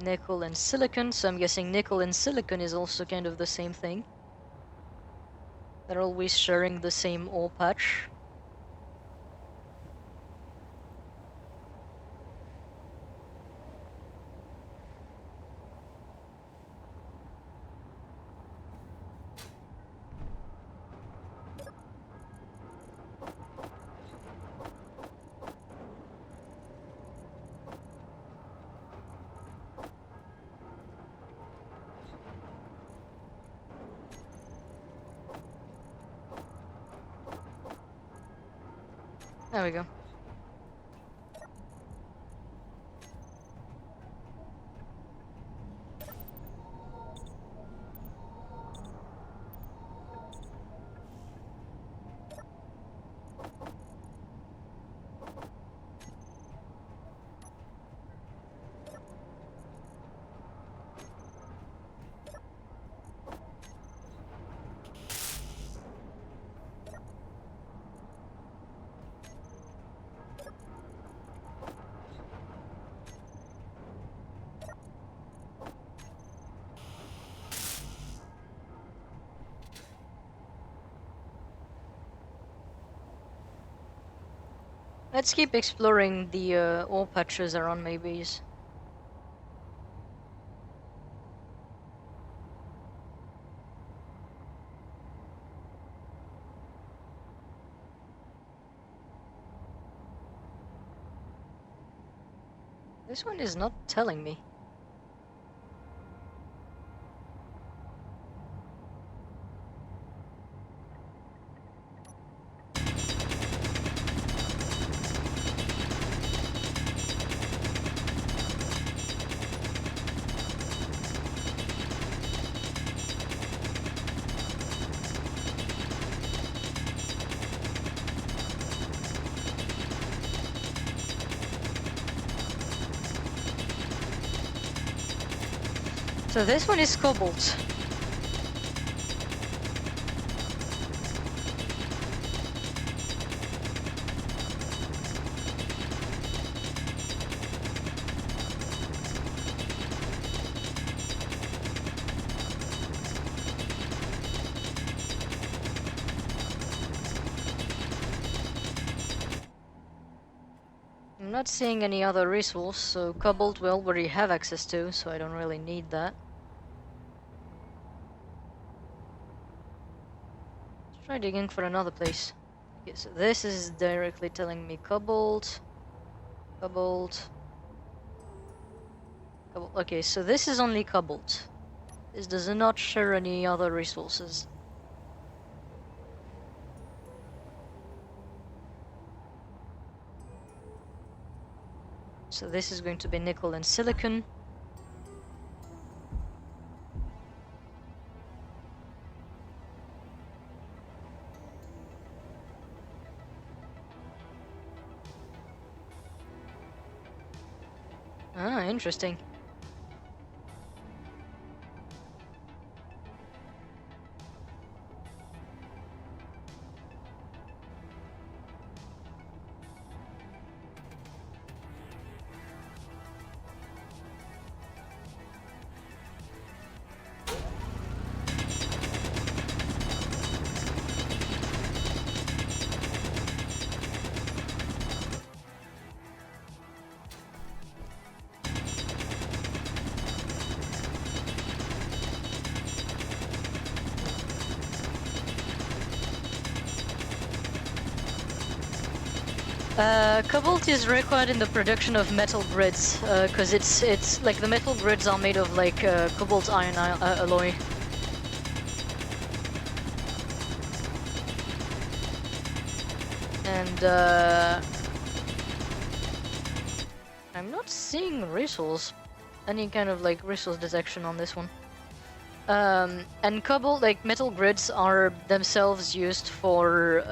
Nickel and silicon, so I'm guessing nickel and silicon is also kind of the same thing. They're always sharing the same ore patch. There we go. Let's keep exploring the ore patches around my base. This one is not telling me. So this one is cobalt. I'm not seeing any other resource, so cobalt we already have access to, so I don't really need that. Let's try digging for another place. Okay, so this is directly telling me cobalt, cobalt, cobalt. Okay, so this is only cobalt. This does not share any other resources. So this is going to be nickel and silicon. Ah, interesting. Cobalt is required in the production of metal grids, because it's like the metal grids are made of like cobalt iron alloy. And I'm not seeing resource, any kind of like resource detection on this one. And cobalt, like metal grids, are themselves used for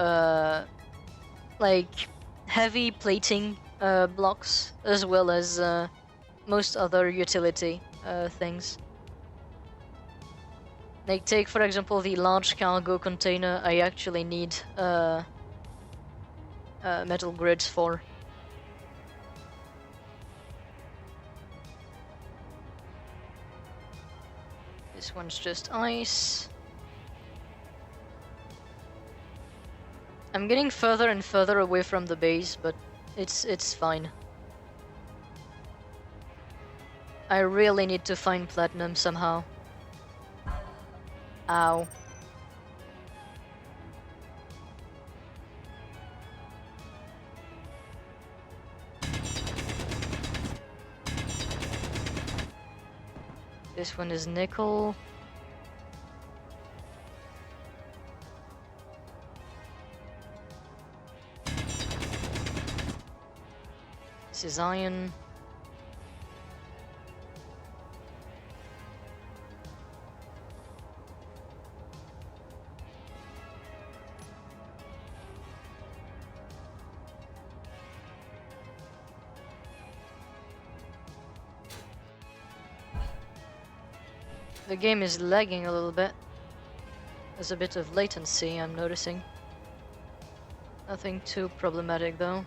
like heavy plating blocks, as well as most other utility things. Like take for example the large cargo container. I actually need metal grids for. This one's just ice. I'm getting further and further away from the base, but it's fine. I really need to find platinum somehow. Ow. This one is nickel. This is iron. The game is lagging a little bit. There's a bit of latency I'm noticing. Nothing too problematic though.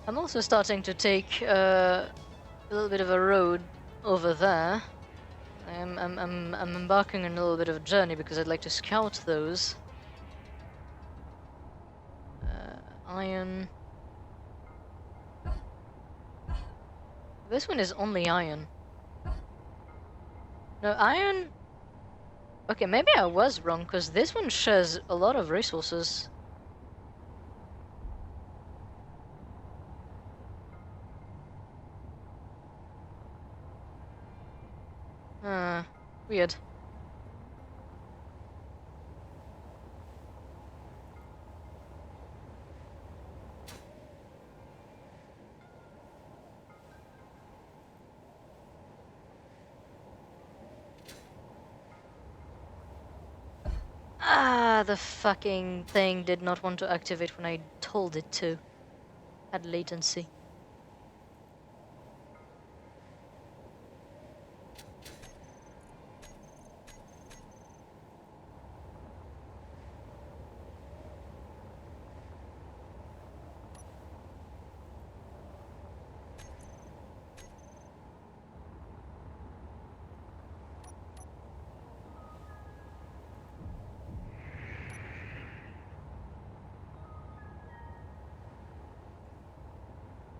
I'm also starting to take a little bit of a road over there. I'm embarking on a little bit of a journey because I'd like to scout those. Iron. This one is only iron. No, iron... Okay, maybe I was wrong, because this one shares a lot of resources. Weird. Ah, the fucking thing did not want to activate when I told it to. had latency.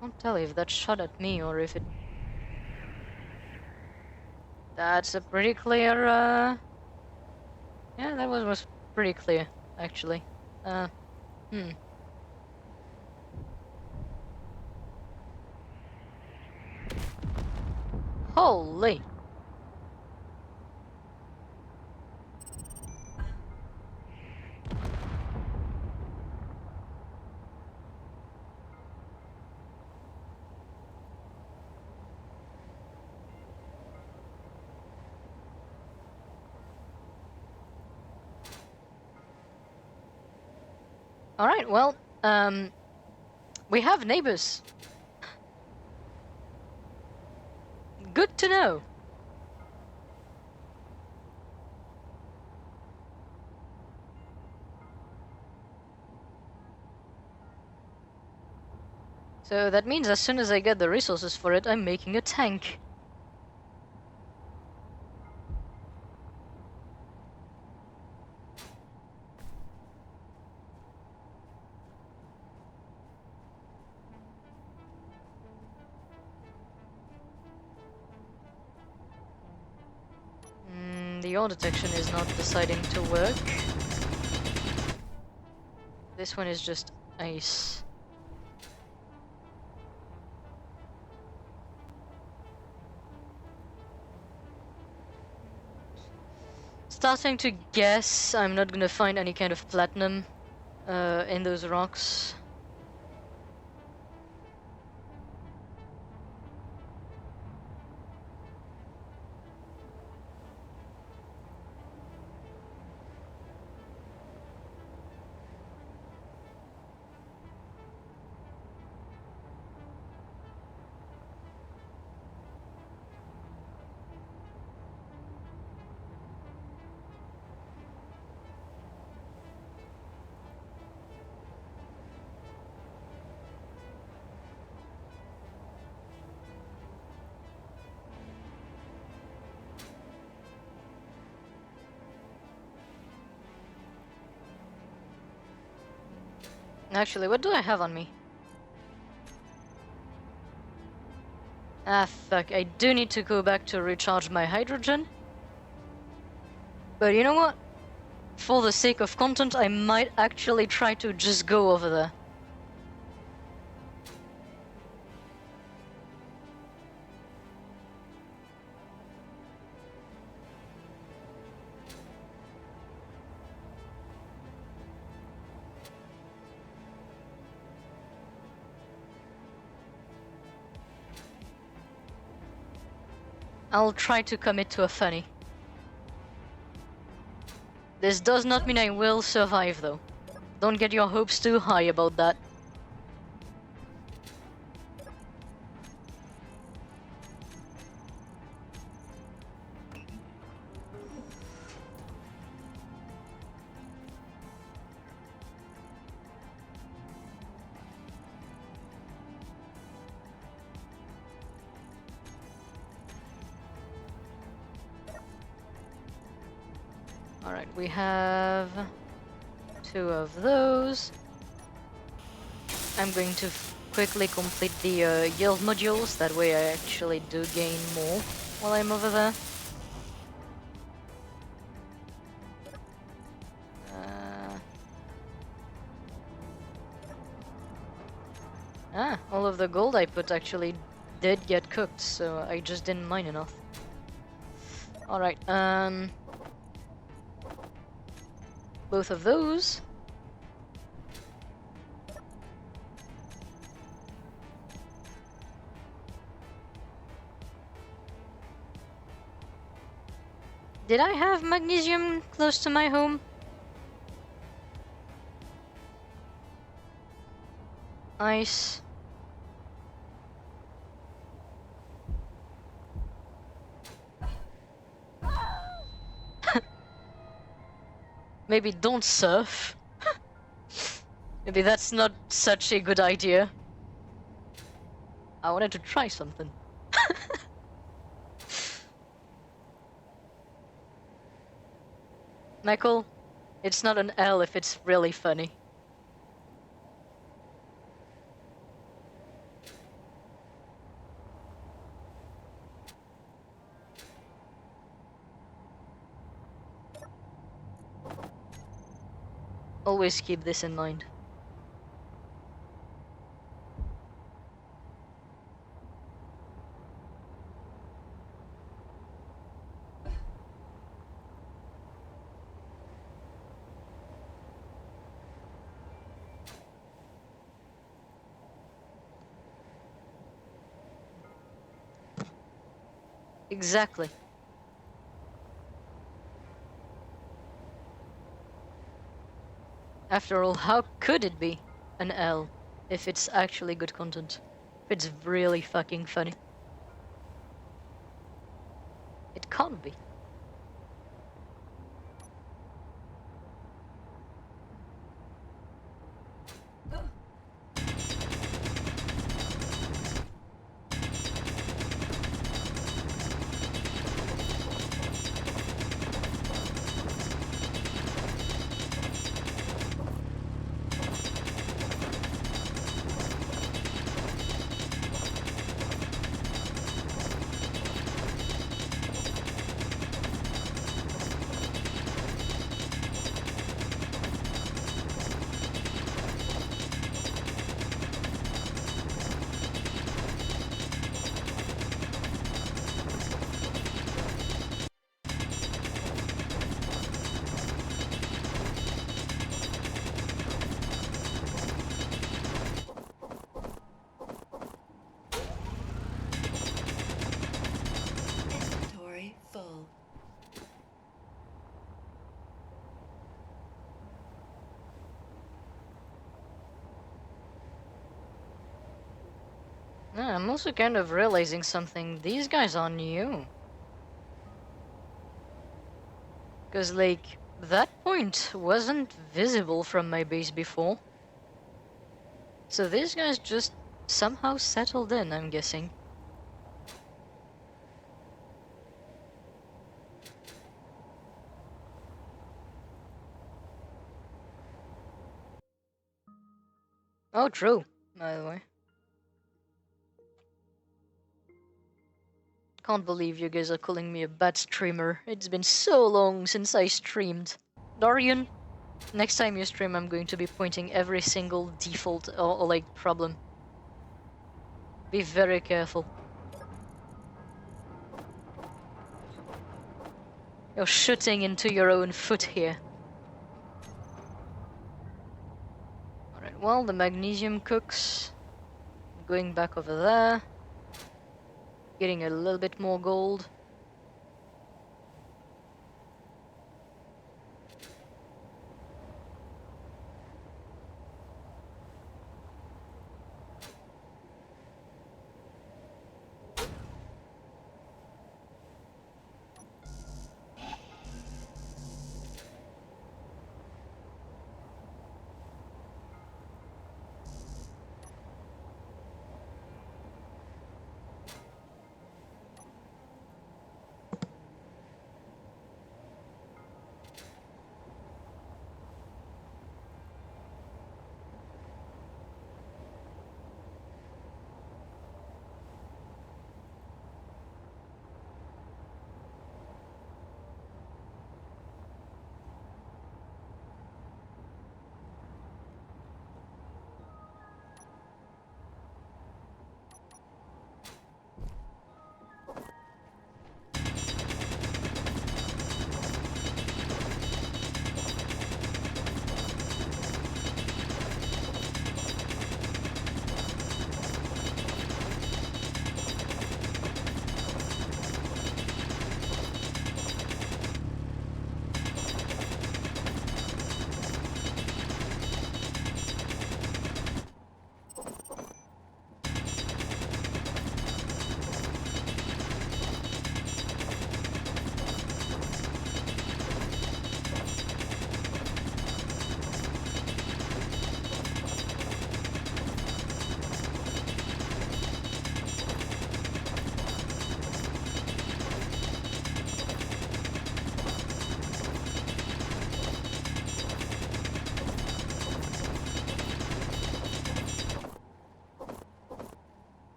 Can't tell if that shot at me or if it... That's a pretty clear, Yeah, that was pretty clear, actually. Hmm. Holy! Alright, well, we have neighbors. Good to know. So that means as soon as I get the resources for it, I'm making a tank. The ore detection is not deciding to work. This one is just ice. Starting to guess I'm not gonna find any kind of platinum in those rocks. Actually, what do I have on me? Ah, fuck, I do need to go back to recharge my hydrogen. But you know what? For the sake of content, I might actually try to just go over there. I'll try to commit to a funny. This does not mean I will survive, though. Don't get your hopes too high about that. Alright, we have 2 of those. I'm going to quickly complete the yield modules, that way I actually do gain more while I'm over there. All of the gold I put actually did get cooked, so I just didn't mine enough. Alright, both of those. Did I have magnesium close to my home? Ice. Maybe don't surf. Maybe that's not such a good idea. I wanted to try something. Michael, it's not an L if it's really funny. Always keep this in mind. Exactly. After all, how could it be an L if it's actually good content? If it's really fucking funny. It can't be. Inventory full. Yeah, I'm also kind of realizing something. These guys are new. Because, like, that point wasn't visible from my base before. So these guys just somehow settled in, I'm guessing. Oh, true, by the way. Can't believe you guys are calling me a bad streamer. It's been so long since I streamed. Dorian, next time you stream, I'm going to be pointing every single default or like problem. Be very careful. You're shooting into your own foot here. Alright, well, the magnesium cooks. Going back over there. Getting a little bit more gold.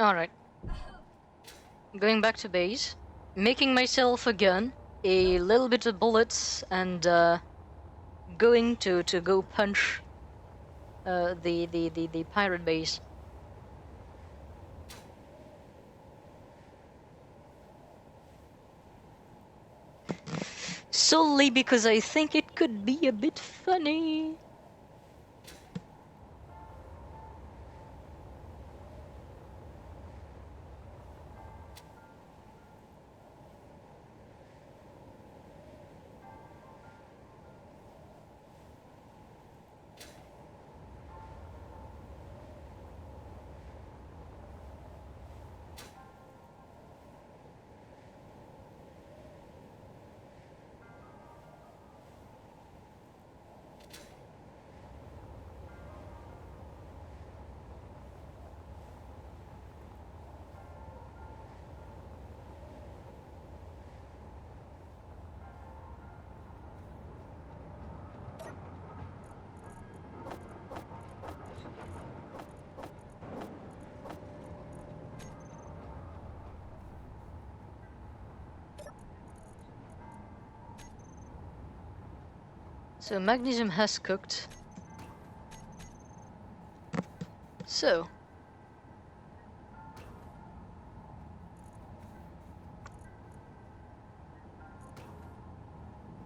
Alright. Going back to base. Making myself a gun, a little bit of bullets, and going to go punch the pirate base. Solely because I think it could be a bit funny. So magnesium has cooked. So.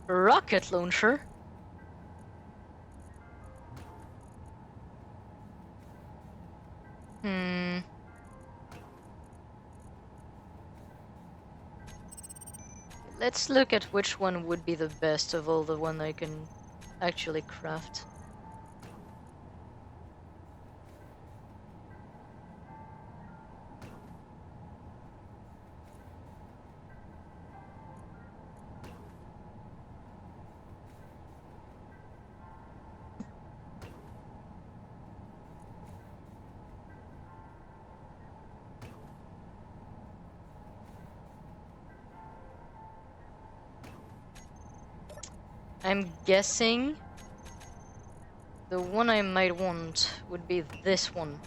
Rocket launcher? Hmm. Let's look at which one would be the best of all the one I can actually craft. I'm guessing the one I might want would be this one.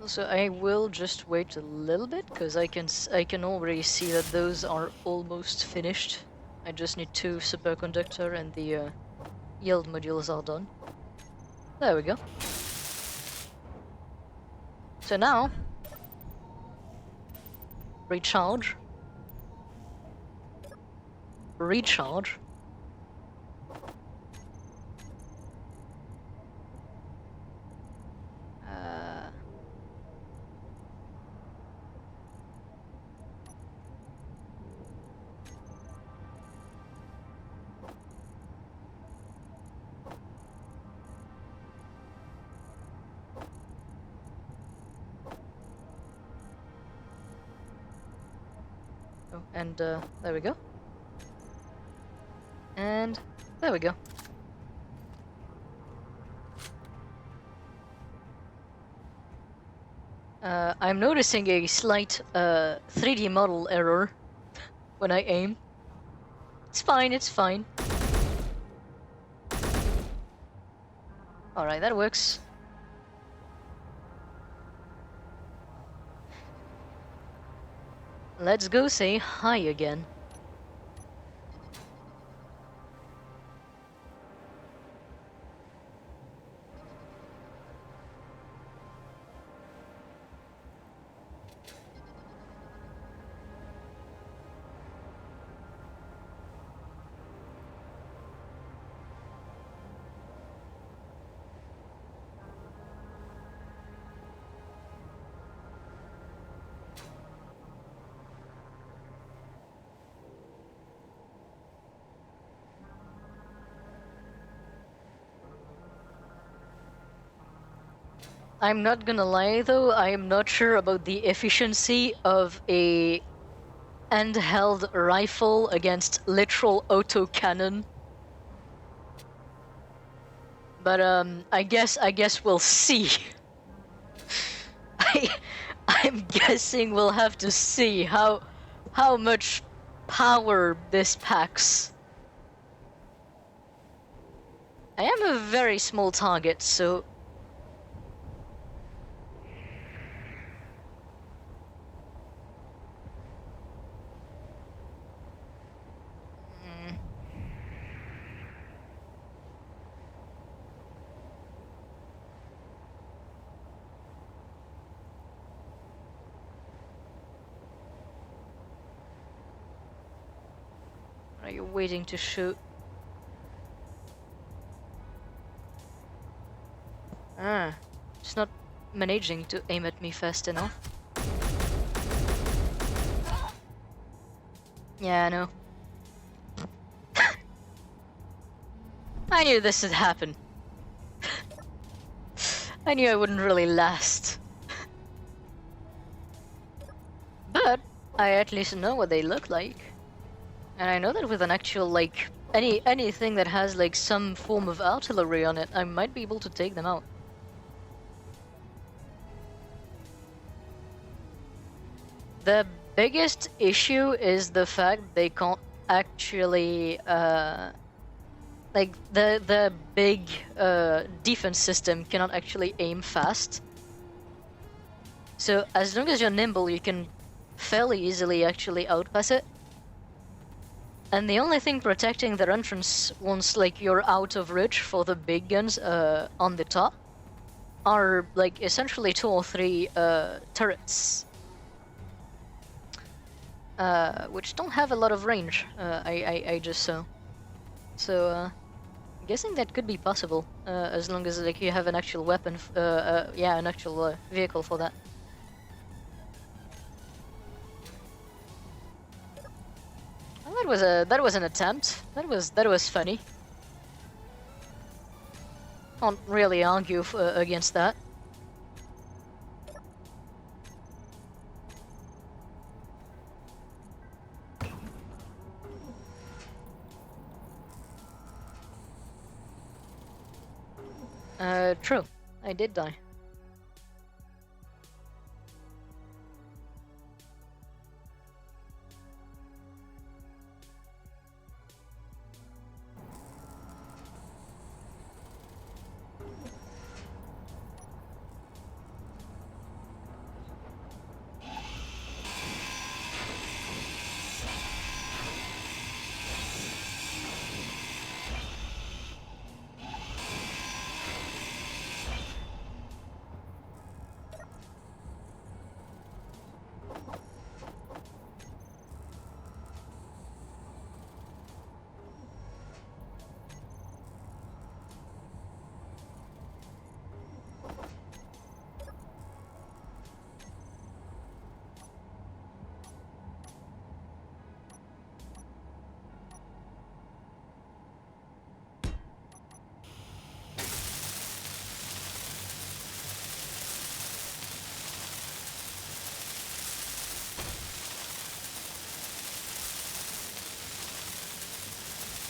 Also, I will just wait a little bit because I can already see that those are almost finished. I just need 2 superconductor and the yield modules are done. There we go. So now, recharge, recharge. Oh, and there we go. And there we go. I'm noticing a slight 3D model error when I aim. It's fine, it's fine. Alright, that works. Let's go say hi again. I'm not gonna lie though, I am not sure about the efficiency of a handheld rifle against literal autocannon. But I guess we'll see. I'm guessing we'll have to see how much power this packs. I am a very small target, so mm, are you waiting to shoot? Ah, it's not managing to aim at me fast enough. Yeah, I know. I knew this would happen. I knew I wouldn't really last. But I at least know what they look like. And I know that with an actual, like, anything that has, like, some form of artillery on it, I might be able to take them out. The biggest issue is the fact they can't actually, like, the big defense system cannot actually aim fast. So as long as you're nimble, you can fairly easily actually outpass it. And the only thing protecting their entrance once, like, you're out of reach for the big guns on the top are, like, essentially 2 or 3 turrets. Which don't have a lot of range, I just saw. So, I'm guessing that could be possible, as long as, like, you have an actual weapon, yeah, an actual vehicle for that. Well, that was an attempt. That was funny. Can't really argue against that. True. I did die.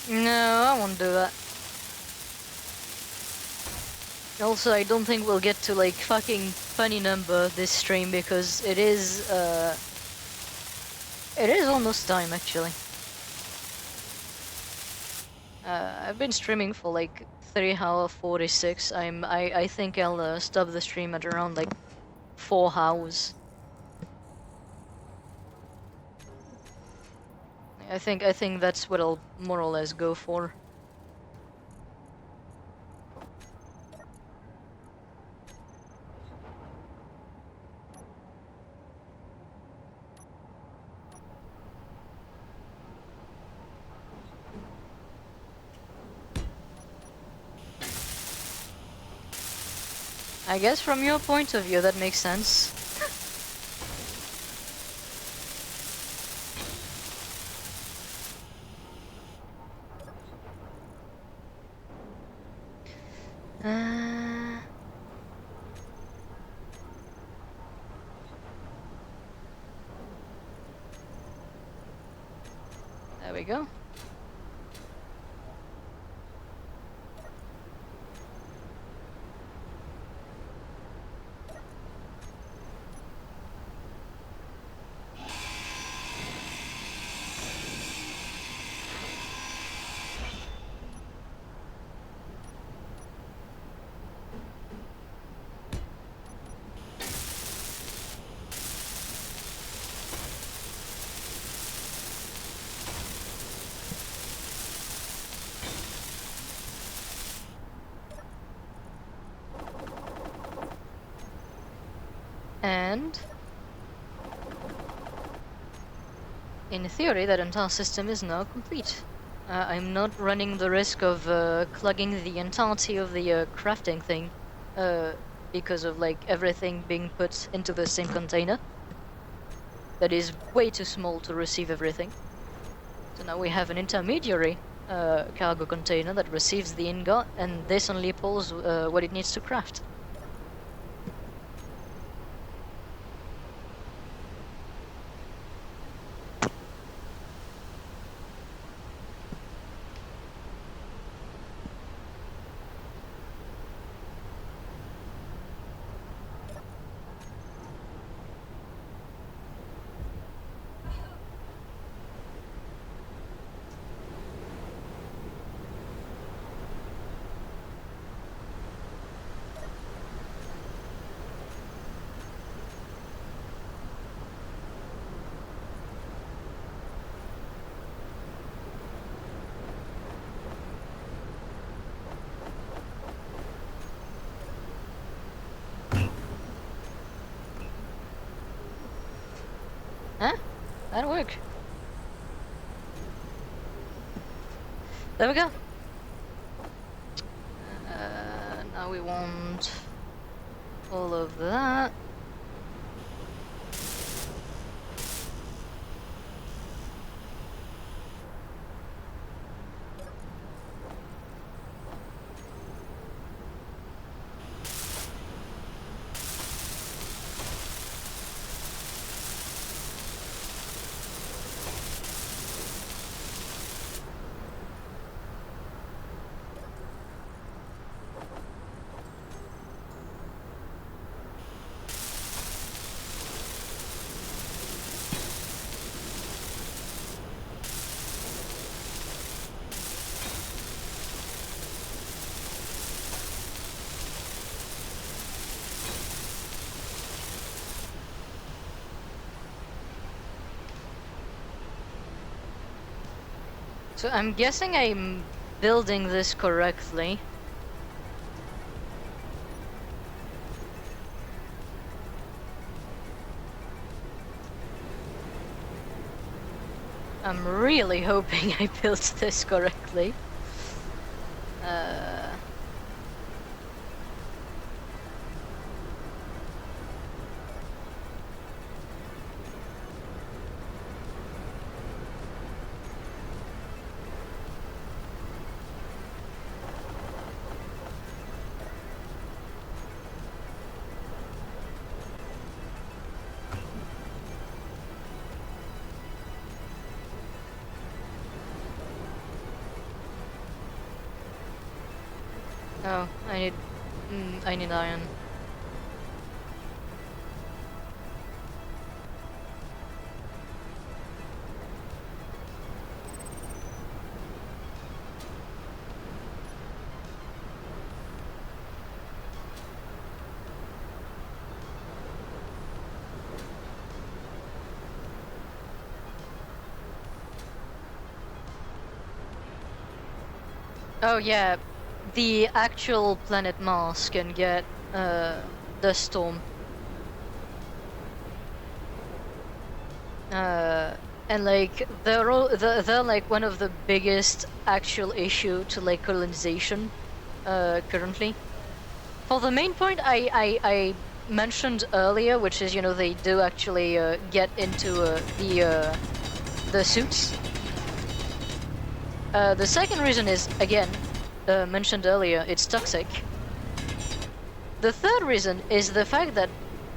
No, I won't do that. Also, I don't think we'll get to, like, fucking funny number this stream because it is almost time actually. I've been streaming for like 3 hours 46. I think I'll stop the stream at around like 4 hours. I think that's what I'll more or less go for. I guess from your point of view that makes sense. Uh, we go. And in theory, that entire system is now complete. I'm not running the risk of clogging the entirety of the crafting thing because of like everything being put into the same container that is way too small to receive everything. So now we have an intermediary cargo container that receives the ingot, and this only pulls what it needs to craft. Huh? That'll work. There we go. Now we want all of that. So I'm guessing I'm building this correctly. I'm really hoping I built this correctly. Oh, I need iron. Oh yeah, the actual planet Mars can get dust storm. And like they're like one of the biggest actual issue to like colonization currently. For the main point I mentioned earlier, which is, you know, they do actually get into the suits. The second reason is, again, mentioned earlier, it's toxic. The third reason is the fact that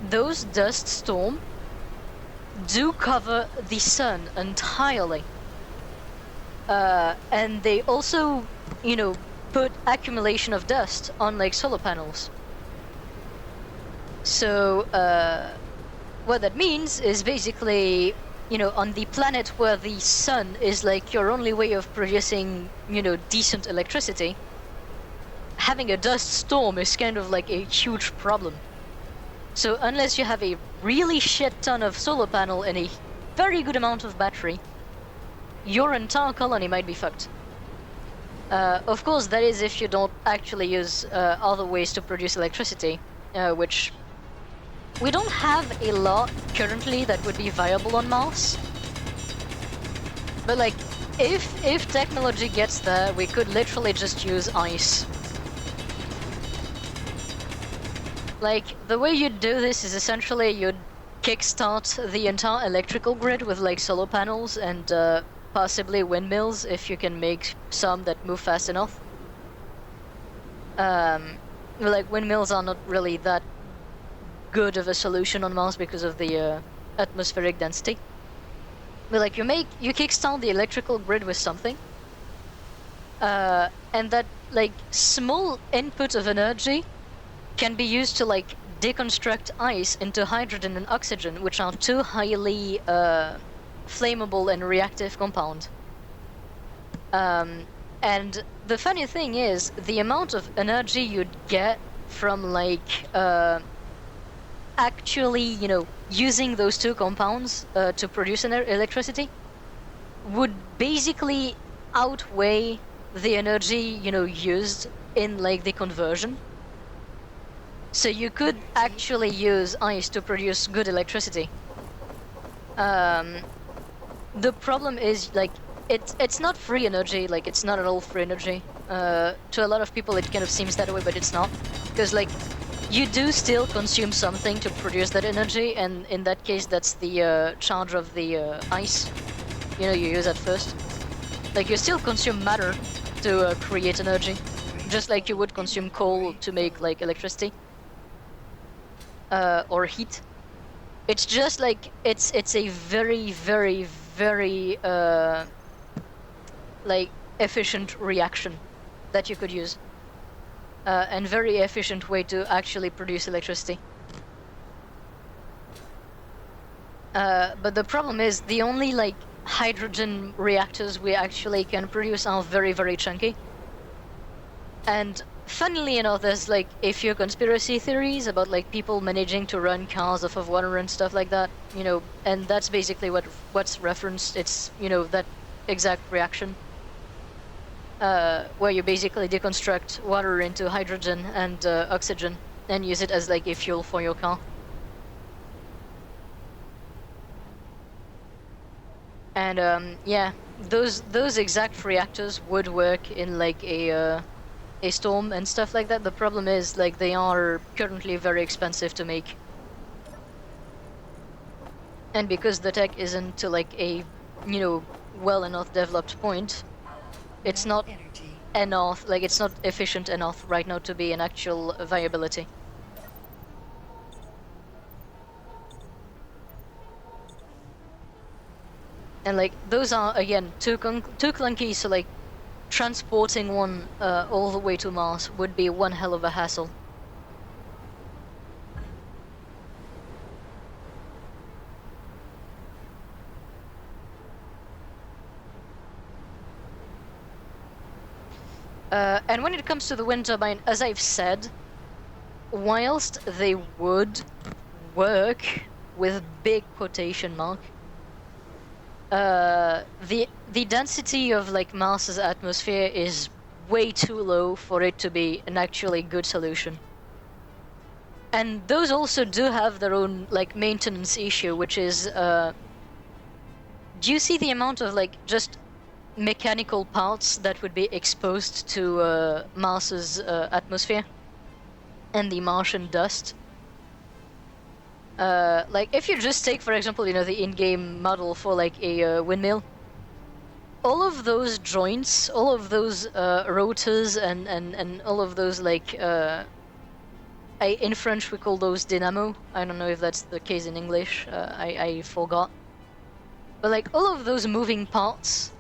those dust storms do cover the sun entirely. And they also, you know, put accumulation of dust on like solar panels. So what that means is basically, you know, on the planet where the sun is like your only way of producing, you know, decent electricity, having a dust storm is kind of like a huge problem. So unless you have a really shit ton of solar panel and a very good amount of battery, your entire colony might be fucked. Of course, that is if you don't actually use other ways to produce electricity, which we don't have a lot currently that would be viable on Mars. But like, if technology gets there, we could literally just use ice. Like, the way you'd do this is essentially you'd kickstart the entire electrical grid with like solar panels and possibly windmills if you can make some that move fast enough. Like, windmills are not really that good of a solution on Mars because of the atmospheric density. But like, you kickstart the electrical grid with something, and that like small input of energy can be used to like deconstruct ice into hydrogen and oxygen, which are two highly flammable and reactive compounds. And the funny thing is, the amount of energy you'd get from like actually, you know, using those two compounds to produce electricity would basically outweigh the energy, you know, used in like the conversion. So you could actually use ice to produce good electricity. The problem is like it's not free energy. Like, it's not at all free energy. To a lot of people, it kind of seems that way, but it's not, because like you do still consume something to produce that energy, and in that case, that's the charge of the ice. You know, you use at first. Like, you still consume matter to create energy, just like you would consume coal to make like electricity or heat. It's just like it's a very, very, very like efficient reaction that you could use, and very efficient way to actually produce electricity. But the problem is the only like hydrogen reactors we actually can produce are very, very chunky. And funnily enough, there's like a few conspiracy theories about like people managing to run cars off of water and stuff like that, you know, and that's basically what's referenced. It's, you know, that exact reaction, where you basically deconstruct water into hydrogen and oxygen and use it as like a fuel for your car. And yeah, those exact reactors would work in like a storm and stuff like that. The problem is like they are currently very expensive to make, and because the tech isn't to like a, you know, well enough developed point, it's not Energy. enough, like it's not efficient enough right now to be an actual viability. And like those are again too clunky, so like transporting one all the way to Mars would be one hell of a hassle. And when it comes to the wind turbine, as I've said, whilst they would work with big quotation mark, the density of like Mars's atmosphere is way too low for it to be an actually good solution. And those also do have their own like maintenance issue, which is do you see the amount of like just mechanical parts that would be exposed to Mars's atmosphere and the Martian dust? Like, if you just take, for example, you know, the in-game model for like a windmill, all of those joints, all of those rotors, and all of those like in French we call those dynamo. I don't know if that's the case in English. I forgot. But like all of those moving parts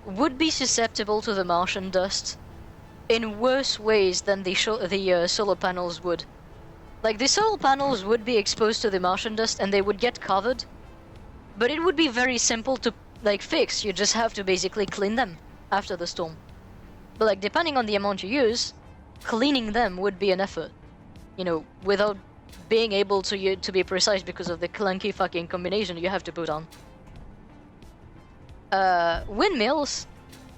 would be susceptible to the Martian dust in worse ways than the solar panels would. Like, the solar panels would be exposed to the Martian dust and they would get covered, but it would be very simple to, like, fix. You just have to basically clean them after the storm. But, like, depending on the amount you use, cleaning them would be an effort. You know, without being able to be precise because of the clunky fucking combination you have to put on. Windmills?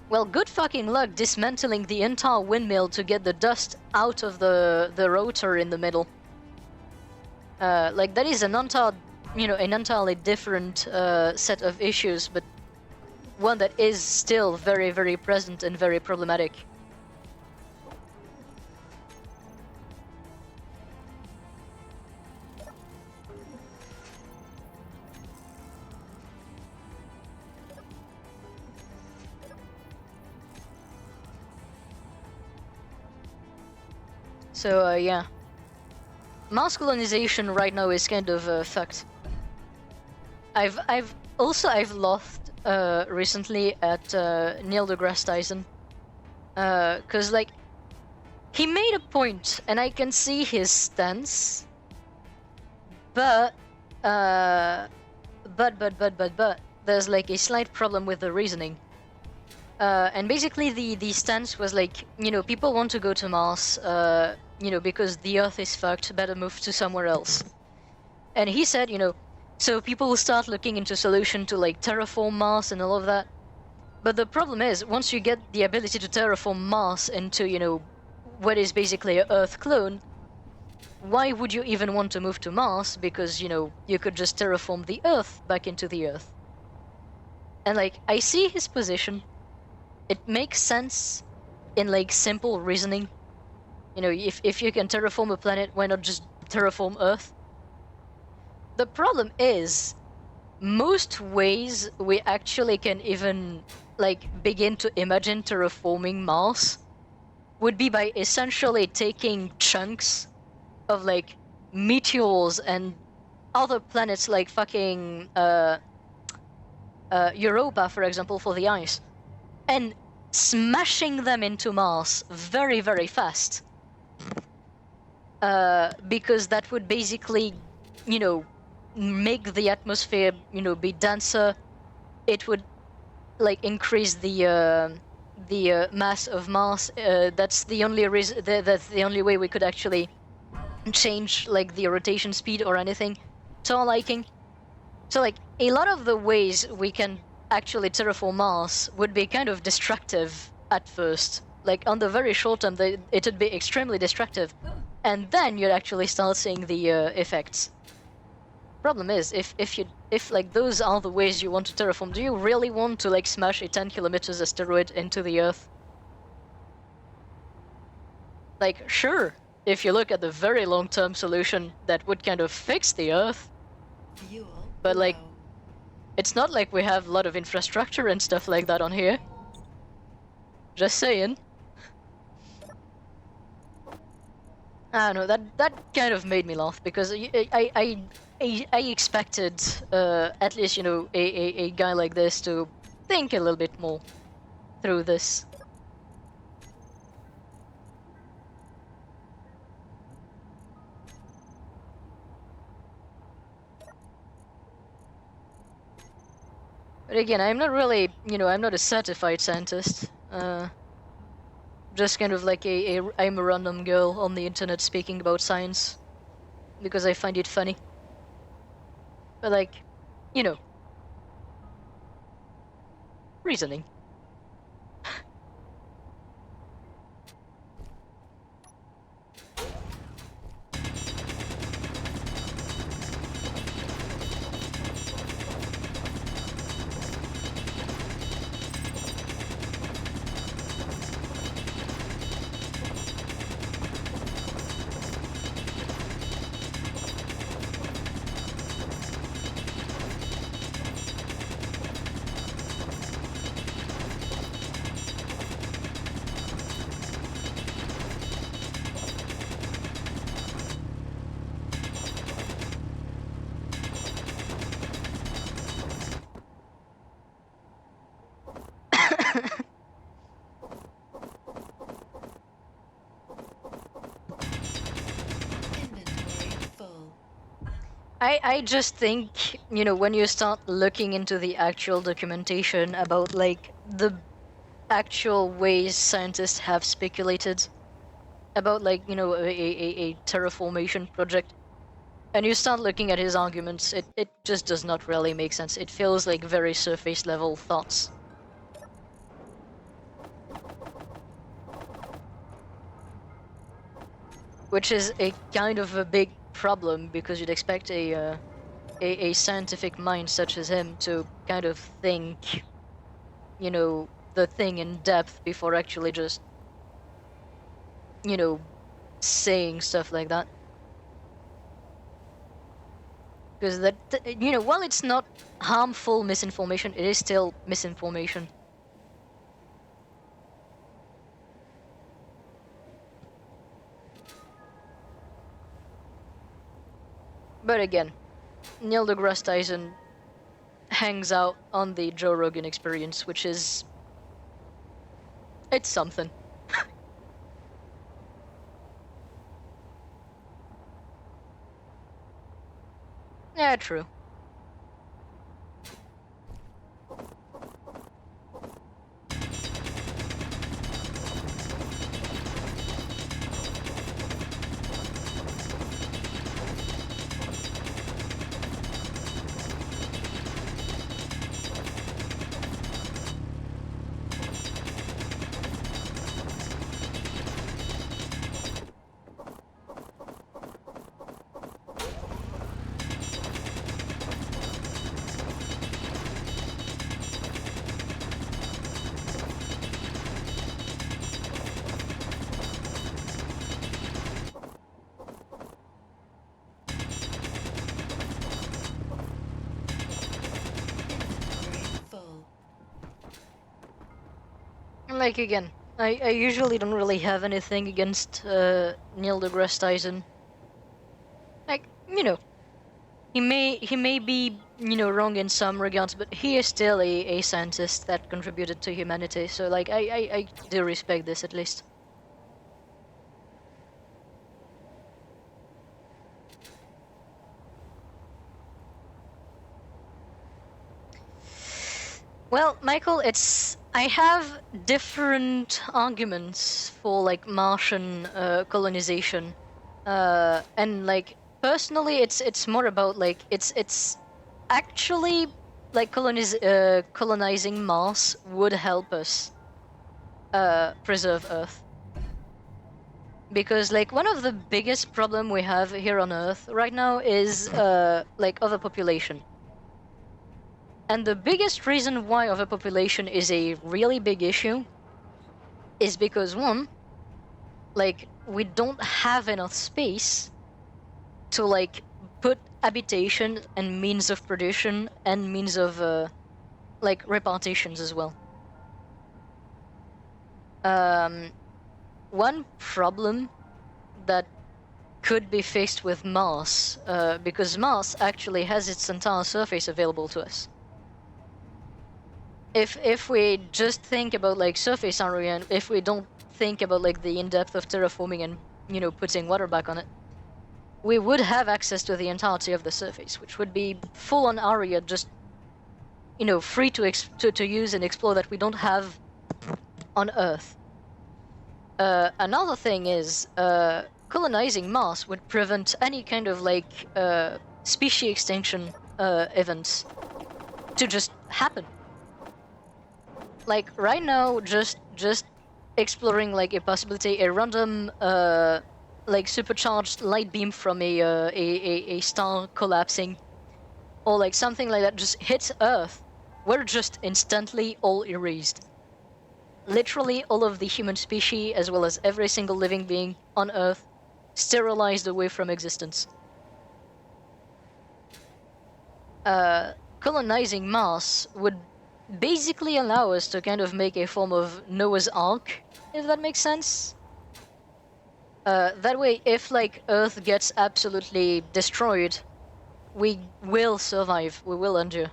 Well, good fucking luck dismantling the entire windmill to get the dust out of the rotor in the middle. Like, that is an entirely different set of issues, but one that is still very, very present and very problematic. So, yeah. Mars colonization right now is kind of fucked. I've lost recently at Neil deGrasse Tyson, cause like he made a point and I can see his stance, but there's like a slight problem with the reasoning. And basically the stance was like, you know, people want to go to Mars, you know, because the Earth is fucked, better move to somewhere else. And he said, you know, so people will start looking into solution to like terraform Mars and all of that. But the problem is, once you get the ability to terraform Mars into, you know, what is basically an Earth clone, why would you even want to move to Mars? Because, you know, you could just terraform the Earth back into the Earth. And like, I see his position. It makes sense in like simple reasoning. You know, if you can terraform a planet, why not just terraform Earth? The problem is, most ways we actually can even like begin to imagine terraforming Mars would be by essentially taking chunks of like meteors and other planets like fucking Europa, for example, for the ice, and smashing them into Mars very, very fast. Because that would basically, you know, make the atmosphere, you know, be denser. It would, like, increase the mass of Mars. That's the only reason. That's the only way we could actually change, like, the rotation speed or anything to our liking. So, like, a lot of the ways we can actually terraform Mars would be kind of destructive at first. Like, on the very short term, it would be extremely destructive, and then you'd actually start seeing the effects. Problem is, if like those are the ways you want to terraform, do you really want to like smash a 10 kilometers asteroid into the Earth? Like, sure, if you look at the very long-term solution, that would kind of fix the Earth. Fuel But like, low. it's not like we have a lot of infrastructure and stuff like that on here. Just saying. I don't know, that kind of made me laugh, because I expected, at least, you know, a guy like this to think a little bit more through this. But again, I'm not really, you know, I'm not a certified scientist. Just kind of like I'm a random girl on the internet speaking about science because I find it funny. But like, you know, reasoning. I just think, you know, when you start looking into the actual documentation about like the actual ways scientists have speculated about like, you know, a terraformation project, and you start looking at his arguments, it just does not really make sense. It feels like very surface level thoughts. Which is a kind of a big problem because you'd expect a scientific mind such as him to kind of think, you know, the thing in depth before actually just, you know, saying stuff like that. Because that, you know, while it's not harmful misinformation, it is still misinformation. But again, Neil deGrasse Tyson hangs out on the Joe Rogan Experience, which is, it's something. Yeah, true. Inventory full. Like again, I usually don't really have anything against Neil deGrasse Tyson. Like, you know, he may be, you know, wrong in some regards, but he is still a scientist that contributed to humanity. So like I do respect this at least. Well, Michael, it's I have different arguments for like Martian colonization, and like personally, it's more about like it's actually like colonizing Mars would help us preserve Earth. Because like one of the biggest problem we have here on Earth right now is like overpopulation. And the biggest reason why overpopulation is a really big issue is because one, like we don't have enough space to like put habitation and means of production and means of like repartitions as well. Um, one problem that could be faced with Mars, because Mars actually has its entire surface available to us. If we just think about like surface area, and if we don't think about like the in-depth of terraforming and, you know, putting water back on it, we would have access to the entirety of the surface, which would be full-on area, just, you know, free to use and explore that we don't have on Earth. Another thing is colonizing Mars would prevent any kind of like species extinction events to just happen. Like right now, just exploring like a possibility, a random like supercharged light beam from a star collapsing, or like something like that just hits Earth, we're just instantly all erased. Literally all of the human species, as well as every single living being on Earth, sterilized away from existence. Colonizing Mars would basically allow us to kind of make a form of Noah's Ark, if that makes sense. That way, if like Earth gets absolutely destroyed, we will survive. We will endure.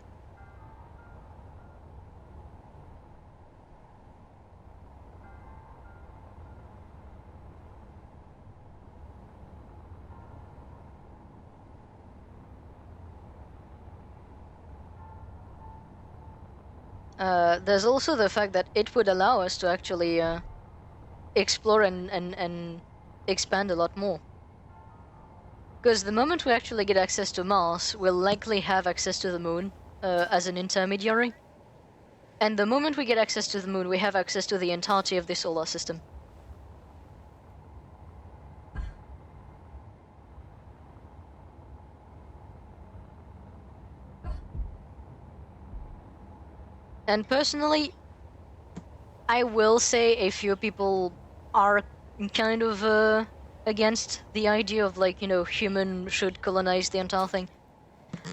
There's also the fact that it would allow us to actually explore and expand a lot more. Because the moment we actually get access to Mars, we'll likely have access to the moon as an intermediary. And the moment we get access to the moon, we have access to the entirety of the solar system. And personally, I will say a few people are kind of against the idea of, like, you know, human should colonize the entire thing.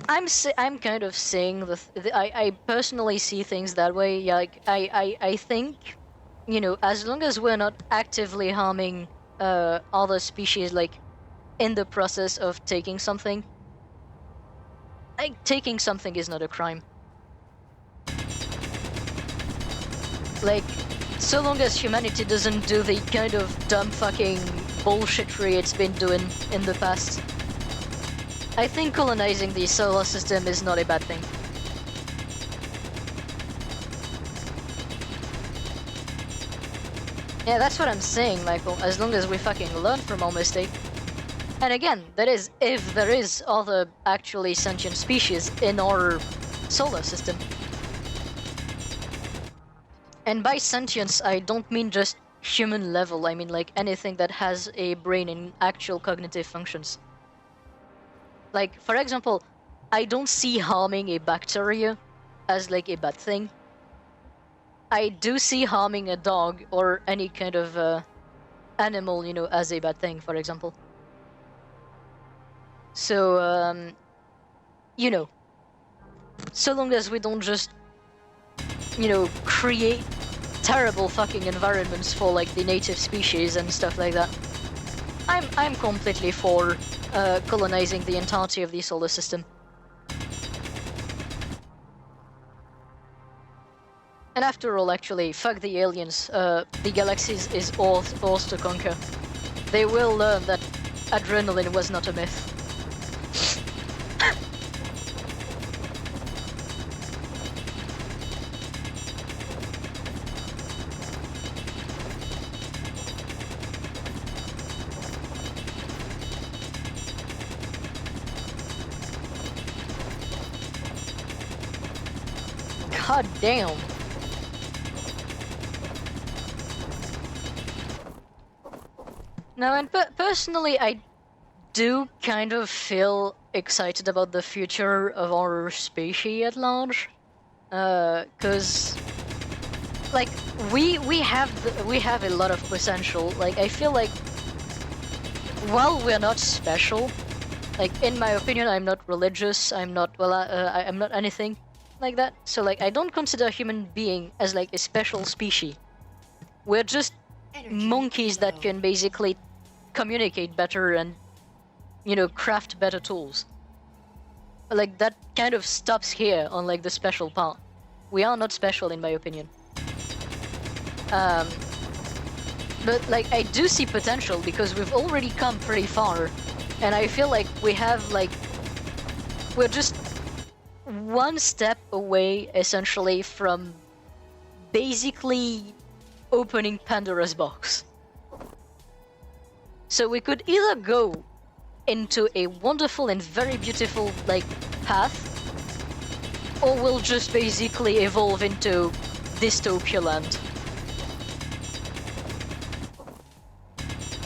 I'm kind of saying I personally see things that way. Like I think, you know, as long as we're not actively harming other species, like in the process of taking something, like taking something is not a crime. Like, so long as humanity doesn't do the kind of dumb fucking bullshittery it's been doing in the past, I think colonizing the solar system is not a bad thing. Yeah, that's what I'm saying, Michael, as long as we fucking learn from our mistake. And again, that is if there is other actually sentient species in our solar system. And by sentience, I don't mean just human level, I mean like anything that has a brain and actual cognitive functions. Like, for example, I don't see harming a bacteria as like a bad thing. I do see harming a dog or any kind of animal, you know, as a bad thing, for example. So, you know, so long as we don't just, you know, create terrible fucking environments for like the native species and stuff like that, I'm completely for colonizing the entirety of the solar system. And after all, actually, fuck the aliens. The galaxy is ours to conquer. They will learn that adrenaline was not a myth. God damn. No, and personally, I do kind of feel excited about the future of our species at large, cause like we have a lot of potential. Like, I feel like while we're not special, like in my opinion, I'm not religious. I'm not I'm not anything like that. So like, I don't consider human being as like a special species. We're just monkeys that can basically communicate better and, you know, craft better tools. But like, that kind of stops here on like the special part. We are not special in my opinion. But like, I do see potential because we've already come pretty far, and I feel like we have like, we're just one step away essentially from basically opening Pandora's box. So we could either go into a wonderful and very beautiful like path, or we'll just basically evolve into dystopia land.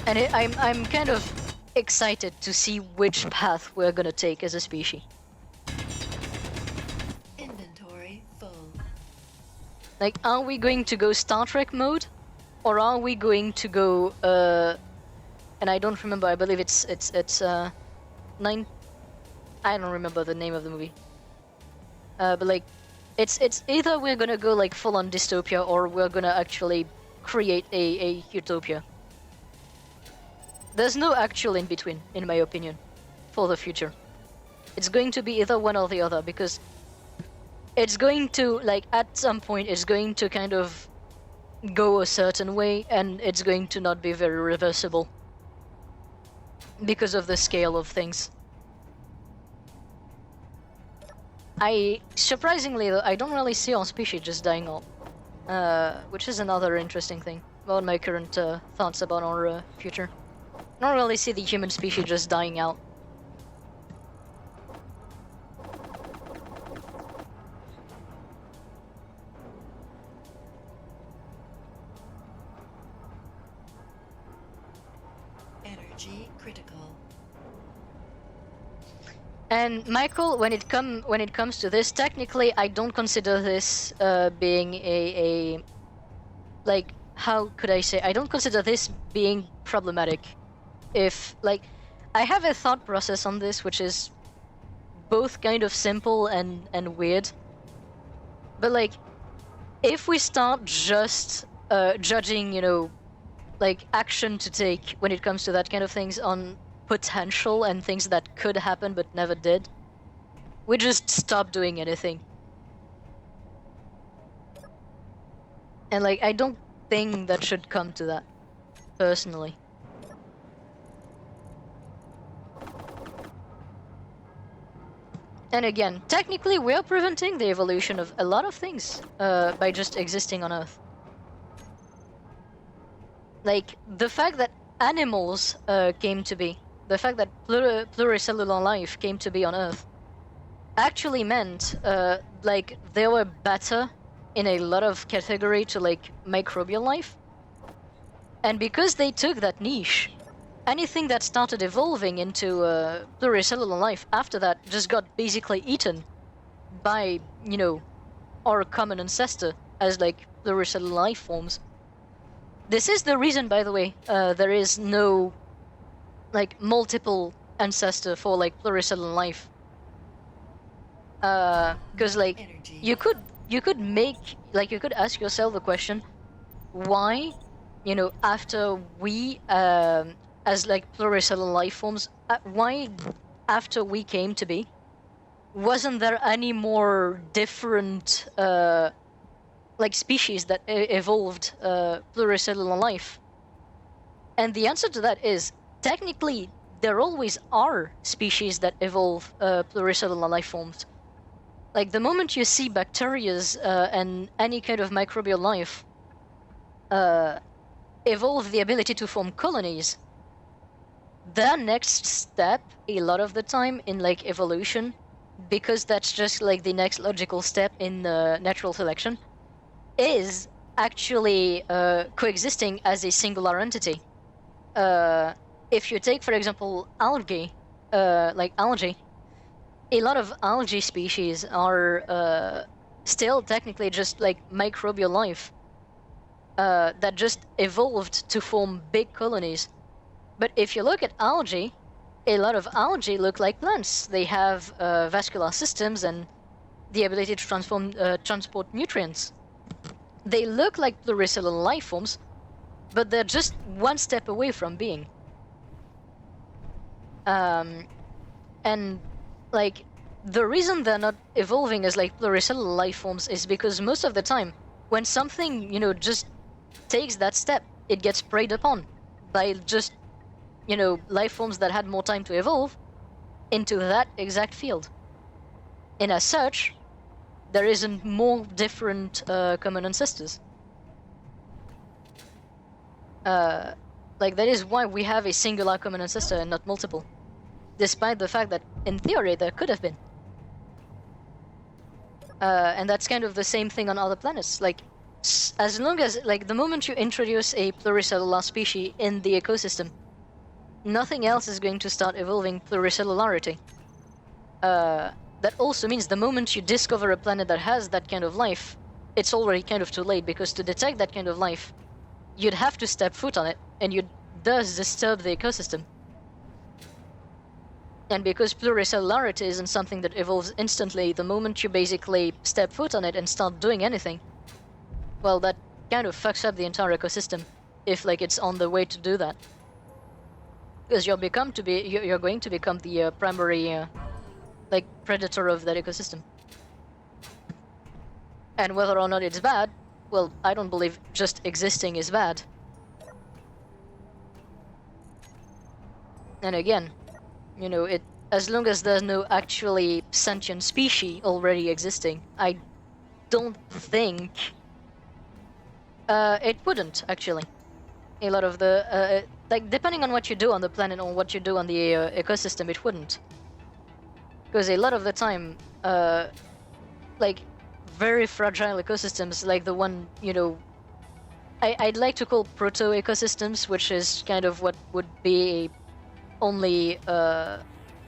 And I'm kind of excited to see which path we're gonna take as a species. Inventory full. Like, are we going to go Star Trek mode, or are we going to go and I don't remember, I believe it's nine, I don't remember the name of the movie. But like, it's either we're gonna go like full on dystopia, or we're gonna actually create a utopia. There's no actual in between, in my opinion, for the future. It's going to be either one or the other, because it's going to, like, at some point, it's going to kind of go a certain way, and it's going to not be very reversible because of the scale of things. surprisingly though, I don't really see our species just dying off, which is another interesting thing about my current thoughts about our future. I don't really see the human species just dying out. Energy critical. And Michael, when it comes to this, technically, I don't consider this being a like, how could I say? I don't consider this being problematic. If like, I have a thought process on this, which is both kind of simple and weird. But like, if we start just judging, you know, like action to take when it comes to that kind of things on potential and things that could happen but never did, we just stop doing anything. And like, I don't think that should come to that, personally. And again, technically we are preventing the evolution of a lot of things by just existing on Earth. Like, the fact that animals came to be, the fact that pluricellular life came to be on Earth, actually meant, like, they were better in a lot of category to, like, microbial life. And because they took that niche, anything that started evolving into pluricellular life after that just got basically eaten by, you know, our common ancestor as, like, pluricellular life forms. This is the reason, by the way, there is no, like, multiple ancestor for, like, pluricellular life. Because, like, Energy. you could make, like, you could ask yourself the question, why, you know, after we, as, like, pluricellular life forms, why, after we came to be, wasn't there any more different, like, species that evolved pluricellular life? And the answer to that is, technically, there always are species that evolve pluricellular life forms. Like, the moment you see bacterias and any kind of microbial life evolve the ability to form colonies, their next step, a lot of the time, in, like, evolution, because that's just, like, the next logical step in natural selection, is actually coexisting as a singular entity. If you take, for example, algae, like algae, a lot of algae species are still technically just like microbial life that just evolved to form big colonies. But if you look at algae, a lot of algae look like plants. They have vascular systems and the ability to transport nutrients. They look like pluricellular life forms, but they're just one step away from being. And like, the reason they're not evolving as like pluricellular life forms is because most of the time, when something, you know, just takes that step, it gets preyed upon by just, you know, life forms that had more time to evolve into that exact field. And as such, there isn't more different common ancestors. Like, that is why we have a singular common ancestor and not multiple, despite the fact that, in theory, there could have been. And that's kind of the same thing on other planets. Like, as long as, like, the moment you introduce a pluricellular species in the ecosystem, nothing else is going to start evolving pluricellularity. That also means the moment you discover a planet that has that kind of life, it's already kind of too late, because to detect that kind of life, you'd have to step foot on it, and you'd thus disturb the ecosystem. And because pluricellularity isn't something that evolves instantly, the moment you basically step foot on it and start doing anything, well, that kind of fucks up the entire ecosystem, if, like, it's on the way to do that. Because you're going to become the primary, like, predator of that ecosystem. And whether or not it's bad, well, I don't believe just existing is bad. And again, you know, as long as there's no actually sentient species already existing, I don't think it wouldn't actually. A lot of the like depending on what you do on the planet or what you do on the ecosystem, it wouldn't. Because a lot of the time, like very fragile ecosystems, like the one I'd like to call proto ecosystems, which is kind of what would be a only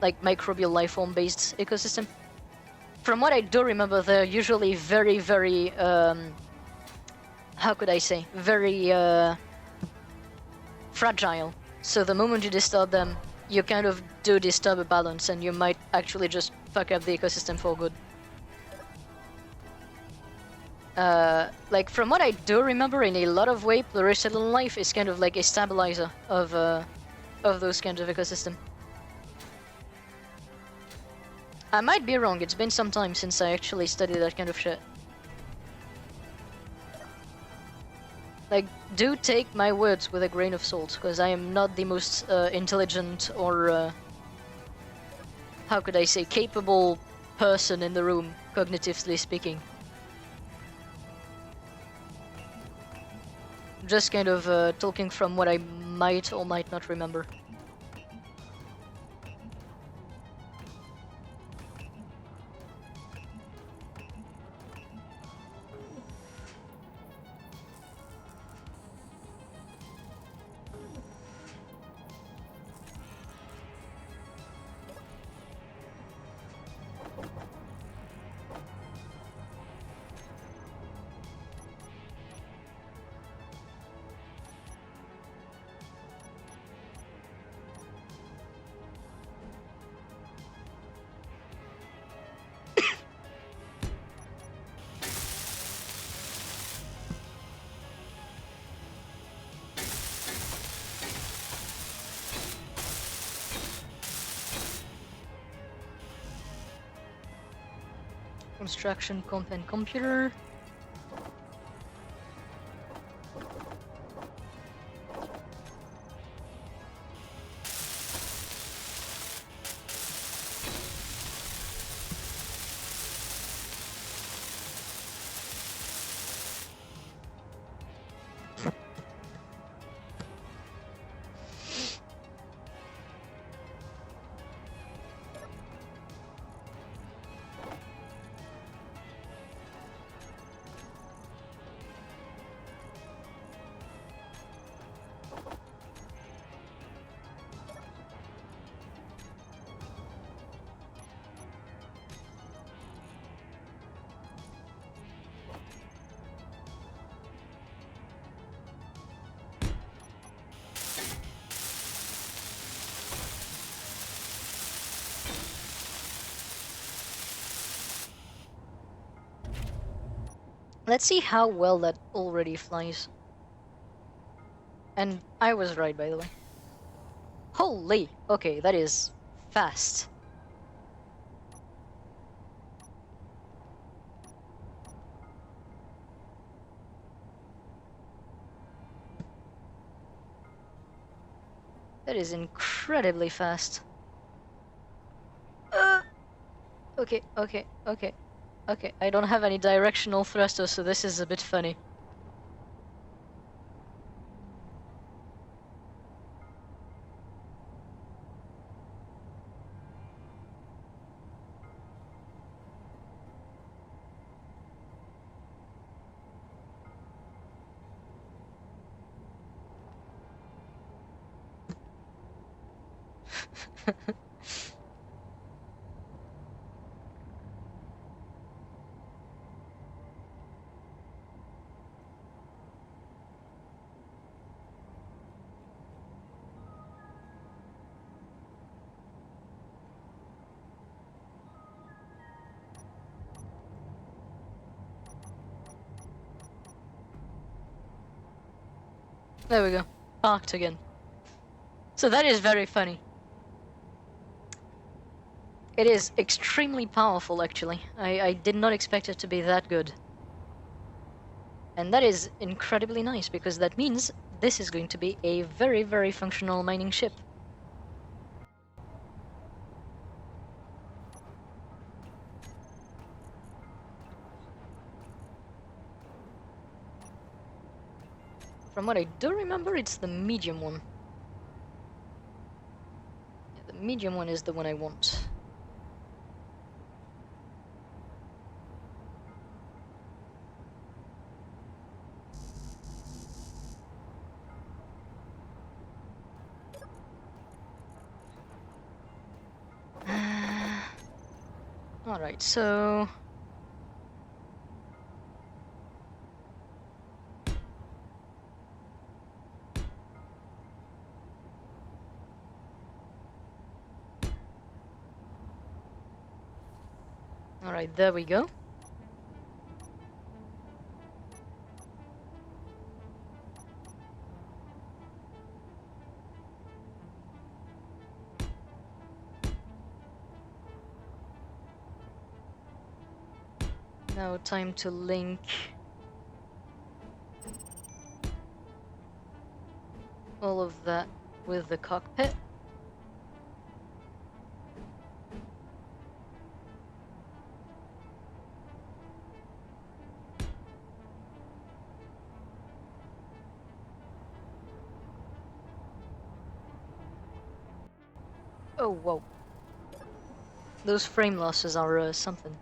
like microbial life form based ecosystem. From what I do remember, they're usually very, very how could I say, very fragile. So the moment you disturb them, you kind of do disturb a balance, and you might actually just fuck up the ecosystem for good. Like from what I do remember, in a lot of ways, pluricellular life is kind of like a stabilizer of those kinds of ecosystem. I might be wrong. It's been some time since I actually studied that kind of shit. Like, do take my words with a grain of salt, because I am not the most intelligent or how could I say, capable person in the room, cognitively speaking. Just kind of talking from what I might or might not remember. Construction comp and computer. Let's see how well that already flies. And I was right, by the way. Holy! Okay, that is fast. That is incredibly fast. Okay. Okay, I don't have any directional thrusters, so this is a bit funny. There we go. Parked again. So that is very funny. It is extremely powerful, actually. I did not expect it to be that good. And that is incredibly nice, because that means this is going to be a very, very functional mining ship. From what I do remember, it's the medium one. Yeah, the medium one is the one I want. Alright, so... Alright, there we go. Now time to link all of that with the cockpit. Oh, whoa. Those frame losses are something.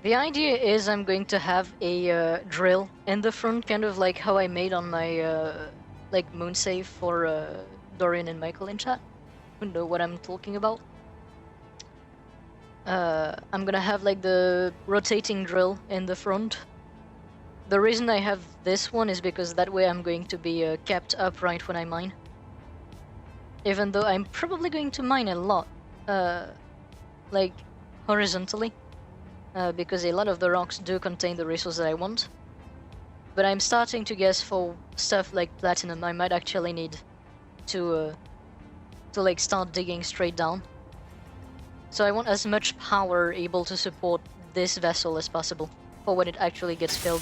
The idea is I'm going to have a drill in the front, kind of like how I made on my like moon save for Dorian and Michael in chat, who know what I'm talking about. I'm gonna have like the rotating drill in the front. The reason I have this one is because that way I'm going to be kept upright when I mine. Even though I'm probably going to mine a lot, like horizontally. Because a lot of the rocks do contain the resource that I want. But I'm starting to guess for stuff like platinum, I might actually need to like start digging straight down. So I want as much power able to support this vessel as possible for when it actually gets filled.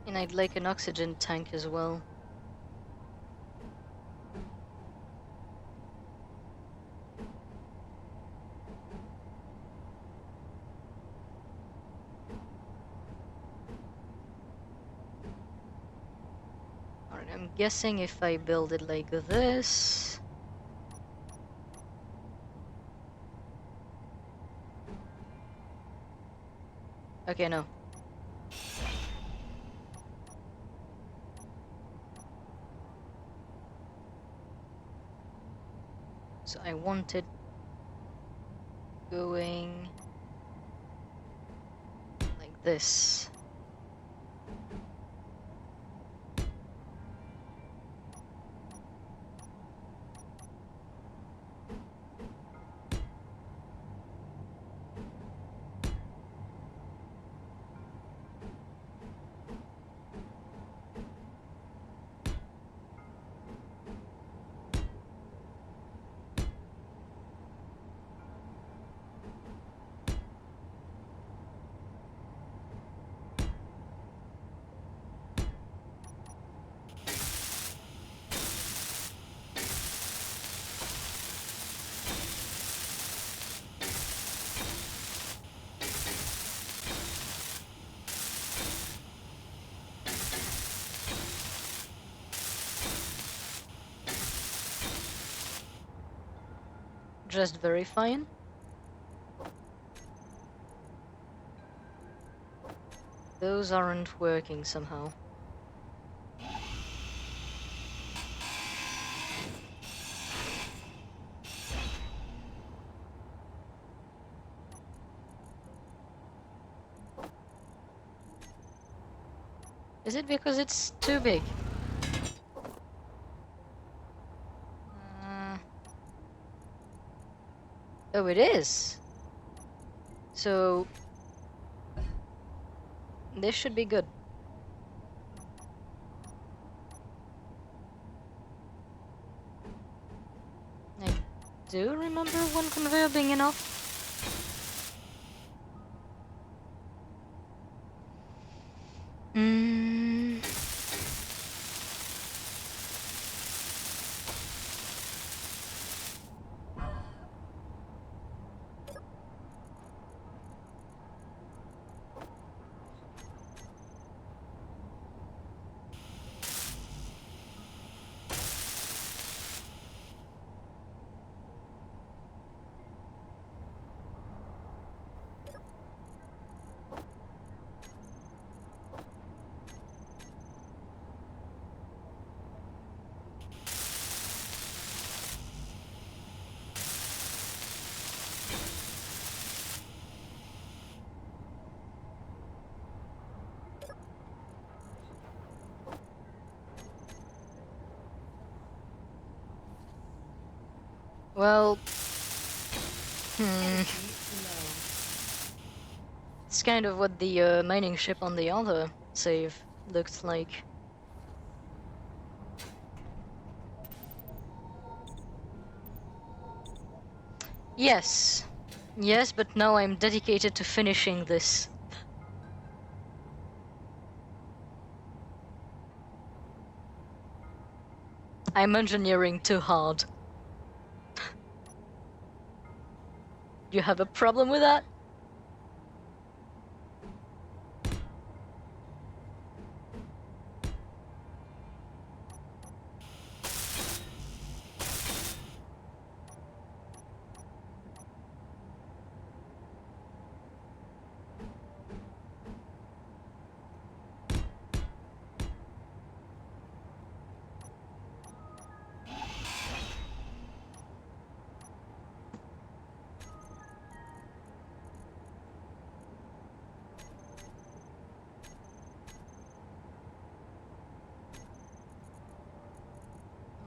And I'd like an oxygen tank as well. Alright, I'm guessing if I build it like this... Okay, no. So I want it going like this. just verifying. Those aren't working somehow. Is it because it's too big? Oh, it is. So this should be good. I do remember one conveyor being enough. Hmm. Well, Energy low. it's kind of what the mining ship on the other save looked like. Yes. Yes, but now I'm dedicated to finishing this. I'm engineering too hard. You have a problem with that?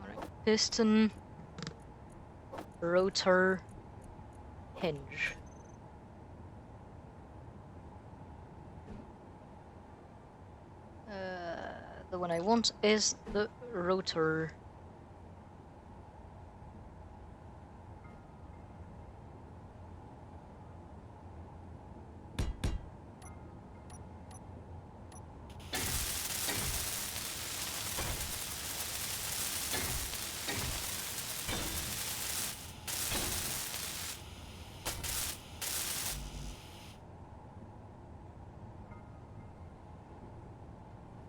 Alright. Piston, rotor, hinge. The one I want is the rotor.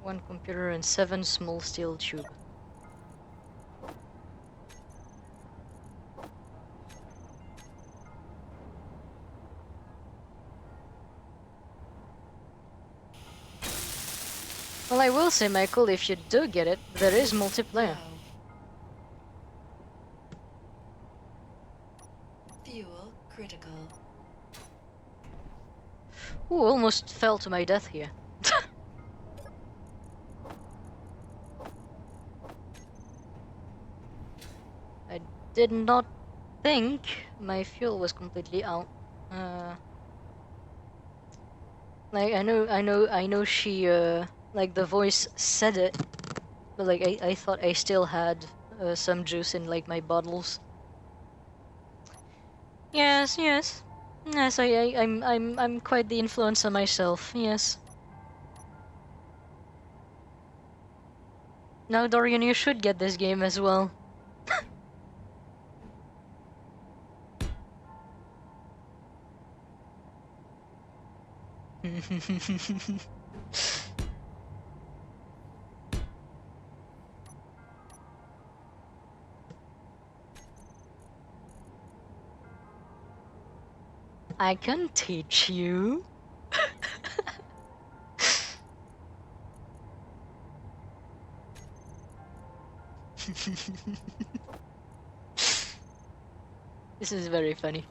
One computer and 7 small steel tube. Well, I will say, Michael, if you do get it, there is multiplayer. Low. Fuel critical. Ooh, almost fell to my death here. I did not think my fuel was completely out. Like I know she like the voice said it, but like I thought I still had some juice in like my bottles. Yes, yes, yes. I'm quite the influencer myself. Yes. Now, Dorian, you should get this game as well. I can teach you. This is very funny.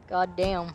God damn.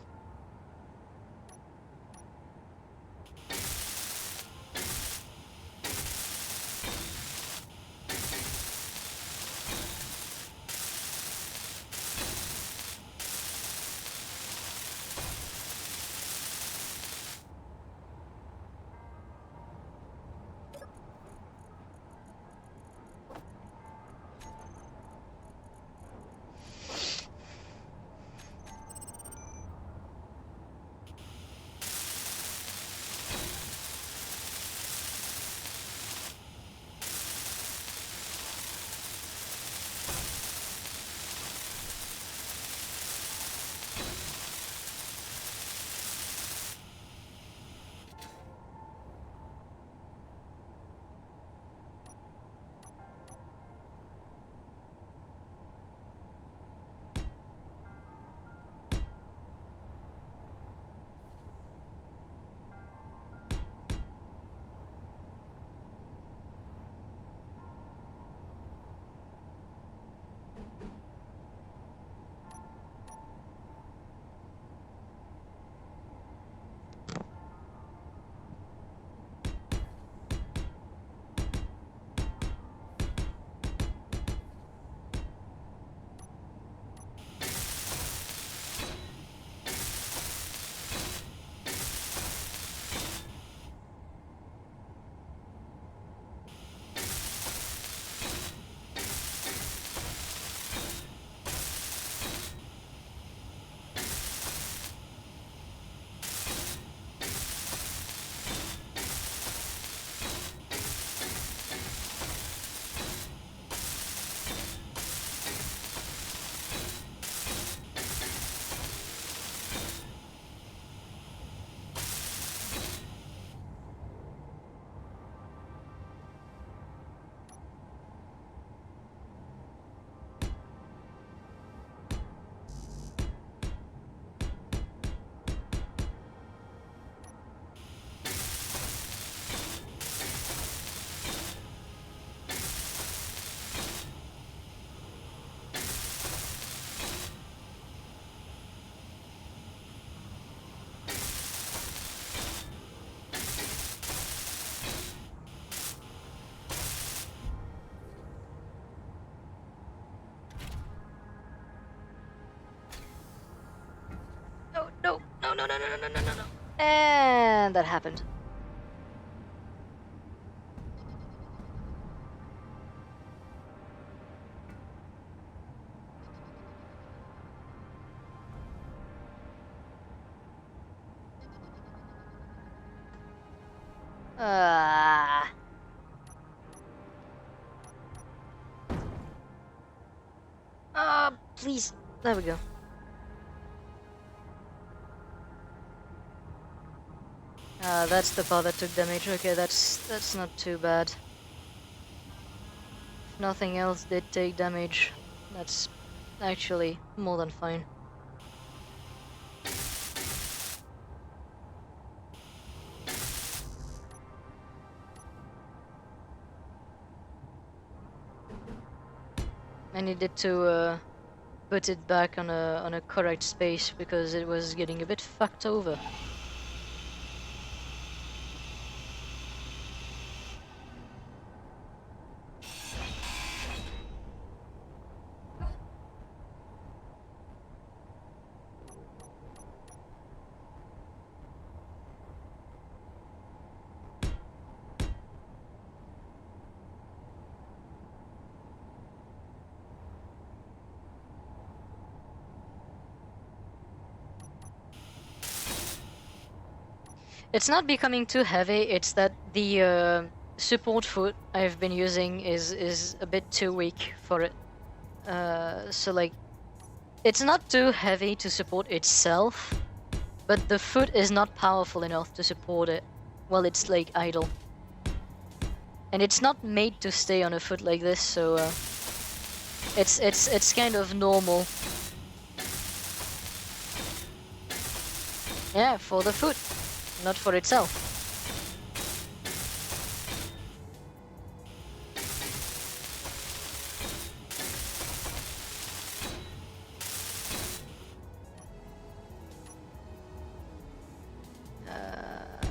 No, no, no, no, no, no, no, no, no, no. And that happened. Ah. Please. There we go. That's the part that took damage. Okay, that's not too bad. If nothing else did take damage, that's actually more than fine. I needed to put it back on a correct space because it was getting a bit fucked over. It's not becoming too heavy, it's that the support foot I've been using is a bit too weak for it. So like, It's not too heavy to support itself, but the foot is not powerful enough to support it while it's like idle. And it's not made to stay on a foot like this, so it's kind of normal. Yeah, for the foot, not for itself.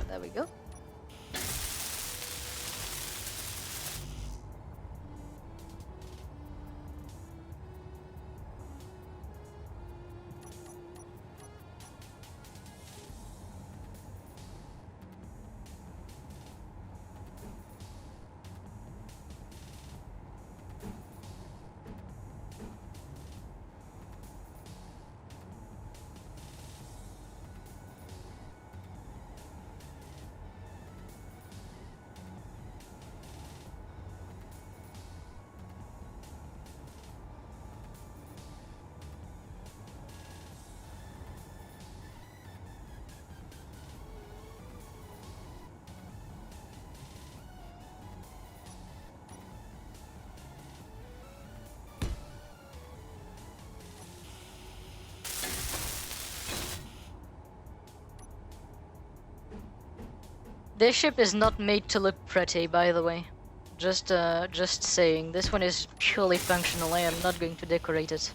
There we go. This ship is not made to look pretty, by the way. Just saying. This one is purely functional. I am not going to decorate it.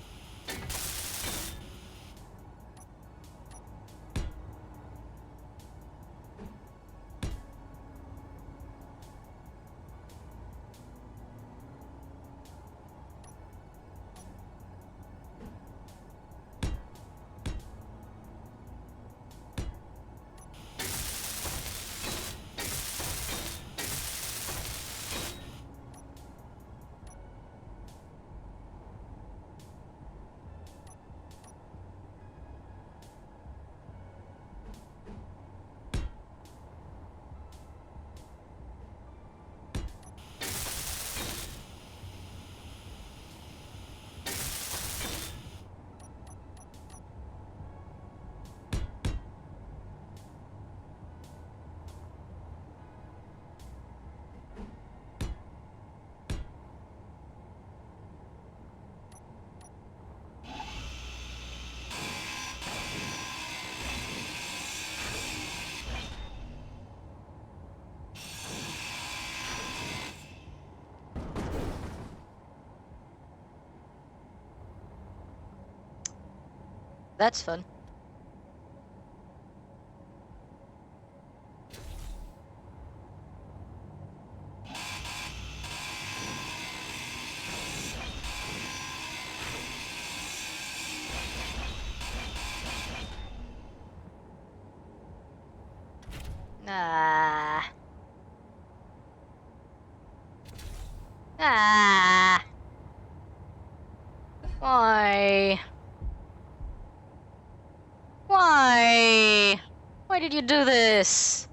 That's fun. Ah. Ah. Why? Why? Why did you do this?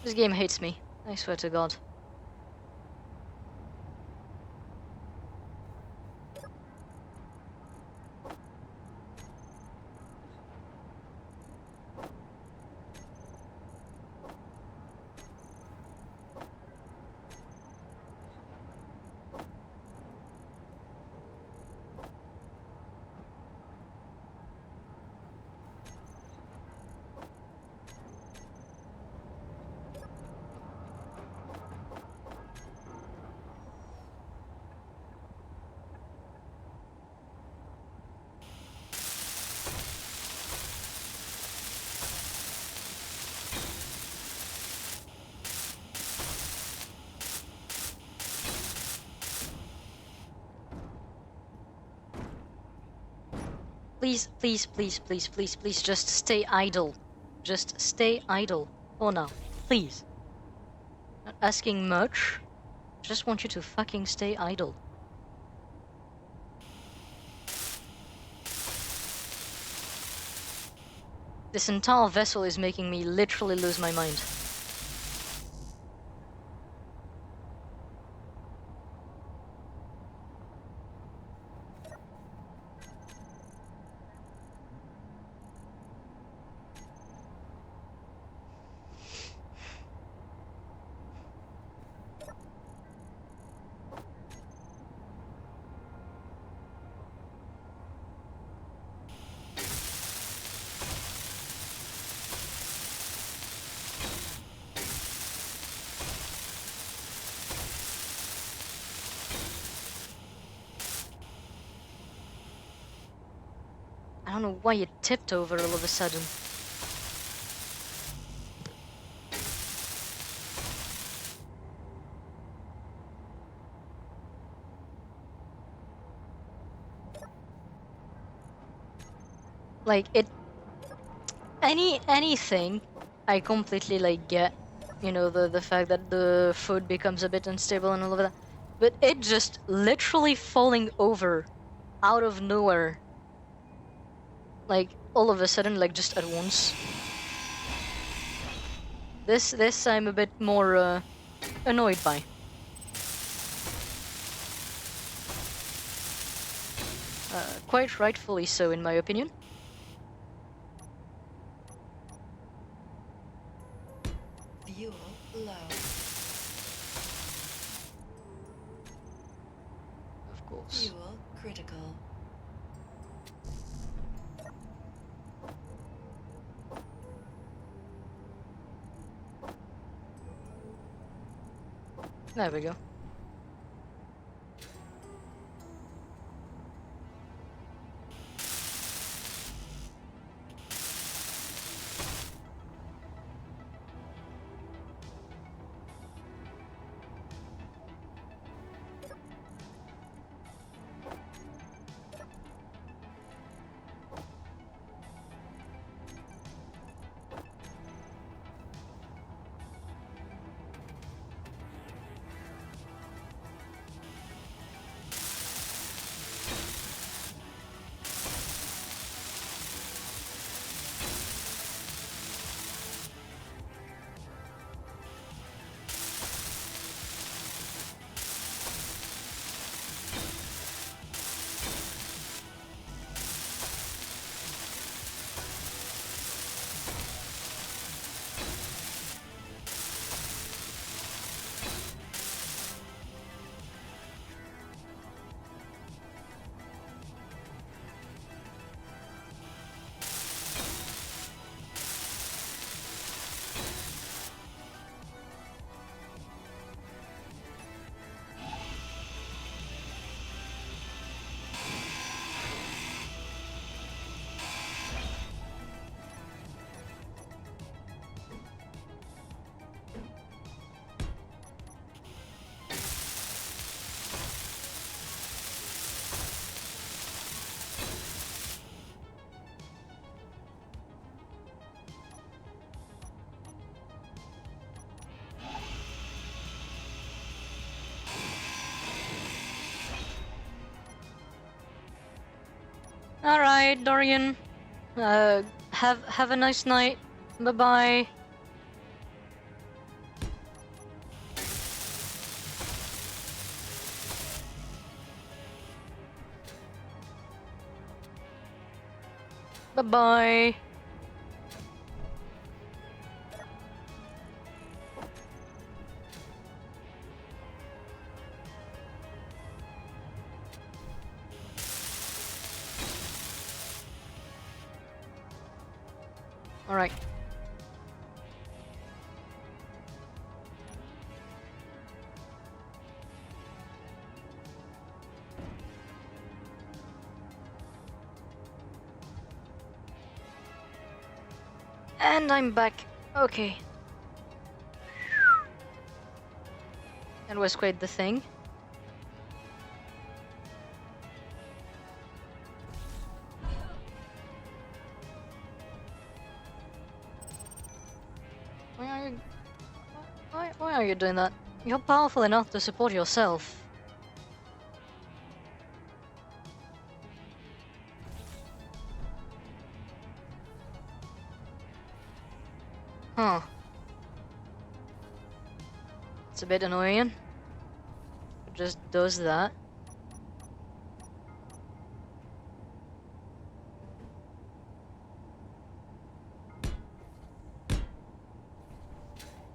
This game hates me. I swear to God. Please, please, please, please, please, please, just stay idle. Just stay idle. For now. Please. Not asking much. Just want you to fucking stay idle. This entire vessel is making me literally lose my mind. I don't know why it tipped over all of a sudden. Like, anything, I completely, like, get, you know, the fact that the food becomes a bit unstable and all of that. But it just literally falling over out of nowhere. Like, all of a sudden, like, just at once. This I'm a bit more, annoyed by. Quite rightfully so, in my opinion. Fuel low. Of course. Fuel critical. There we go. All right, Dorian. Have a nice night. Bye bye. Bye bye. All right. And I'm back. Okay. That was quite the thing. Why are you... Why are you doing that? You're powerful enough to support yourself. Huh. It's a bit annoying. It just does that.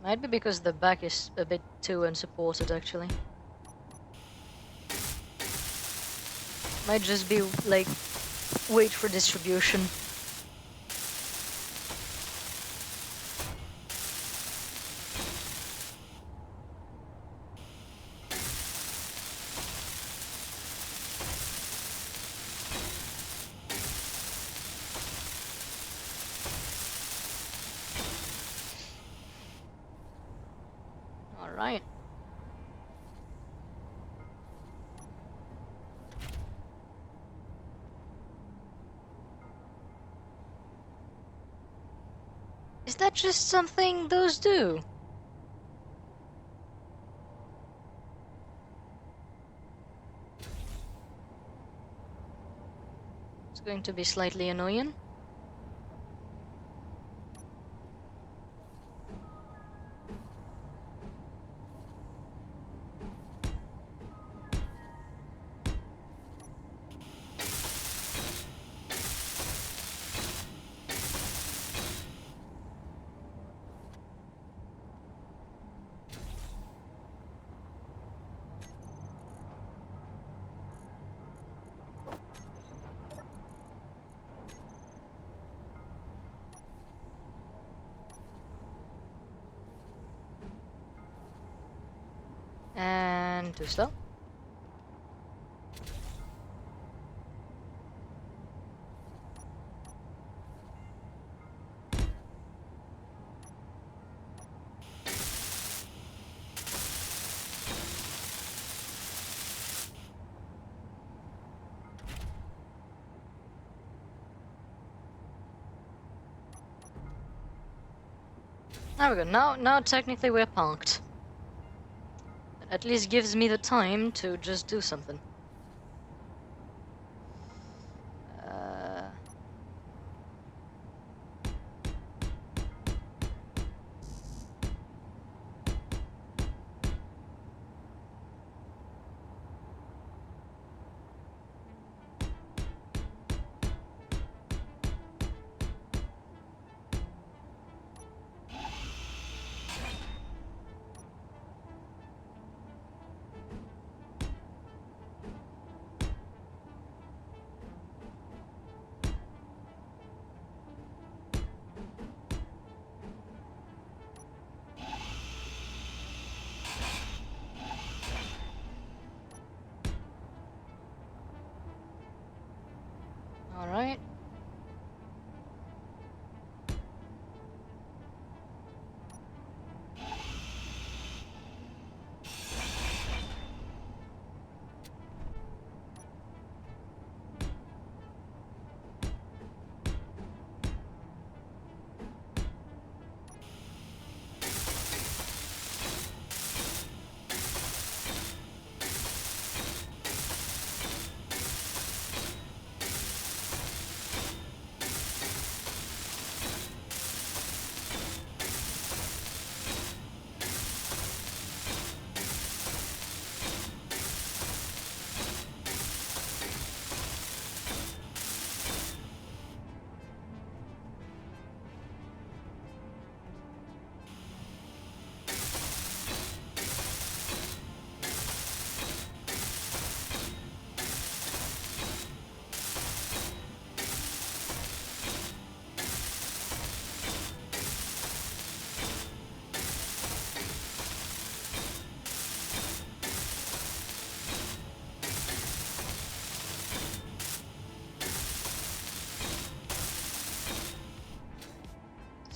Might be because the back is a bit too unsupported, actually. Might just be, like, weight for distribution. Is that just something those do? It's going to be slightly annoying. And too slow. There we go. Now technically we're punked. It at least gives me the time to just do something. Alright.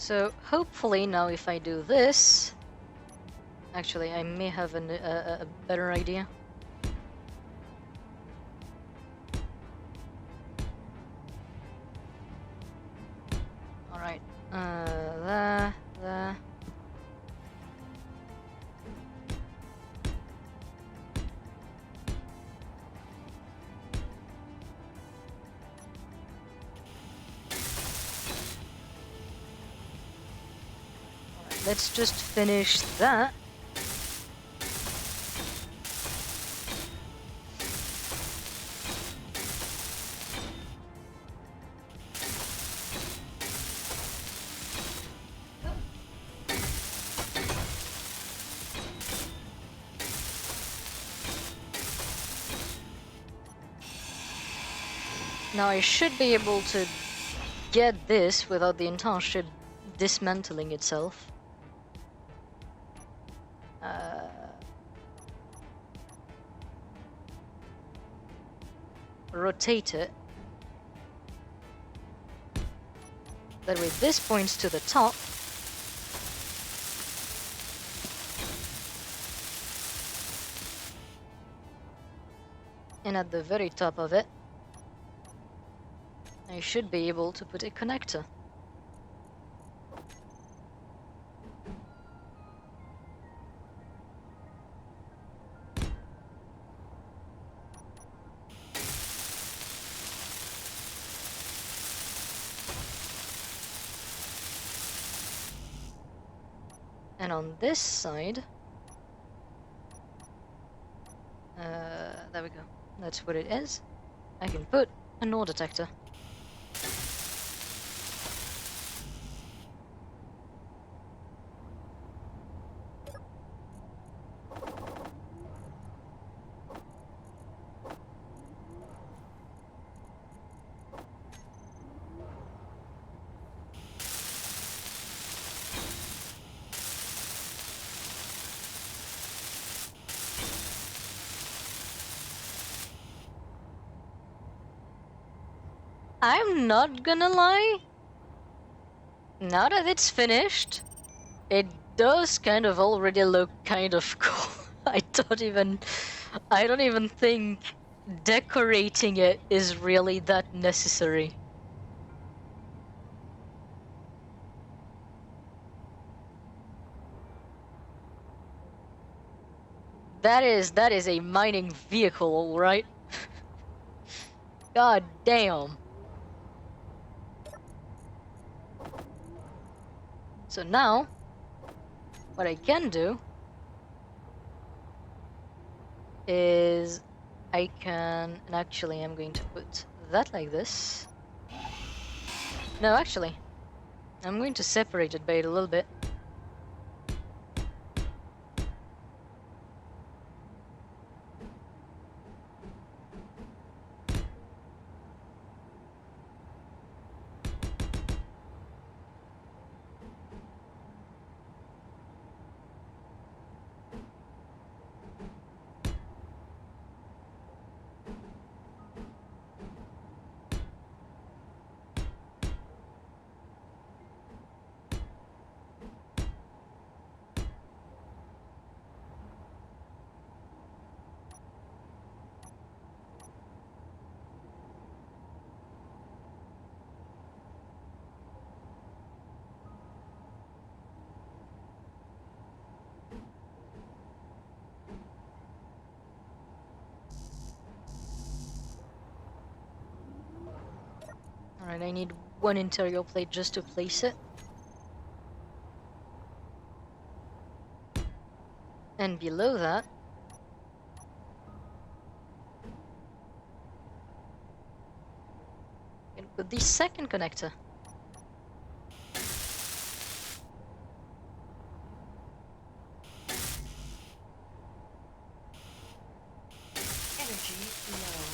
So hopefully now if I do this, actually I may have a better idea. All right, there. Let's just finish that. Now I should be able to get this without the entire ship dismantling itself. Rotate it. That way this points to the top. And at the very top of it, I should be able to put a connector. And on this side, there we go. That's what it is. I can put a ore detector. I'm not gonna lie. Now that it's finished, it does kind of already look kind of cool. I don't even think decorating it is really that necessary. That is a mining vehicle, alright? God damn. So now, what I can do is I can, and actually I'm going to put that like this. No, actually, I'm going to separate it by a little bit. Alright, I need one interior plate just to place it. And below that, I can put the second connector. Energy low.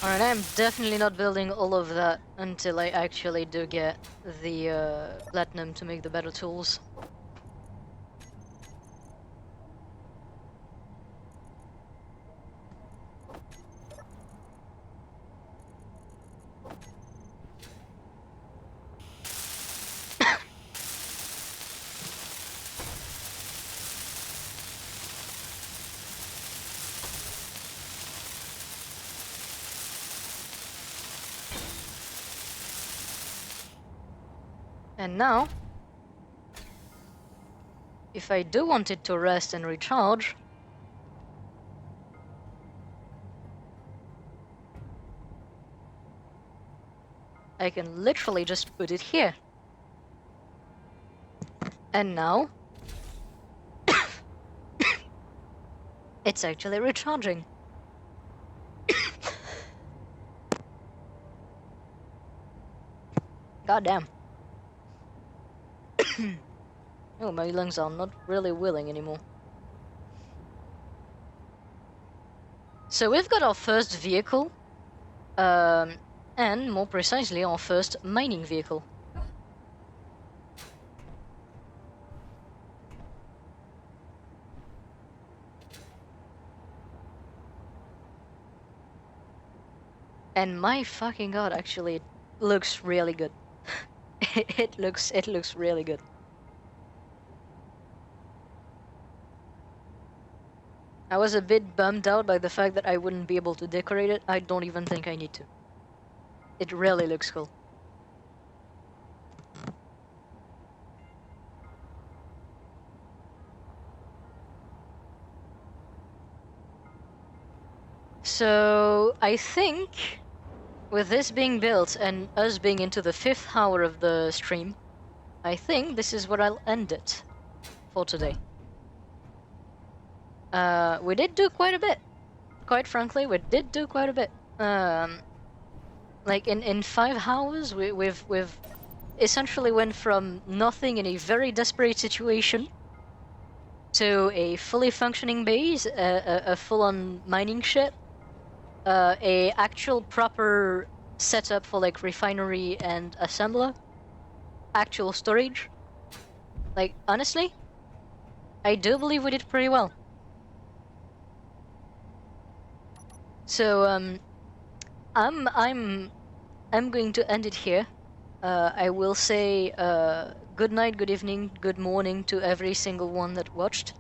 Alright, I'm definitely not building all of that until I actually do get the platinum to make the better tools. And now, if I do want it to rest and recharge, I can literally just put it here. And now, it's actually recharging. God damn. Oh, my lungs are not really willing anymore. So we've got our first vehicle, and more precisely, our first mining vehicle. And my fucking god, actually, it looks really good. it looks really good. I was a bit bummed out by the fact that I wouldn't be able to decorate it. I don't even think I need to. It really looks cool. So I think with this being built and us being into the 5th hour of the stream, I think this is where I'll end it for today. We did do quite a bit. Quite frankly, we did do quite a bit. Like in 5 hours, we've essentially went from nothing in a very desperate situation to a fully functioning base, a full-on mining ship, a actual proper setup for like refinery and assembler, actual storage. Like honestly, I do believe we did pretty well. So I'm going to end it here. I will say good night, good evening, good morning to every single one that watched,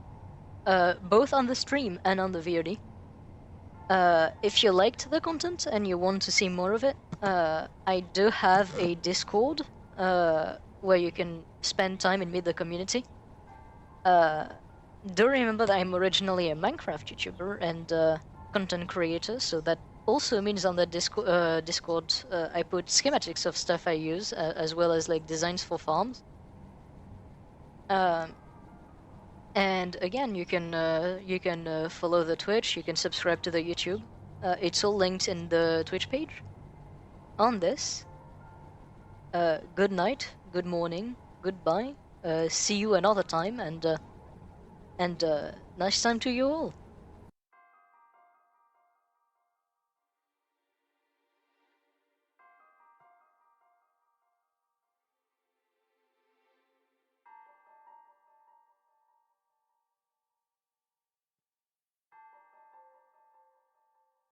both on the stream and on the VOD. If you liked the content and you want to see more of it, I do have a Discord where you can spend time and meet the community. Do remember that I'm originally a Minecraft YouTuber and content creator, so that also means on the Discord I put schematics of stuff I use, as well as like designs for farms. And again, you can follow the Twitch, you can subscribe to the YouTube. It's all linked in the Twitch page. On this, good night, good morning, goodbye. See you another time, and nice time to you all.